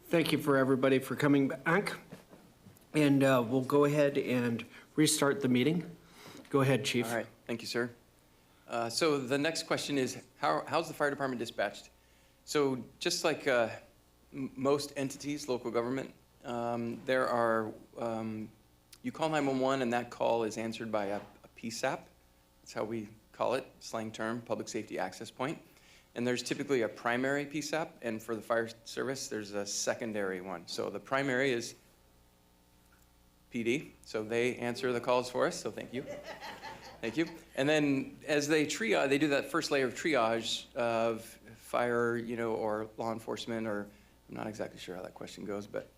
Thank you for everybody for coming back. And we'll go ahead and restart the meeting. Go ahead, Chief. All right, thank you, sir. So the next question is, how's the fire department dispatched? So just like most entities, local government, there are, you call 911 and that call is answered by a PSAP. That's how we call it, slang term, Public Safety Access Point. And there's typically a primary PSAP, and for the fire service, there's a secondary one. So the primary is PD, so they answer the calls for us, so thank you. Thank you. And then as they triage, they do that first layer of triage of fire, or law enforcement, or I'm not exactly sure how that question goes, but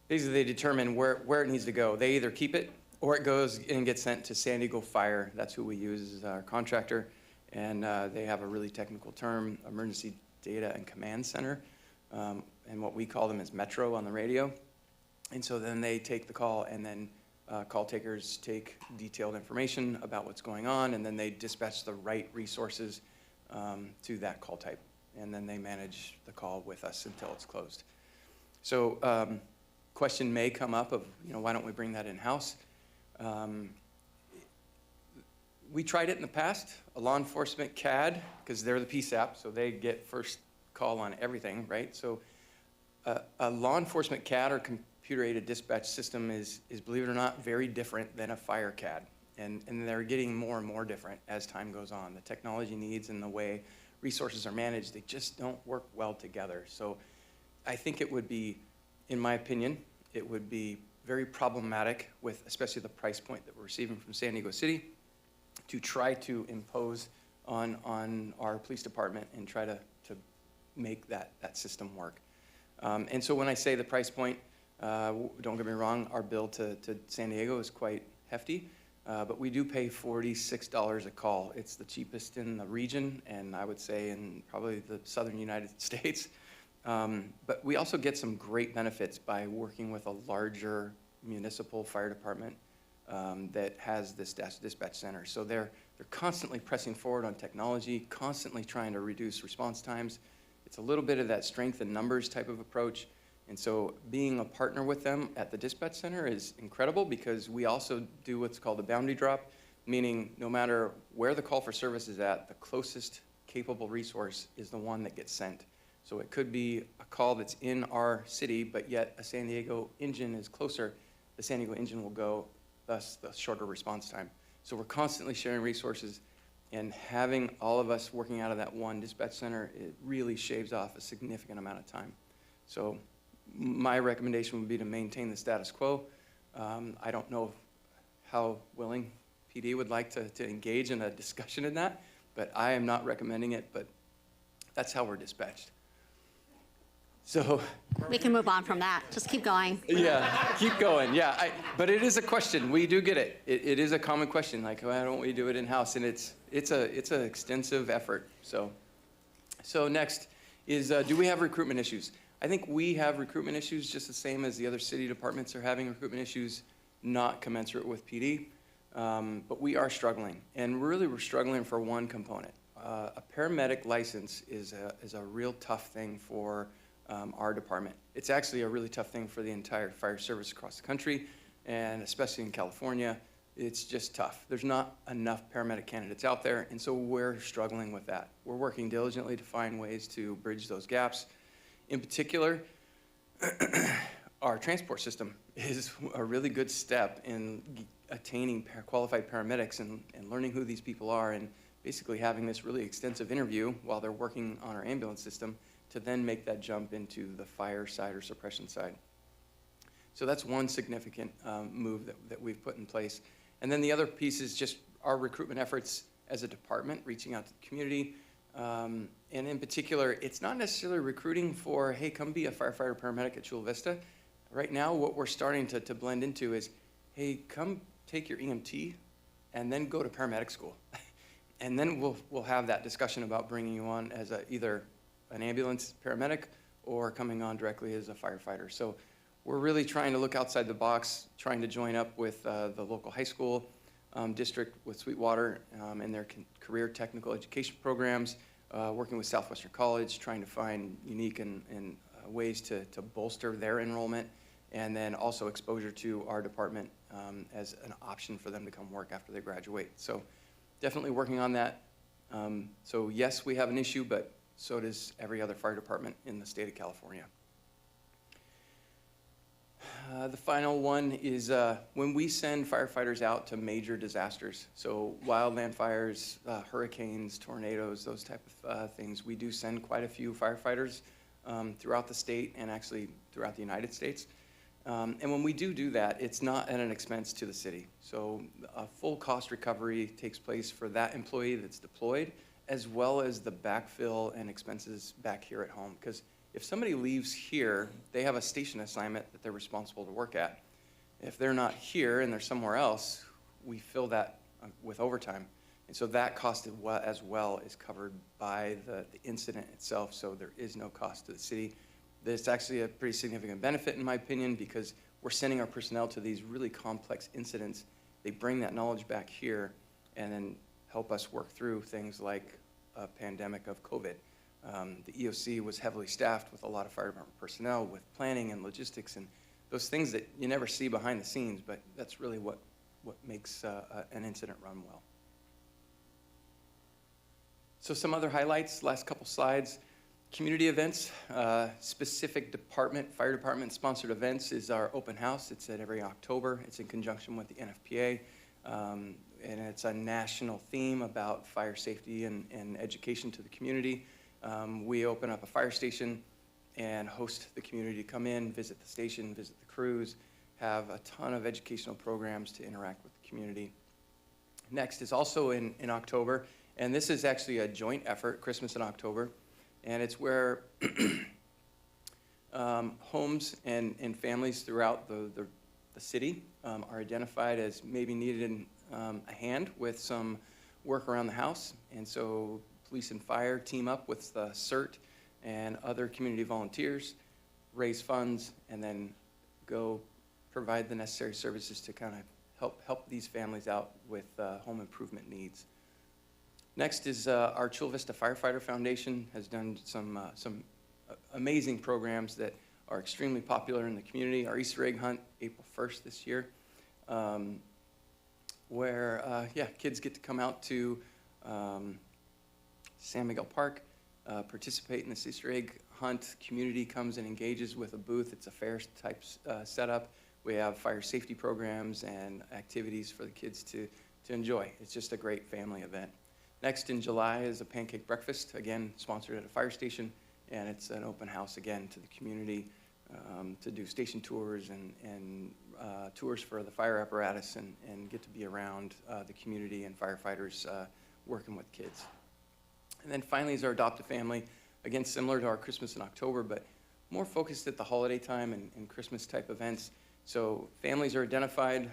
basically they determine where it needs to go. They either keep it or it goes and gets sent to SANDIEGO Fire. That's who we use as our contractor. And they have a really technical term, Emergency Data and Command Center. And what we call them is Metro on the radio. And so then they take the call, and then call takers take detailed information about what's going on, and then they dispatch the right resources to that call type. And then they manage the call with us until it's closed. So question may come up of, why don't we bring that in-house? We tried it in the past, a law enforcement CAD, because they're the PSAP, so they get first call on everything, right? So a law enforcement CAD or computer-aided dispatch system is, believe it or not, very different than a fire CAD. And they're getting more and more different as time goes on. The technology needs and the way resources are managed, they just don't work well together. So I think it would be, in my opinion, it would be very problematic with especially the price point that we're receiving from San Diego City to try to impose on our police department and try to make that system work. And so when I say the price point, don't get me wrong, our bill to San Diego is quite hefty, but we do pay $46 a call. It's the cheapest in the region, and I would say in probably the southern United States. But we also get some great benefits by working with a larger municipal fire department that has this dispatch center. So they're constantly pressing forward on technology, constantly trying to reduce response times. It's a little bit of that strength in numbers type of approach. And so being a partner with them at the dispatch center is incredible, because we also do what's called a boundary drop, meaning no matter where the call for service is at, the closest capable resource is the one that gets sent. So it could be a call that's in our city, but yet a San Diego engine is closer. The San Diego engine will go, thus the shorter response time. So we're constantly sharing resources, and having all of us working out of that one dispatch center, it really shaves off a significant amount of time. So my recommendation would be to maintain the status quo. I don't know how willing PD would like to engage in a discussion in that, but I am not recommending it, but that's how we're dispatched. So We can move on from that. Just keep going. yeah, keep going. Yeah, but it is a question. We do get it. It is a common question. Like, why don't we do it in house? And it's an extensive effort. So next is, do we have recruitment issues? I think we have recruitment issues just the same as the other city departments are having recruitment issues, not commensurate with PD. But we are struggling, and really we're struggling for one component. A paramedic license is a real tough thing for our department. It's actually a really tough thing for the entire fire service across the country, and especially in California, it's just tough. There's not enough paramedic candidates out there, and so we're struggling with that. We're working diligently to find ways to bridge those gaps. In particular, our transport system is a really good step in attaining qualified paramedics and learning who these people are, and basically having this really extensive interview while they're working on our ambulance system to then make that jump into the fire side or suppression side. So that's one significant move that we've put in place. And then the other piece is just our recruitment efforts as a department, reaching out to the community. And in particular, it's not necessarily recruiting for, hey, come be a firefighter paramedic at Chula Vista. Right now, what we're starting to blend into is, hey, come take your EMT and then go to paramedic school. And then we'll have that discussion about bringing you on as either an ambulance paramedic or coming on directly as a firefighter. So we're really trying to look outside the box, trying to join up with the local high school district with Sweetwater and their career technical education programs, working with Southwestern College, trying to find unique and ways to bolster their enrollment, and then also exposure to our department as an option for them to come work after they graduate. So definitely working on that. So yes, we have an issue, but so does every other fire department in the state of California. The final one is when we send firefighters out to major disasters, so wildland fires, hurricanes, tornadoes, those type of things, we do send quite a few firefighters throughout the state and actually throughout the United States. And when we do that, it's not at an expense to the city. So a full cost recovery takes place for that employee that's deployed, as well as the backfill and expenses back here at home. Because if somebody leaves here, they have a station assignment that they're responsible to work at. If they're not here and they're somewhere else, we fill that with overtime. And so that cost as well is covered by the incident itself, so there is no cost to the city. It's actually a pretty significant benefit, in my opinion, because we're sending our personnel to these really complex incidents. They bring that knowledge back here and then help us work through things like a pandemic of COVID. The EOC was heavily staffed with a lot of fire department personnel with planning and logistics and those things that you never see behind the scenes, but that's really what makes an incident run well. So some other highlights, last couple slides. Community events, specific department, fire department sponsored events is our open house. It's at every October. It's in conjunction with the NFPA. And it's a national theme about fire safety and education to the community. We open up a fire station and host the community to come in, visit the station, visit the crews, have a ton of educational programs to interact with the community. Next is also in October, and this is actually a joint effort, Christmas in October, and it's where homes and families throughout the city are identified as maybe needed a hand with some work around the house, and so police and fire team up with the CERT and other community volunteers, raise funds, and then go provide the necessary services to kind of help these families out with home improvement needs. Next is our Chula Vista Firefighter Foundation has done some amazing programs that are extremely popular in the community. Our Easter egg hunt, April 1st this year, where kids get to come out to San Miguel Park, participate in this Easter egg hunt. Community comes and engages with a booth. It's a fair type setup. We have fire safety programs and activities for the kids to enjoy. It's just a great family event. Next in July is a pancake breakfast, again sponsored at a fire station, and it's an open house again to the community to do station tours and tours for the fire apparatus and get to be around the community and firefighters working with kids. And then finally is our adoptive family, again similar to our Christmas in October, but more focused at the holiday time and Christmas type events. So families are identified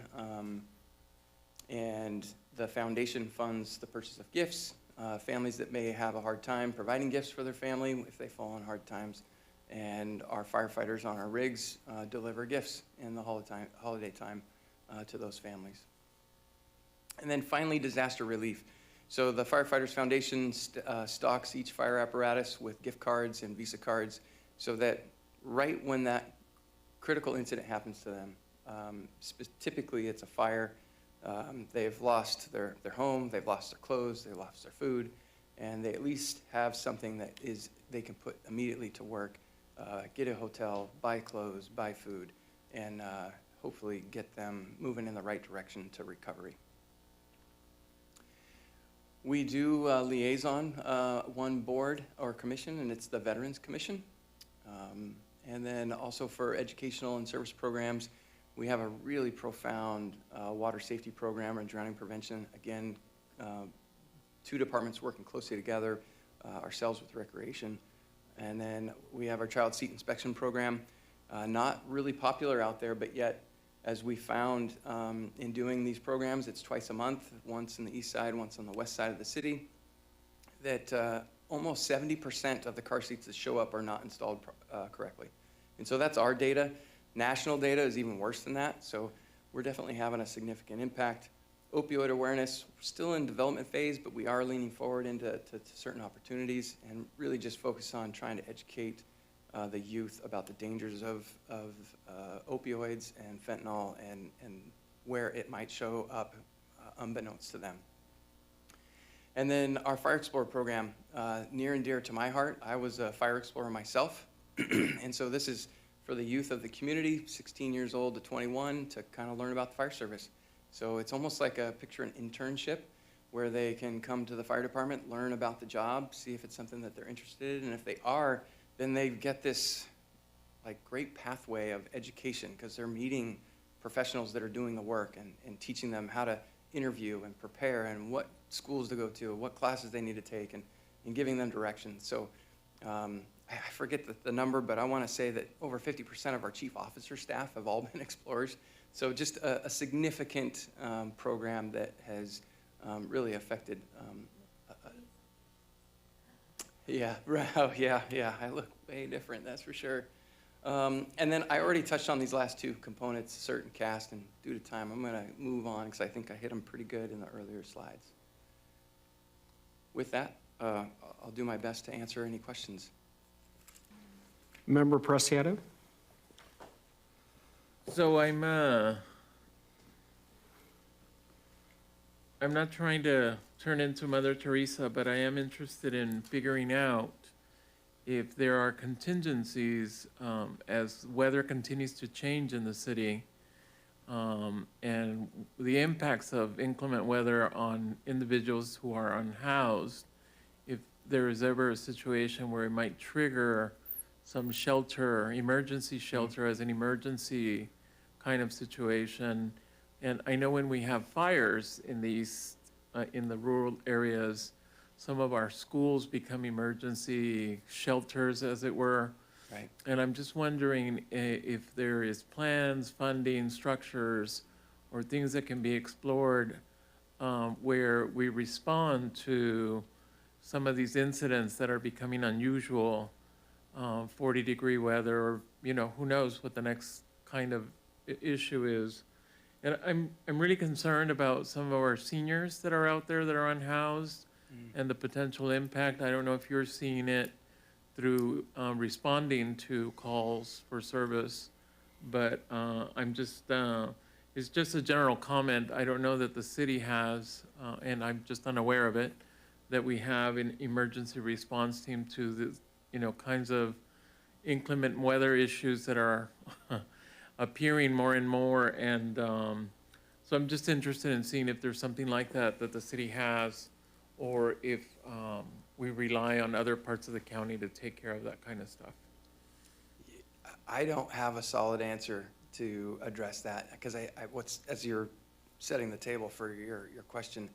and the foundation funds the purchase of gifts. Families that may have a hard time providing gifts for their family if they fall on hard times. And our firefighters on our rigs deliver gifts in the holiday time to those families. And then finally, disaster relief. So the Firefighters Foundation stocks each fire apparatus with gift cards and Visa cards so that right when that critical incident happens to them, typically it's a fire, they've lost their home, they've lost their clothes, they've lost their food, and they at least have something that they can put immediately to work, get a hotel, buy clothes, buy food, and hopefully get them moving in the right direction to recovery. We do liaison one board or commission, and it's the Veterans Commission. And then also for educational and service programs, we have a really profound water safety program and drowning prevention. Again, two departments working closely together, ourselves with recreation. And then we have our child seat inspection program. Not really popular out there, but yet, as we found in doing these programs, it's twice a month, once in the east side, once on the west side of the city, that almost 70% of the car seats that show up are not installed correctly. And so that's our data. National data is even worse than that, so we're definitely having a significant impact. Opioid awareness, we're still in development phase, but we are leaning forward into certain opportunities and really just focus on trying to educate the youth about the dangers of opioids and fentanyl and where it might show up unbeknownst to them. And then our Fire Explorer program, near and dear to my heart. I was a fire explorer myself, and so this is for the youth of the community, 16 years old to 21, to kind of learn about the fire service. So it's almost like a picture an internship where they can come to the fire department, learn about the job, see if it's something that they're interested in, and if they are, then they get this like great pathway of education because they're meeting professionals that are doing the work and teaching them how to interview and prepare and what schools to go to, what classes they need to take, and giving them direction. So I forget the number, but I want to say that over 50% of our chief officer staff have all been explorers. So just a significant program that has really affected. Yeah, oh, yeah, I look way different, that's for sure. And then I already touched on these last two components, cert and cast, and due to time, I'm going to move on because I think I hit them pretty good in the earlier slides. With that, I'll do my best to answer any questions. Member Preciado? So I'm not trying to turn into Mother Teresa, but I am interested in figuring out if there are contingencies as weather continues to change in the city and the impacts of inclement weather on individuals who are unhoused, if there is ever a situation where it might trigger some shelter, emergency shelter as an emergency kind of situation. And I know when we have fires in these, in the rural areas, some of our schools become emergency shelters, as it were. Right. And I'm just wondering if there is plans, funding, structures, or things that can be explored where we respond to some of these incidents that are becoming unusual, 40-degree weather, or, you know, who knows what the next kind of issue is. And I'm really concerned about some of our seniors that are out there that are unhoused and the potential impact. I don't know if you're seeing it through responding to calls for service, but I'm just, it's just a general comment. I don't know that the city has, and I'm just unaware of it, that we have an emergency response team to the, you know, kinds of inclement weather issues that are appearing more and more. And so I'm just interested in seeing if there's something like that that the city has, or if we rely on other parts of the county to take care of that kind of stuff. I don't have a solid answer to address that because as you're setting the table for your question,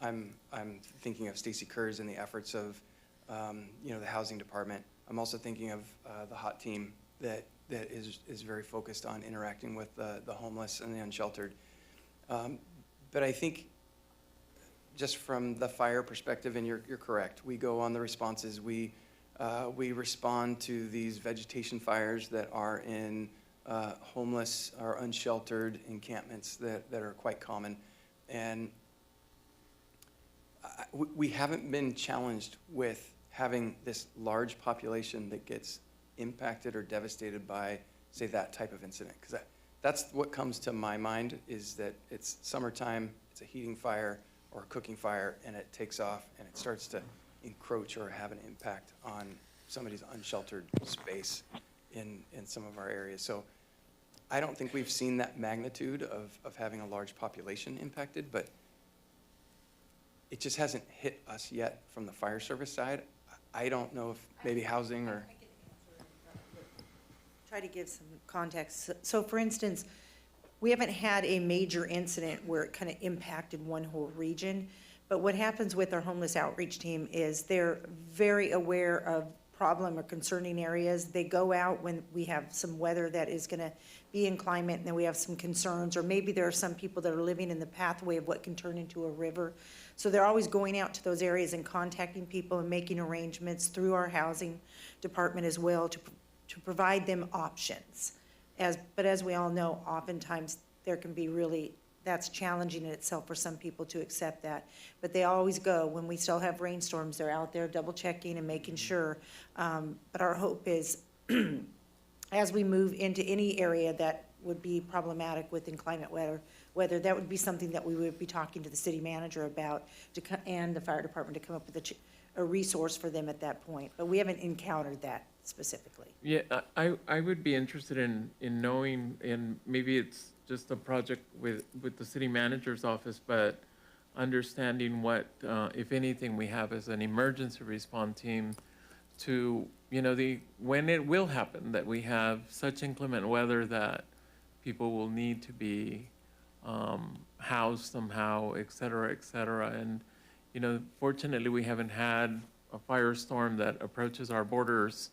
I'm thinking of Stacy Kurz and the efforts of you know, the housing department. I'm also thinking of the HOT team that is very focused on interacting with the homeless and the unsheltered. But I think just from the fire perspective, and you're correct, we go on the responses. We respond to these vegetation fires that are in homeless or unsheltered encampments that are quite common. And we haven't been challenged with having this large population that gets impacted or devastated by, say, that type of incident. Because that's what comes to my mind, is that it's summertime, it's a heating fire or a cooking fire, and it takes off and it starts to encroach or have an impact on somebody's unsheltered space in some of our areas. So I don't think we've seen that magnitude of having a large population impacted, but it just hasn't hit us yet from the fire service side. I don't know if maybe housing or... Try to give some context. So for instance, we haven't had a major incident where it kind of impacted one whole region, but what happens with our homeless outreach team is they're very aware of problem or concerning areas. They go out when we have some weather that is going to be inclement, and then we have some concerns, or maybe there are some people that are living in the pathway of what can turn into a river. So they're always going out to those areas and contacting people and making arrangements through our housing department as well to provide them options. But as we all know, oftentimes there can be really, that's challenging in itself for some people to accept that. But they always go, when we still have rainstorms, they're out there double checking and making sure. But our hope is, as we move into any area that would be problematic with inclement weather, that would be something that we would be talking to the city manager about and the fire department to come up with a resource for them at that point. But we haven't encountered that specifically. Yeah, I would be interested in knowing, and maybe it's just a project with the city manager's office, but understanding what, if anything, we have as an emergency response team to, when it will happen, that we have such inclement weather that people will need to be housed somehow, et cetera, et cetera. And, fortunately, we haven't had a firestorm that approaches our borders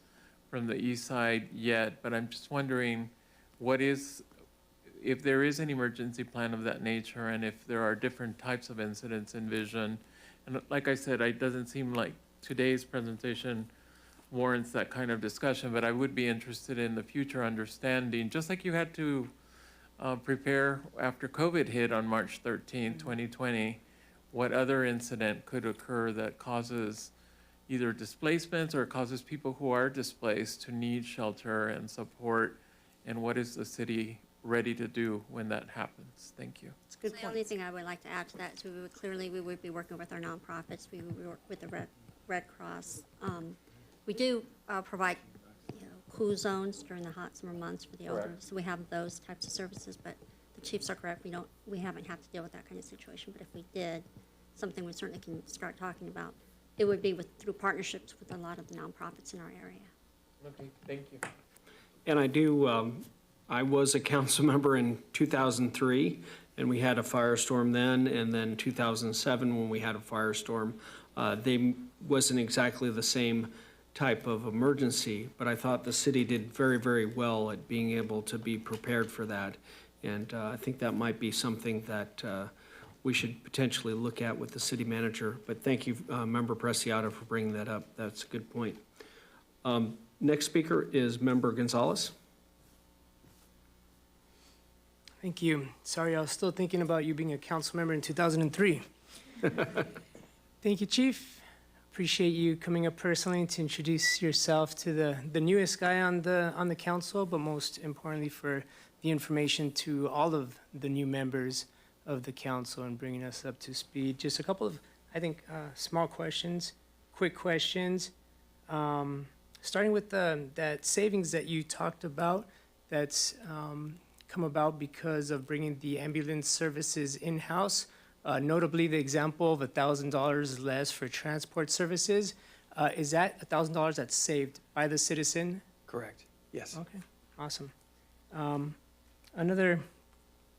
from the east side yet, but I'm just wondering if there is an emergency plan of that nature, and if there are different types of incidents envisioned. And like I said, it doesn't seem like today's presentation warrants that kind of discussion, but I would be interested in the future understanding, just like you had to prepare after COVID hit on March 13, 2020, what other incident could occur that causes either displacements or causes people who are displaced to need shelter and support, and what is the city ready to do when that happens? Thank you. It's a good The point. only thing I would like to add to that is we would be working with our nonprofits. We would work with the Red Cross. We do provide, cool zones during the hot summer months for the elderly. So we have those types of services, but the chiefs are correct. We haven't had to deal with that kind of situation. But if we did, something we certainly can start talking about. It would be through partnerships with a lot of the nonprofits in our area. Okay, thank you. And I was a council member in 2003, and we had a firestorm then, and then 2007 when we had a firestorm. They wasn't exactly the same type of emergency, but I thought the city did very, very well at being able to be prepared for that. And I think that might be something that we should potentially look at with the city manager. But thank you, Member Preciado, for bringing that up. That's a good point. Next speaker is Member Gonzalez. Thank you. Sorry, I was still thinking about you being a council member in 2003. Thank you, Chief. Appreciate you coming up personally to introduce yourself to the newest guy on the council, but most importantly for the information to all of the new members of the council and bringing us up to speed. Just a couple of, I think, small questions, quick questions. Starting with that savings that you talked about, that's come about because of bringing the ambulance services in-house. Notably, the example of $1,000 less for transport services. Is that $1,000 that's saved by the citizen? Correct, yes. Okay, awesome. Another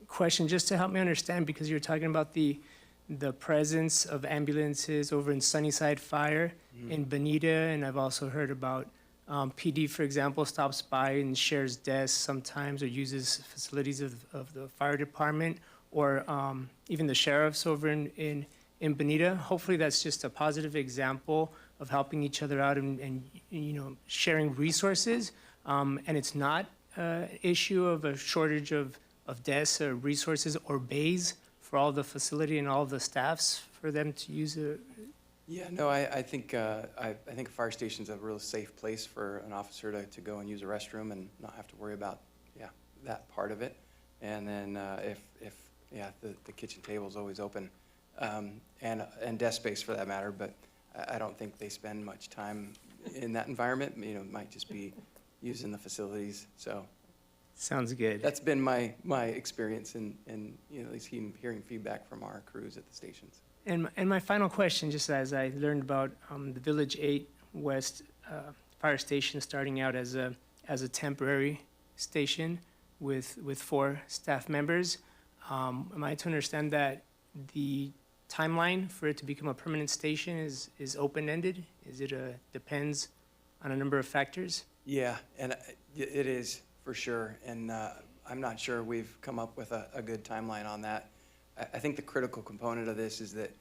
question, just to help me understand, because you're talking about the presence of ambulances over in Sunnyside Fire in Bonita, and I've also heard about PD, for example, stops by and shares desks sometimes or uses facilities of the fire department, or even the sheriffs over in Bonita. Hopefully that's just a positive example of helping each other out and sharing resources, and it's not an issue of a shortage of desks or resources or bays for all the facility and all the staffs for them to use it. Yeah, no, I think a fire station's a real safe place for an officer to go and use a restroom and not have to worry about, that part of it. And then the kitchen table's always open, and desk space for that matter, but I don't think they spend much time in that environment. It might just be using the facilities, so. Sounds good. That's been my experience in at least hearing feedback from our crews at the stations. And my final question, just as I learned about the Village 8 West Fire Station starting out as a temporary station with 4 staff members, am I to understand that the timeline for it to become a permanent station is open-ended? Is it depends on a number of factors? Yeah, and it is for sure, and I'm not sure we've come up with a good timeline on that. I think the critical component of this is that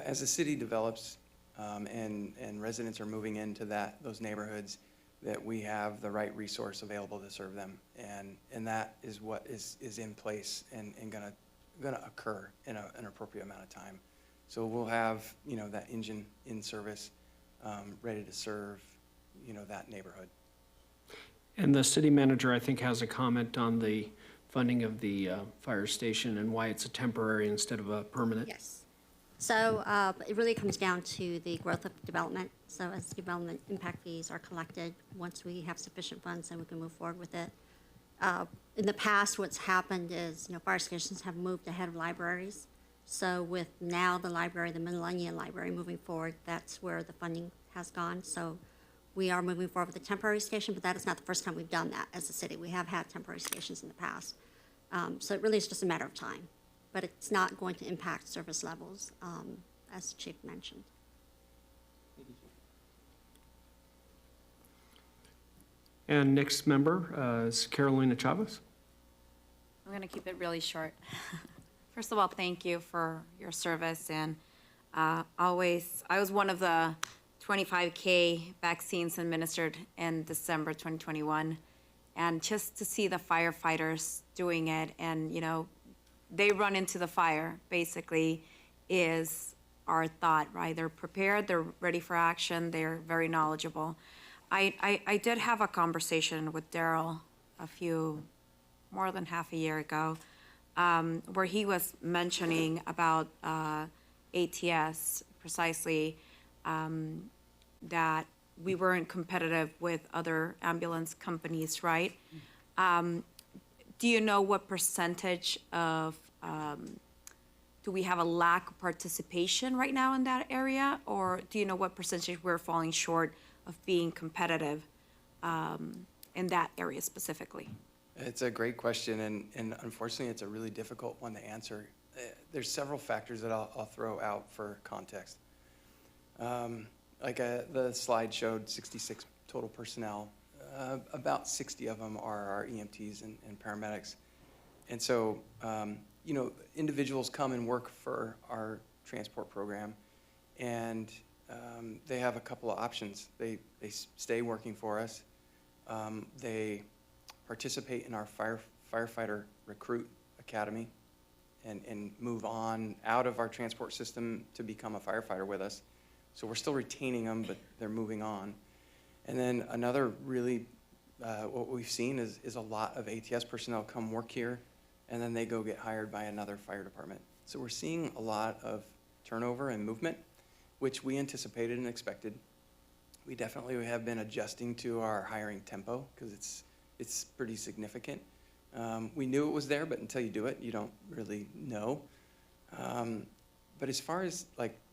as the city develops and residents are moving into those neighborhoods, that we have the right resource available to serve them. And that is what is in place and gonna occur in an appropriate amount of time. So we'll have, that engine in service, ready to serve, that neighborhood. And the city manager, I think, has a comment on the funding of the fire station and why it's a temporary instead of a permanent. Yes. So it really comes down to the growth of development. So as development impact fees are collected, once we have sufficient funds, then we can move forward with it. In the past, what's happened is, fire stations have moved ahead of libraries. So with now the library, the Millennium Library moving forward, that's where the funding has gone. So we are moving forward with the temporary station, but that is not the first time we've done that as a city. We have had temporary stations in the past. So it really is just a matter of time. But it's not going to impact service levels, as the chief mentioned. And next member is Carolina Chavez. I'm going to keep it really short. First of all, thank you for your service, and I was one of the 25K vaccines administered in December 2021, and just to see the firefighters doing it, and they run into the fire, basically, is our thought, right? They're prepared, they're ready for action, they're very knowledgeable. I did have a conversation with Daryl more than half a year ago, where he was mentioning about ATS, precisely, that we weren't competitive with other ambulance companies, right? Do you know what percentage of, do we have a lack of participation right now in that area? Or do you know what percentage we're falling short of being competitive in that area specifically? It's a great question, and unfortunately, it's a really difficult one to answer. There's several factors that I'll throw out for context. The slide showed 66 total personnel. About 60 of them are our EMTs and paramedics. And so, individuals come and work for our transport program, and they have a couple of options. They stay working for us. They participate in our firefighter recruit academy and move on out of our transport system to become a firefighter with us. So we're still retaining them, but they're moving on. And then another really, what we've seen is a lot of ATS personnel come work here, and then they go get hired by another fire department. So we're seeing a lot of turnover and movement, which we anticipated and expected. We definitely have been adjusting to our hiring tempo because it's pretty significant. We knew it was there, but until you do it, you don't really know. But as far as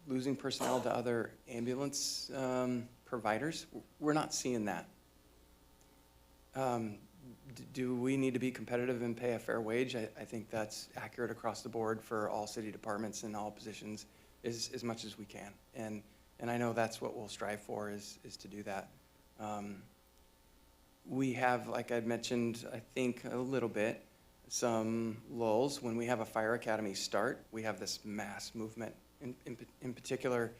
losing personnel to other ambulance providers, we're not seeing that. Do we need to be competitive and pay a fair wage? I think that's accurate across the board for all city departments and all positions as much as we can. And I know that's what we'll strive for is to do that. We have, like I'd mentioned, I think a little bit, some lulls. When we have a fire academy start, we have this mass movement. In particular,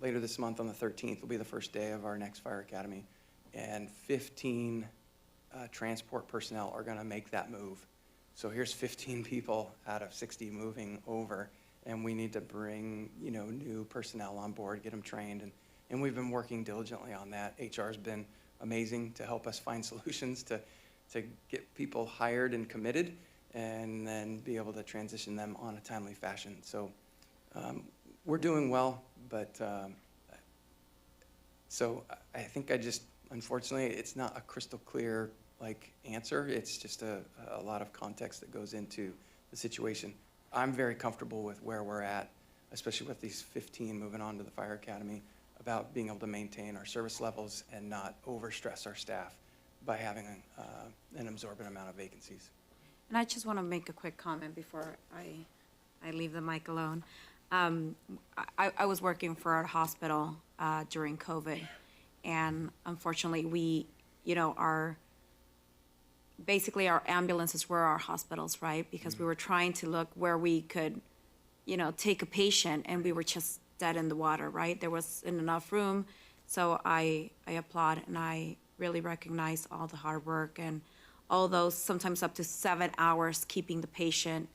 later this month on the 13th will be the first day of our next fire academy, and 15 transport personnel are going to make that move. So here's 15 people out of 60 moving over, and we need to bring new personnel on board, get them trained, and we've been working diligently on that. HR's been amazing to help us find solutions to get people hired and committed, and then be able to transition them on a timely fashion. So we're doing well, but so I think unfortunately, it's not a crystal clear answer. It's just a lot of context that goes into the situation. I'm very comfortable with where we're at, especially with these 15 moving on to the fire academy, about being able to maintain our service levels and not overstress our staff by having an absorbent amount of vacancies. And I just want to make a quick comment before I leave the mic alone. I was working for our hospital during COVID, and unfortunately basically our ambulances were our hospitals, right? Because we were trying to look where we could, take a patient, and we were just dead in the water, right? There wasn't enough room. So I applaud and I really recognize all the hard work and all those, sometimes up to 7 hours, keeping the patient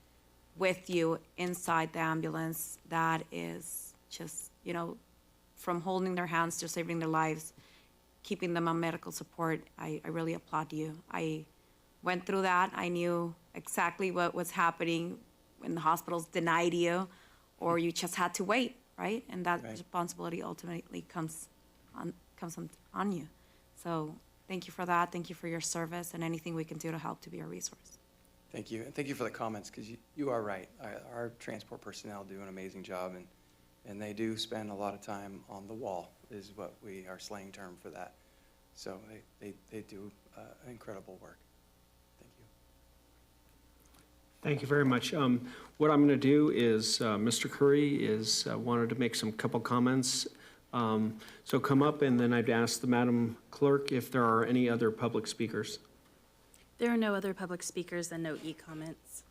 with you inside the ambulance. That is just, you know, from holding their hands to saving their lives, keeping them on medical support. I really applaud you. I went through that. I knew exactly what was happening when the hospitals denied you, or you just had to wait, right? And that Right. responsibility ultimately comes on you. So thank you for that. Thank you for your service, and anything we can do to help to be a resource. Thank you, and thank you for the comments, because you are right. Our transport personnel do an amazing job, and they do spend a lot of time on the wall, is what our slang term for that. So they do incredible work. Thank you. Thank you very much. What I'm going to do is, Mr. Curry wanted to make some couple comments. So come up, and then I'd ask the Madam Clerk if there are any other public speakers. There are no other public speakers and no e-comments.